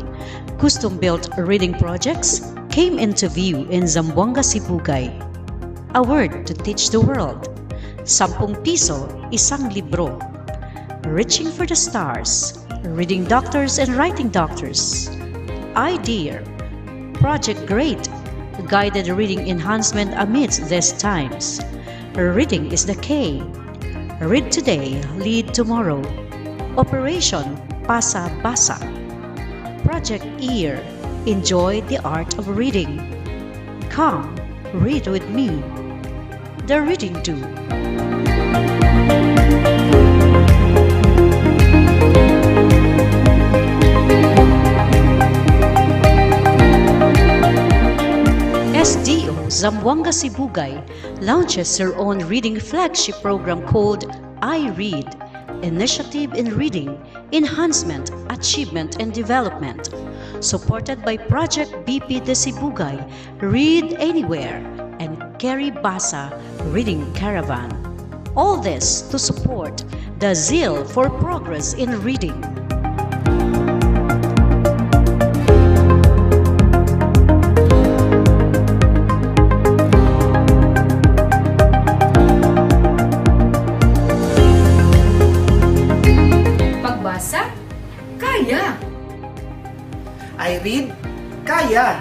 Custom-built reading projects came into view in Zamboanga Sibugay. A word to teach the world. 10 piso, isang libro. Reaching for the stars. Reading doctors and writing doctors. Idea. Project Great. Guided reading enhancement amidst these times. Reading is the key. Read today, lead tomorrow. Operation Basa Basa. Project Ear. Enjoy the art of reading. Come, read with me. The Reading Do. SDO Zamboanga Sibugay launches her own reading flagship program called I Read, Initiative in Reading, Enhancement, Achievement and Development. Supported by Project BP de Sibugay, Read Anywhere, and Carry Basa Reading Caravan. All this to support the Zeal for Progress in Reading. Pagbasa? Kaya! I read, kaya.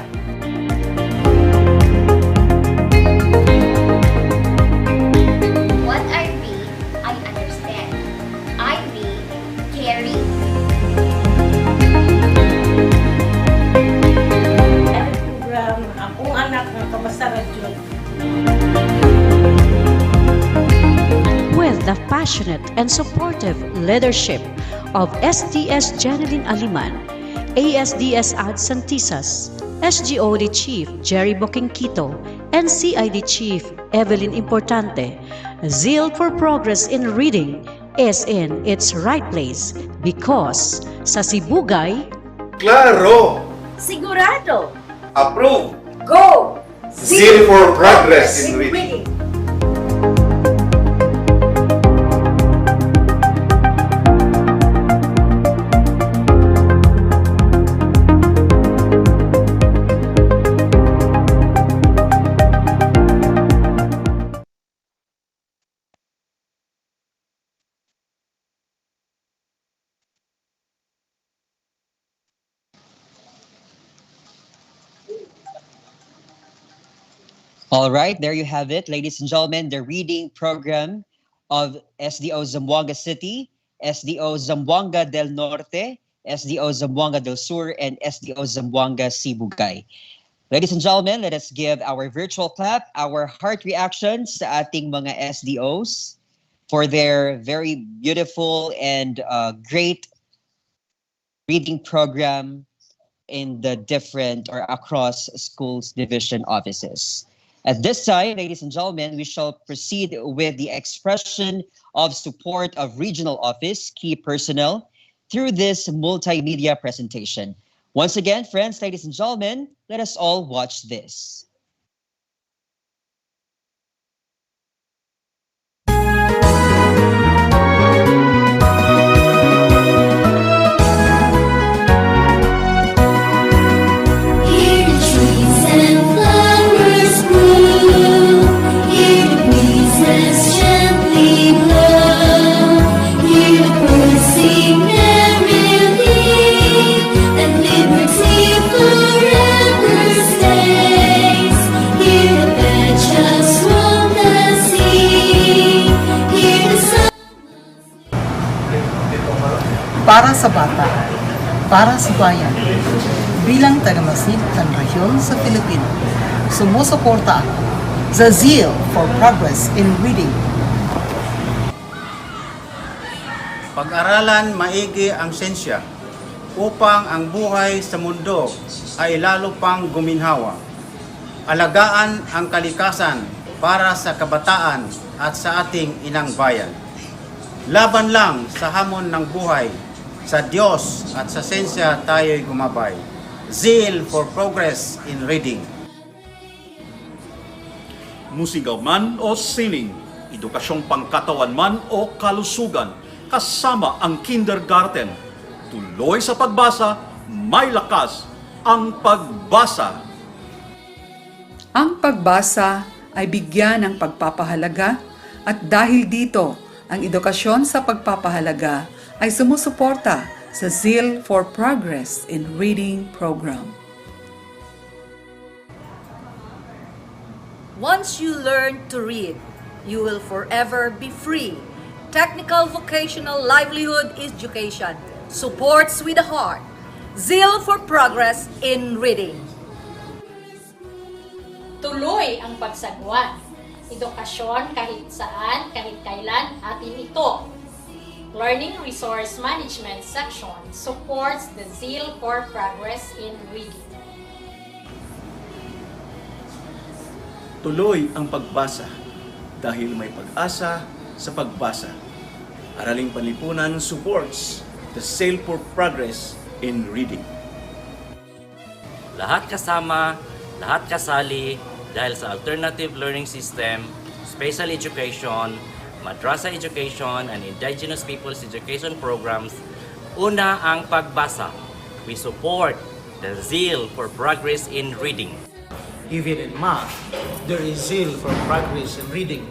What I read, I understand. I read, carry. Program, akong anak ng kabasa radyo. With the passionate and supportive leadership of SDS Janeline Aliman, ASDS Ad Santisas, SGOD Chief Jerry Boquenquito, and CID Chief Evelyn Importante, Zeal for Progress in Reading is in its right place because sa Sibugay, Claro! Sigurado! Approve! Go! Zeal for Progress in Reading. All right, there you have it, ladies and gentlemen, the reading program of SDO Zamboanga City, SDO Zamboanga del Norte, SDO Zamboanga del Sur, and SDO Zamboanga Sibugay. Ladies and gentlemen, let us give our virtual clap, our heart reactions sa ating mga SDOs for their very beautiful and great reading program in the different or across schools division offices. At this time, ladies and gentlemen, we shall proceed with the expression of support of regional office key personnel through this multimedia presentation. Once again, friends, ladies and gentlemen, let us all watch this. Para sa bata, para sa bayan, bilang tagamasid ng rehiyon sa Pilipino, sumusuporta ako sa Zeal for Progress in Reading. Pag-aralan maigi ang siyensya upang ang buhay sa mundo ay lalo pang guminhawa. Alagaan ang kalikasan para sa kabataan at sa ating inang bayan. Laban lang sa hamon ng buhay, sa Diyos at sa siyensya tayo'y gumabay. Zeal for Progress in Reading. Musika man o sining, edukasyong pangkatawan man o kalusugan, kasama ang kindergarten. Tuloy sa pagbasa, may lakas ang pagbasa. Ang pagbasa ay bigyan ng pagpapahalaga at dahil dito, ang edukasyon sa pagpapahalaga ay sumusuporta sa Zeal for Progress in Reading program. Once you learn to read, you will forever be free. Technical vocational livelihood education supports with the heart. Zeal for Progress in Reading. Tuloy ang pagsagwan. Edukasyon kahit saan, kahit kailan atin ito. Learning Resource Management Section supports the Zeal for Progress in Reading. Tuloy ang pagbasa dahil may pag-asa sa pagbasa. Araling Panlipunan supports the Zeal for Progress in Reading. Lahat kasama, lahat kasali dahil sa alternative learning system, special education, madrasa education, and indigenous people's education programs. Una ang pagbasa. We support the Zeal for Progress in Reading. Even in math, there is zeal for progress in reading.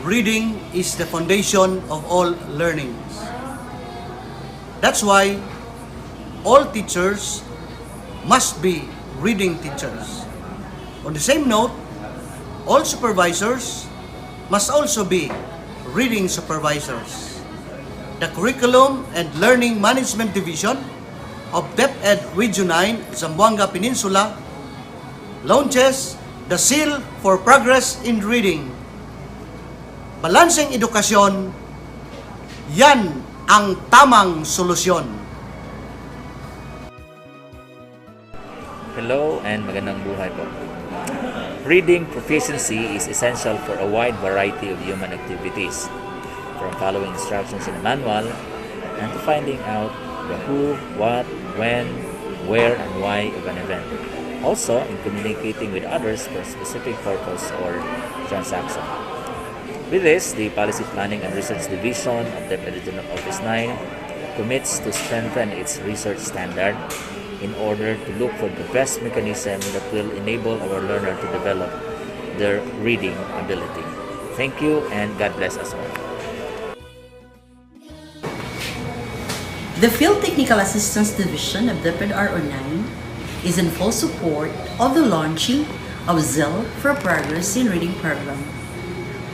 Reading is the foundation of all learning. That's why all teachers must be reading teachers. On the same note, all supervisors must also be reading supervisors. The Curriculum and Learning Management Division of DepEd Region 9, Zamboanga Peninsula, launches the Zeal for Progress in Reading. Balanseng edukasyon, yan ang tamang solusyon. Hello and magandang buhay po. Reading proficiency is essential for a wide variety of human activities, from following instructions in a manual and to finding out the who, what, when, where, and why of an event. Also, in communicating with others for a specific purpose or transaction. With this, the Policy Planning and Research Division of DepEd Regional Office 9 commits to strengthen its research standard in order to look for the best mechanism that will enable our learner to develop their reading ability. Thank you and God bless us all. The Field Technical Assistance Division of DepEd RO9 is in full support of the launching of Zeal for Progress in Reading program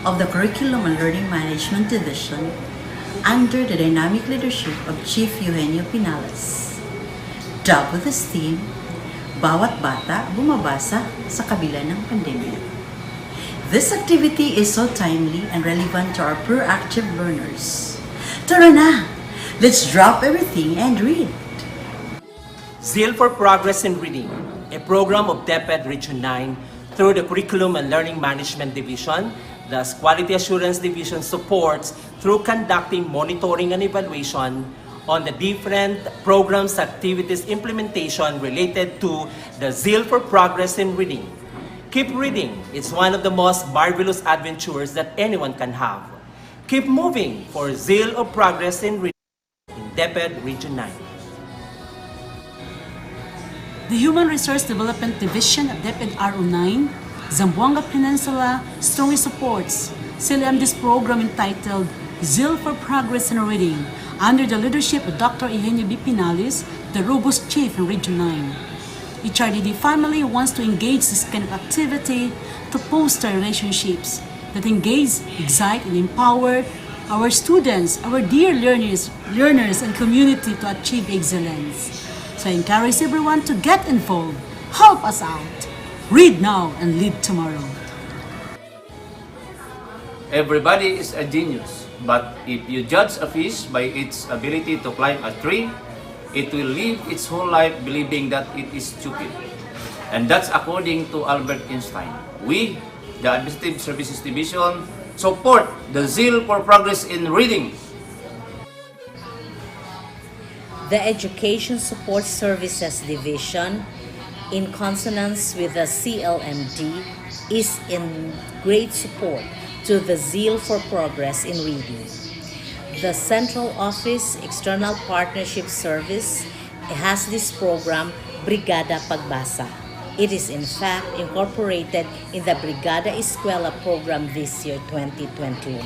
of the Curriculum and Learning Management Division under the dynamic leadership of Chief Eugenio Pinales. Dubbed with this theme, Bawat Bata Bumabasa sa kabila ng pandemya. This activity is so timely and relevant to our proactive learners. Tara na! Let's drop everything and read! Zeal for Progress in Reading, a program of DepEd Region 9 through the Curriculum and Learning Management Division, thus Quality Assurance Division supports through conducting monitoring and evaluation on the different programs, activities, implementation related to the Zeal for Progress in Reading. Keep reading. It's one of the most marvelous adventures that anyone can have. Keep moving for Zeal of Progress in Reading in DepEd Region 9. The Human Resource Development Division of DepEd RO9, Zamboanga Peninsula, strongly supports CLMD's program entitled Zeal for Progress in Reading under the leadership of Dr. Eugenio B. Pinales, the robust chief in Region 9. HRDD family wants to engage this kind of activity to foster relationships that engage, excite, and empower our students, our dear learners and community to achieve excellence. So I encourage everyone to get involved, help us out, read now and lead tomorrow. Everybody is a genius, but if you judge a fish by its ability to climb a tree, it will live its whole life believing that it is stupid. And that's according to Albert Einstein. We, the Administrative Services Division, support the Zeal for Progress in Reading. The Education Support Services Division, in consonance with the CLMD, is in great support to the Zeal for Progress in Reading. The Central Office External Partnership Service has this program, Brigada Pagbasa. It is in fact incorporated in the Brigada Eskwela program this year, 2021.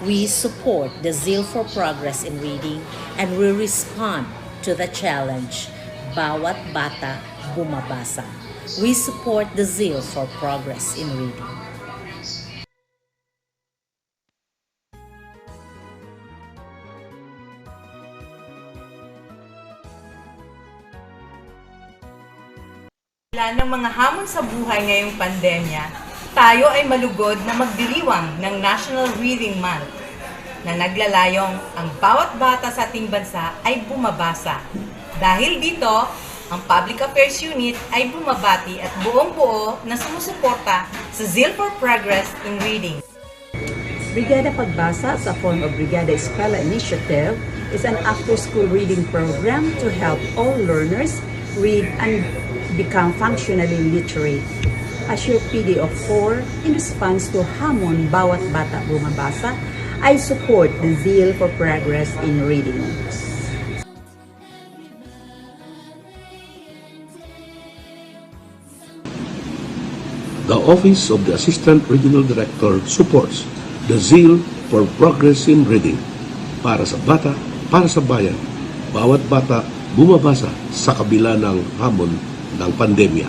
We support the Zeal for Progress in Reading and we respond to the challenge, Bawat Bata Bumabasa. We support the Zeal for Progress in Reading. Ng mga hamon sa buhay ngayong pandemya, tayo ay malugod na magdiriwang ng National Reading Month na naglalayong ang bawat bata sa ating bansa ay bumabasa. Dahil dito, ang Public Affairs Unit ay bumabati at buong-buo na sumusuporta sa Zeal for Progress in Reading. Brigada Pagbasa sa form of Brigada Eskwela Initiative is an after-school reading program to help all learners read and become functionally literate. As your PD of 4, in response to Hamon, Bawat Bata Bumabasa, I support the Zeal for Progress in Reading. The Office of the Assistant Regional Director supports the Zeal for Progress in Reading para sa bata, para sa bayan. Bawat bata bumabasa sa kabila ng hamon ng pandemya.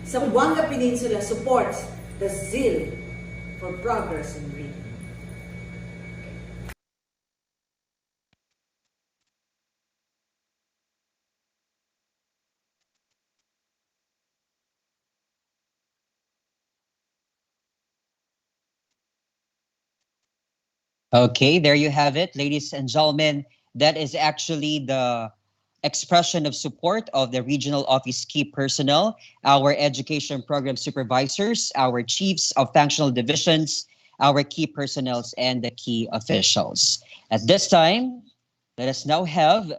Zamboanga Peninsula supports the Zeal for Progress in Reading. Okay, there you have it, ladies and gentlemen. That is actually the expression of support of the regional office key personnel, our education program supervisors, our chiefs of functional divisions, our key personnels, and the key officials. At this time, let us now have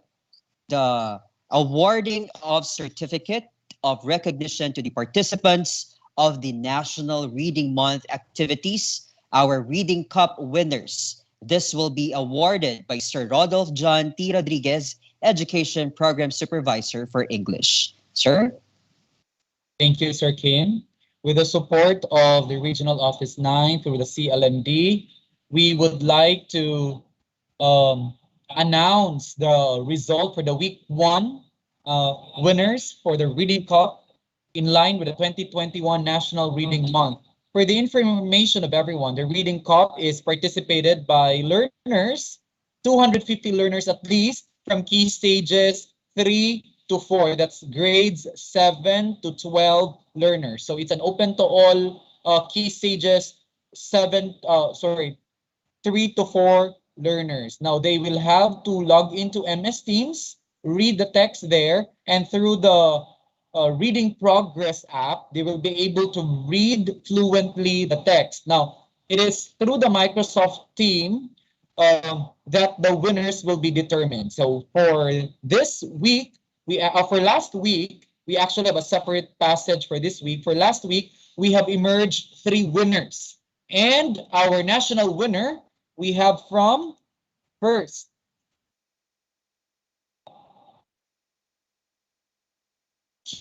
the awarding of certificate of recognition to the participants of the National Reading Month activities, our Reading Cup winners. This will be awarded by Sir Rodolph John T. Rodriguez, Education Program Supervisor for English. Sir? Thank you, Sir Kim. With the support of the Regional Office 9 through the CLMD, we would like to announce the result for the week 1 winners for the Reading Cup in line with the 2021 National Reading Month. For the information of everyone, the Reading Cup is participated by learners, 250 learners at least, from key stages 3 to 4. That's grades 7 to 12 learners. So it's an open to all key stages 3 to 4 learners. Now they will have to log into MS Teams, read the text there, and through the Reading Progress app, they will be able to read fluently the text. Now, it is through the Microsoft team that the winners will be determined. So for this week, for last week, we actually have a separate passage for this week. For last week, we have emerged 3 winners. And our national winner, we have from first,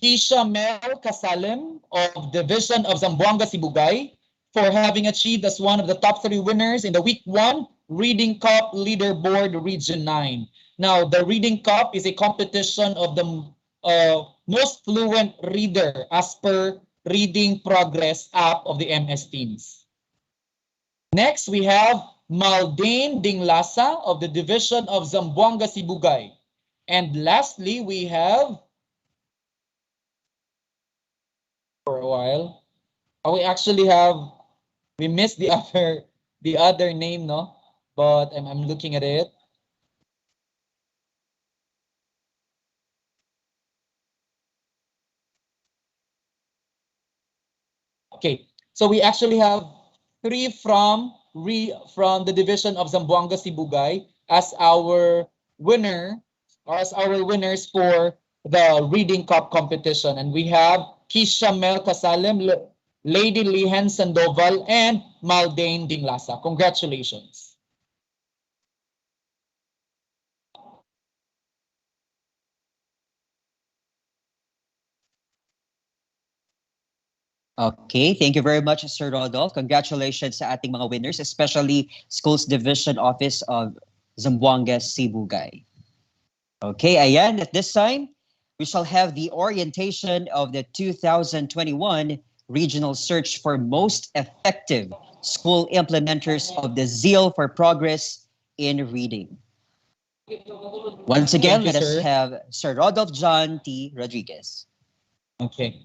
Keisha Mel Casalem of Division of Zamboanga Sibugay for having achieved as one of the top 3 winners in the week 1 Reading Cup Leaderboard Region 9. Now, the Reading Cup is a competition of the most fluent reader as per Reading Progress app of the MS Teams. Next, we have Maldane Dinglasa of the Division of Zamboanga Sibugay. And lastly, we have, for a while, we missed the other name, no? But I'm looking at it. Okay, so we actually have 3 from the Division of Zamboanga Sibugay as our winner, or as our winners for the Reading Cup competition. And we have Keisha Mel Casalem, Lady Lihan Sandoval, and Maldane Dinglasa. Congratulations. Okay, thank you very much, Sir Rodolph. Congratulations sa ating mga winners, especially Schools Division Office of Zamboanga Sibugay. Okay, ayan, at this time, we shall have the orientation of the 2021 Regional Search for Most Effective School Implementers of the Zeal for Progress in Reading. Once again, let us have Sir Rodolph John T. Rodriguez. Okay.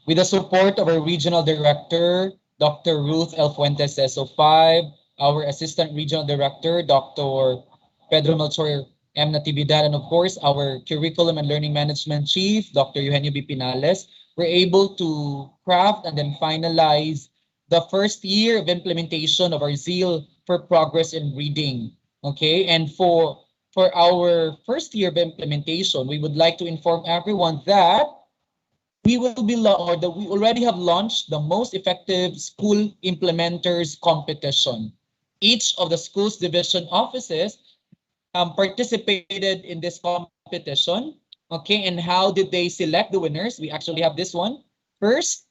With the support of our Regional Director, Dr. Ruth L. Fuentes, SO5, our Assistant Regional Director, Dr. Pedro Melchor M. Natividad, and of course, our Curriculum and Learning Management Chief, Dr. Eugenio B. Pinales, we're able to craft and then finalize the first year of implementation of our Zeal for Progress in Reading. Okay, and for our first year of implementation, we would like to inform everyone that we already have launched the Most Effective School Implementers Competition. Each of the schools division offices participated in this competition. Okay, and how did they select the winners? We actually have this one. First,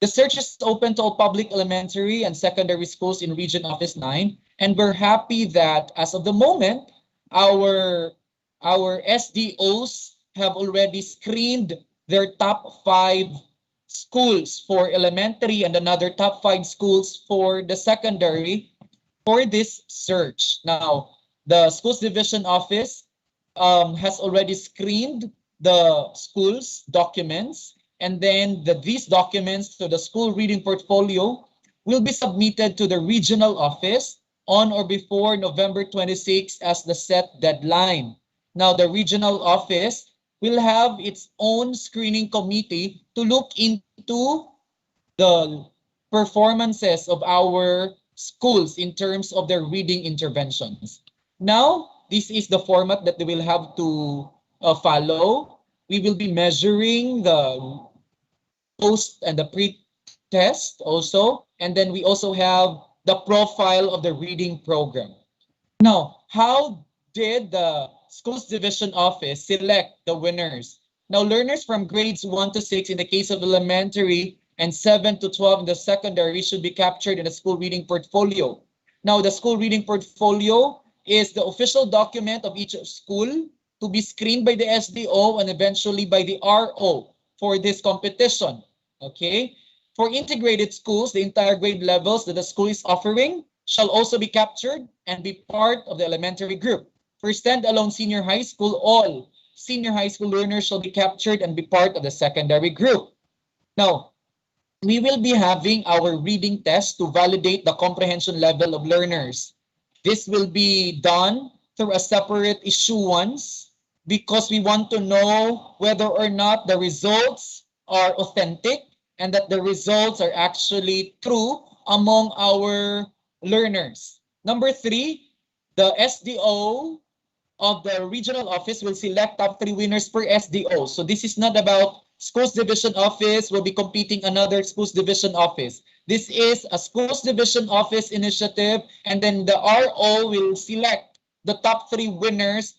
the search is open to all public elementary and secondary schools in Region Office 9. And we're happy that as of the moment, our SDOs have already screened their top 5 schools for elementary and another top 5 schools for the secondary for this search. Now, the Schools Division Office has already screened the schools' documents, and then these documents to the school reading portfolio will be submitted to the regional office on or before November 26 as the set deadline. Now, the regional office will have its own screening committee to look into the performances of our schools in terms of their reading interventions. Now, this is the format that they will have to follow. We will be measuring the post and the pre-test also, and then we also have the profile of the reading program. Now, how did the Schools Division Office select the winners? Now, learners from grades 1 to 6 in the case of elementary and 7 to 12 in the secondary should be captured in the school reading portfolio. Now, the school reading portfolio is the official document of each school to be screened by the SDO and eventually by the RO for this competition. Okay? For integrated schools, the entire grade levels that the school is offering shall also be captured and be part of the elementary group. For standalone senior high school, all senior high school learners shall be captured and be part of the secondary group. Now, we will be having our reading test to validate the comprehension level of learners. This will be done through a separate issuance because we want to know whether or not the results are authentic and that the results are actually true among our learners. Number 3, the SDO of the regional office will select top 3 winners per SDO. So this is not about schools division office will be competing another schools division office. This is a schools division office initiative, and then the RO will select the top 3 winners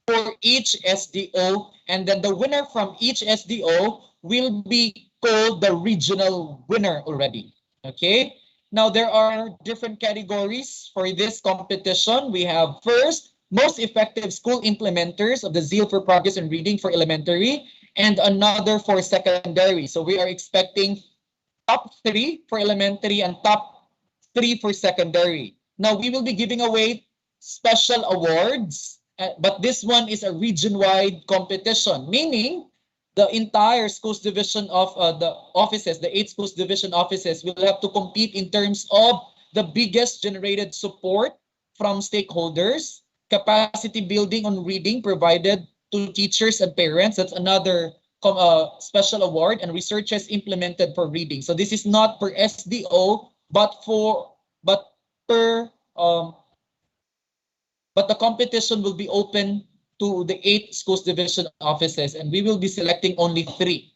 for each SDO, and then the winner from each SDO will be called the regional winner already. Okay? Now, there are different categories for this competition. We have first, most effective school implementers of the Zeal for Progress in Reading for elementary, and another for secondary. So we are expecting top 3 for elementary and top 3 for secondary. Now, we will be giving away special awards, but this one is a region-wide competition, meaning the entire schools division of the offices, the 8 schools division offices will have to compete in terms of the biggest generated support from stakeholders, capacity building on reading provided to teachers and parents. That's another special award, and researches implemented for reading. So this is not per SDO, but the competition will be open to the 8 schools division offices, and we will be selecting only 3.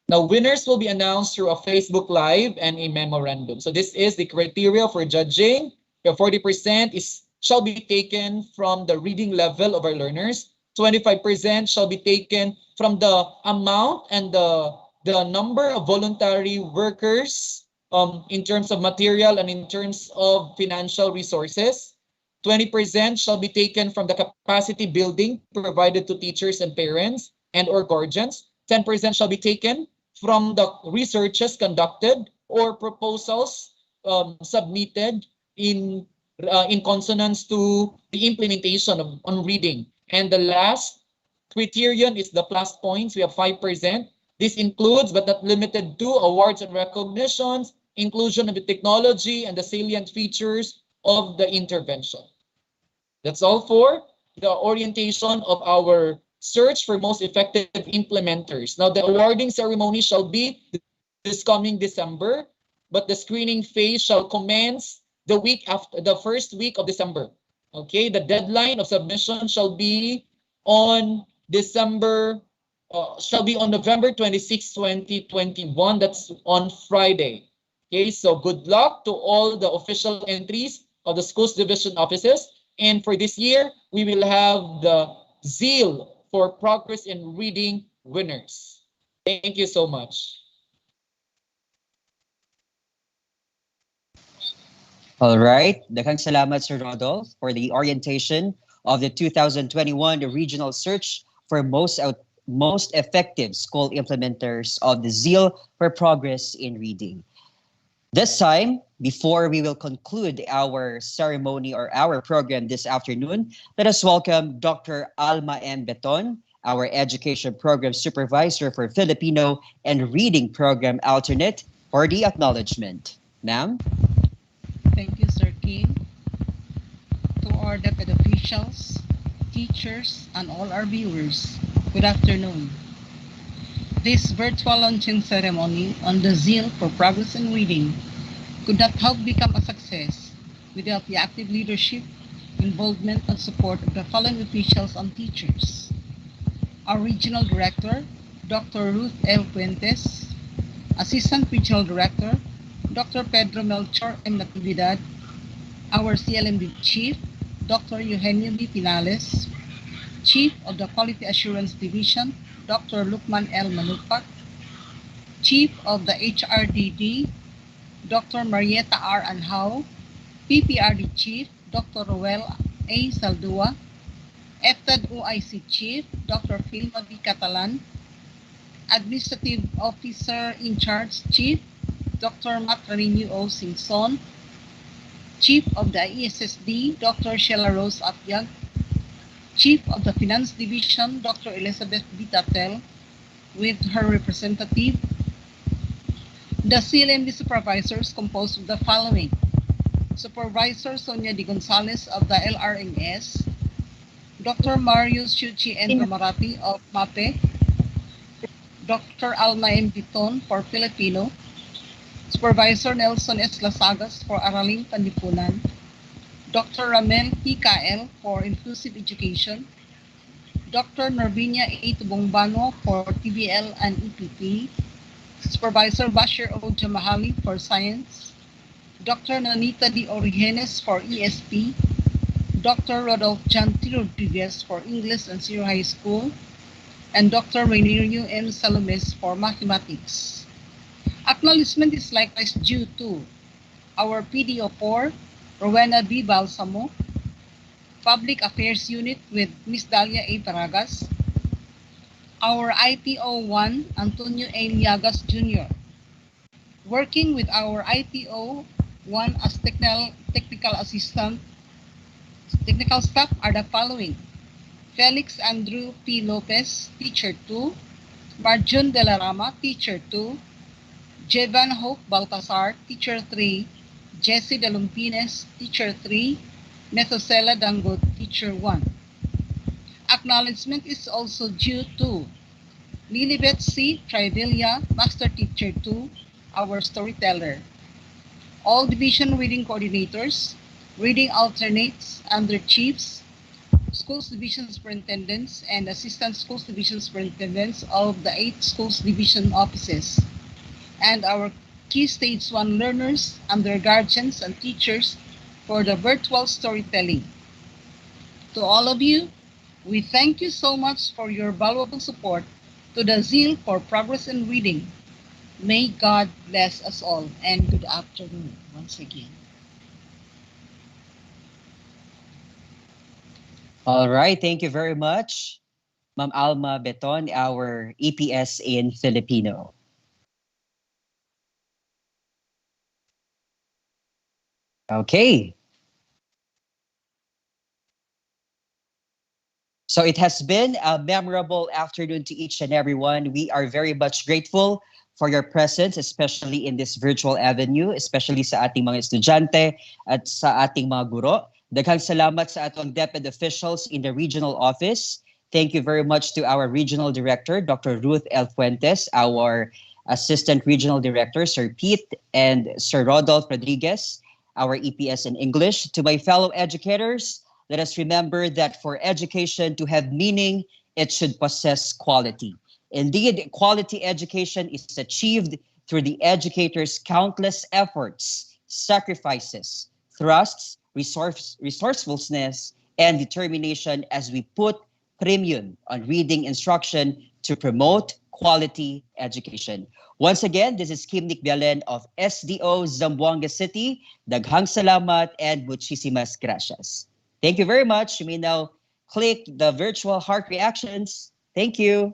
Now, winners will be announced through a Facebook Live and a memorandum. So this is the criteria for judging. The 40% shall be taken from the reading level of our learners. 25% shall be taken from the amount and the number of voluntary workers in terms of material and in terms of financial resources. 20% shall be taken from the capacity building provided to teachers and parents and or guardians. 10% shall be taken from the researches conducted or proposals submitted in consonance to the implementation on reading. And the last criterion is the plus points. We have 5%. This includes, but not limited to, awards and recognitions, inclusion of the technology, and the salient features of the intervention. That's all for the orientation of our search for most effective implementers. Now, the awarding ceremony shall be this coming December, but the screening phase shall commence the week after, the first week of December. Okay, the deadline of submission shall be on November 26, 2021. That's on Friday. Okay, so good luck to all the official entries of the schools division offices. And for this year, we will have the Zeal for Progress in Reading winners. Thank you so much. All right. Daghang salamat, Sir Rodolph, for the orientation of the 2021 regional search for most effective school implementers of the Zeal for Progress in Reading. This time, before we will conclude our ceremony or our program this afternoon, let us welcome Dr. Alma M. Beton, our Education Program Supervisor for Filipino and Reading Program Alternate, for the acknowledgement. Ma'am? Thank you, Sir Kim. To our DepEd officials, teachers, and all our viewers, good afternoon. This virtual launching ceremony on the Zeal for Progress in Reading could not have become a success without the active leadership, involvement, and support of the following officials and teachers. Our Regional Director, Dr. Ruth L. Puentes, Assistant Regional Director, Dr. Pedro Melchor M. Natividad, our CLMD Chief, Dr. Eugenio B. Pinales, Chief of the Quality Assurance Division, Dr. Lukman L. Manupak, Chief of the HRDD, Dr. Marietta R. Anhao, PPRD Chief, Dr. Roel A. Saldua, DepEd OIC Chief, Dr. Filma B. Catalan, Administrative Officer in Charge Chief, Dr. Matrino O. Singson, Chief of the ESSD, Dr. Sheila Rose Atyag, Chief of the Finance Division, Dr. Elizabeth Vitatel, with her representative. The CLMD supervisors composed of the following: Supervisor Sonia D. Gonzalez of the LRMS, Dr. Marius Chuchi N. Romarati of MAPE, Dr. Alma M. Biton for Filipino, Supervisor Nelson S. Lasagas for Araling Panlipunan, Dr. Ramel P. Kael for Inclusive Education, Dr. Norvinia A. Tubongbano for TBL and EPP, Supervisor Bashir O. Jamahali for Science, Dr. Nanita D. Origenes for ESP, Dr. Rodolph John T. Rodriguez for English and Senior High School, and Dr. Rainerio M. Salomes for Mathematics. Acknowledgement is likewise due to our PDO4, Rowena B. Balsamo, Public Affairs Unit with Ms. Dalia A. Paragas, our ITO1, Antonio A. Liagas Jr., working with our ITO1 as technical assistant. Technical staff are the following: Felix Andrew P. Lopez, Teacher 2, Marjun De La Rama, Teacher 2, Jevan Hope Baltasar, Teacher 3, Jessie De Lumpines, Teacher 3, Methuselah Dangot, Teacher 1. Acknowledgement is also due to Lilibet C. Trivilla, Master Teacher 2, our storyteller. All division reading coordinators, reading alternates, and their chiefs, schools division superintendents, and assistant schools division superintendents of the 8 schools division offices, and our key stage 1 learners and their guardians and teachers for the virtual storytelling. To all of you, we thank you so much for your valuable support to the Zeal for Progress in Reading. May God bless us all, and good afternoon once again. All right, thank you very much, Ma'am Alma Beton, our EPS in Filipino. Okay. So it has been a memorable afternoon to each and everyone. We are very much grateful for your presence, especially in this virtual avenue, especially sa ating mga estudyante at sa ating mga guro. Daghang salamat sa atong DepEd officials in the regional office. Thank you very much to our regional director, Dr. Ruth L. Fuentes, our assistant regional director, Sir Pete, and Sir Rodolph Rodriguez, our EPS in English. To my fellow educators, let us remember that for education to have meaning, it should possess quality. Indeed, quality education is achieved through the educator's countless efforts, sacrifices, thrusts, resourcefulness, and determination as we put premium on reading instruction to promote quality education. Once again, this is Kim Nick Bialen of SDO Zamboanga City. Daghang salamat and muchísimas gracias. Thank you very much. You may now click the virtual heart reactions. Thank you.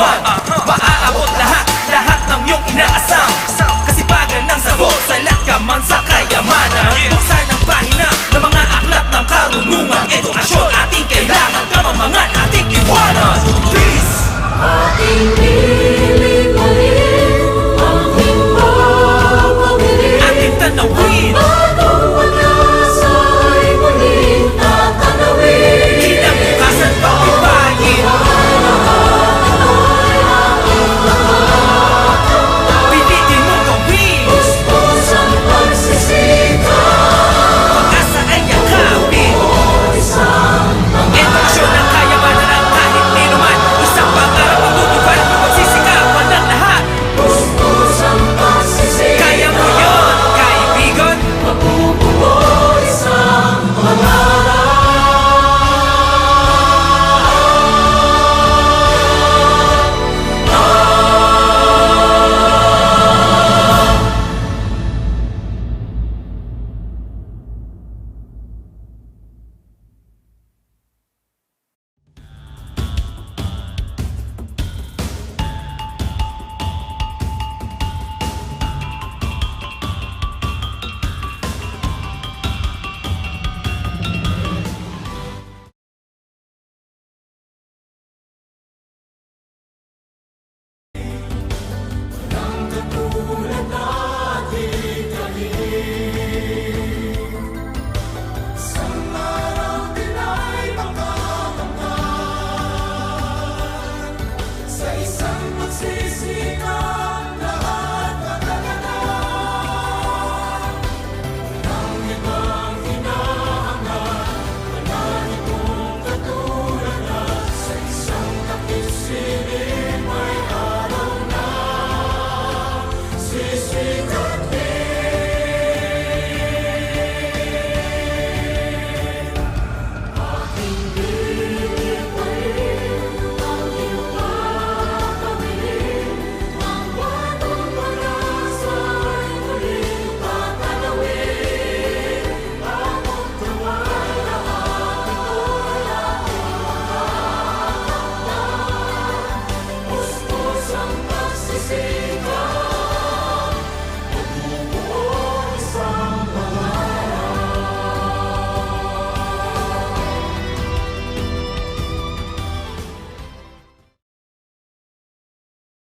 man. Maaabot lahat ng iyong inaasam. Kasipagan ng sabot, salat ka man sa kayamanan. Buksan ang pahina ng mga aklat ng karunungan. Edukasyon ating kailangan, kamamangan ating iwanan. Peace! Ating lilingkuhin, ang himbang pag-ibig. Ating tanawin, bagong pag-asa ay muling tatanawin. Kinabukasan pag-ibayin, pilitin mong gawin. Puspos ang pagsisikap, pag-asa ay yakapin. Edukasyon ang kayamanan at kahit nino man. Isang pangarap ang tutupad, pagsisikapan ng lahat. Puspos ang pagsisikap, kaya mo yun, kaibigan. Magbubuo isang pangarap. Sa isang magsisipag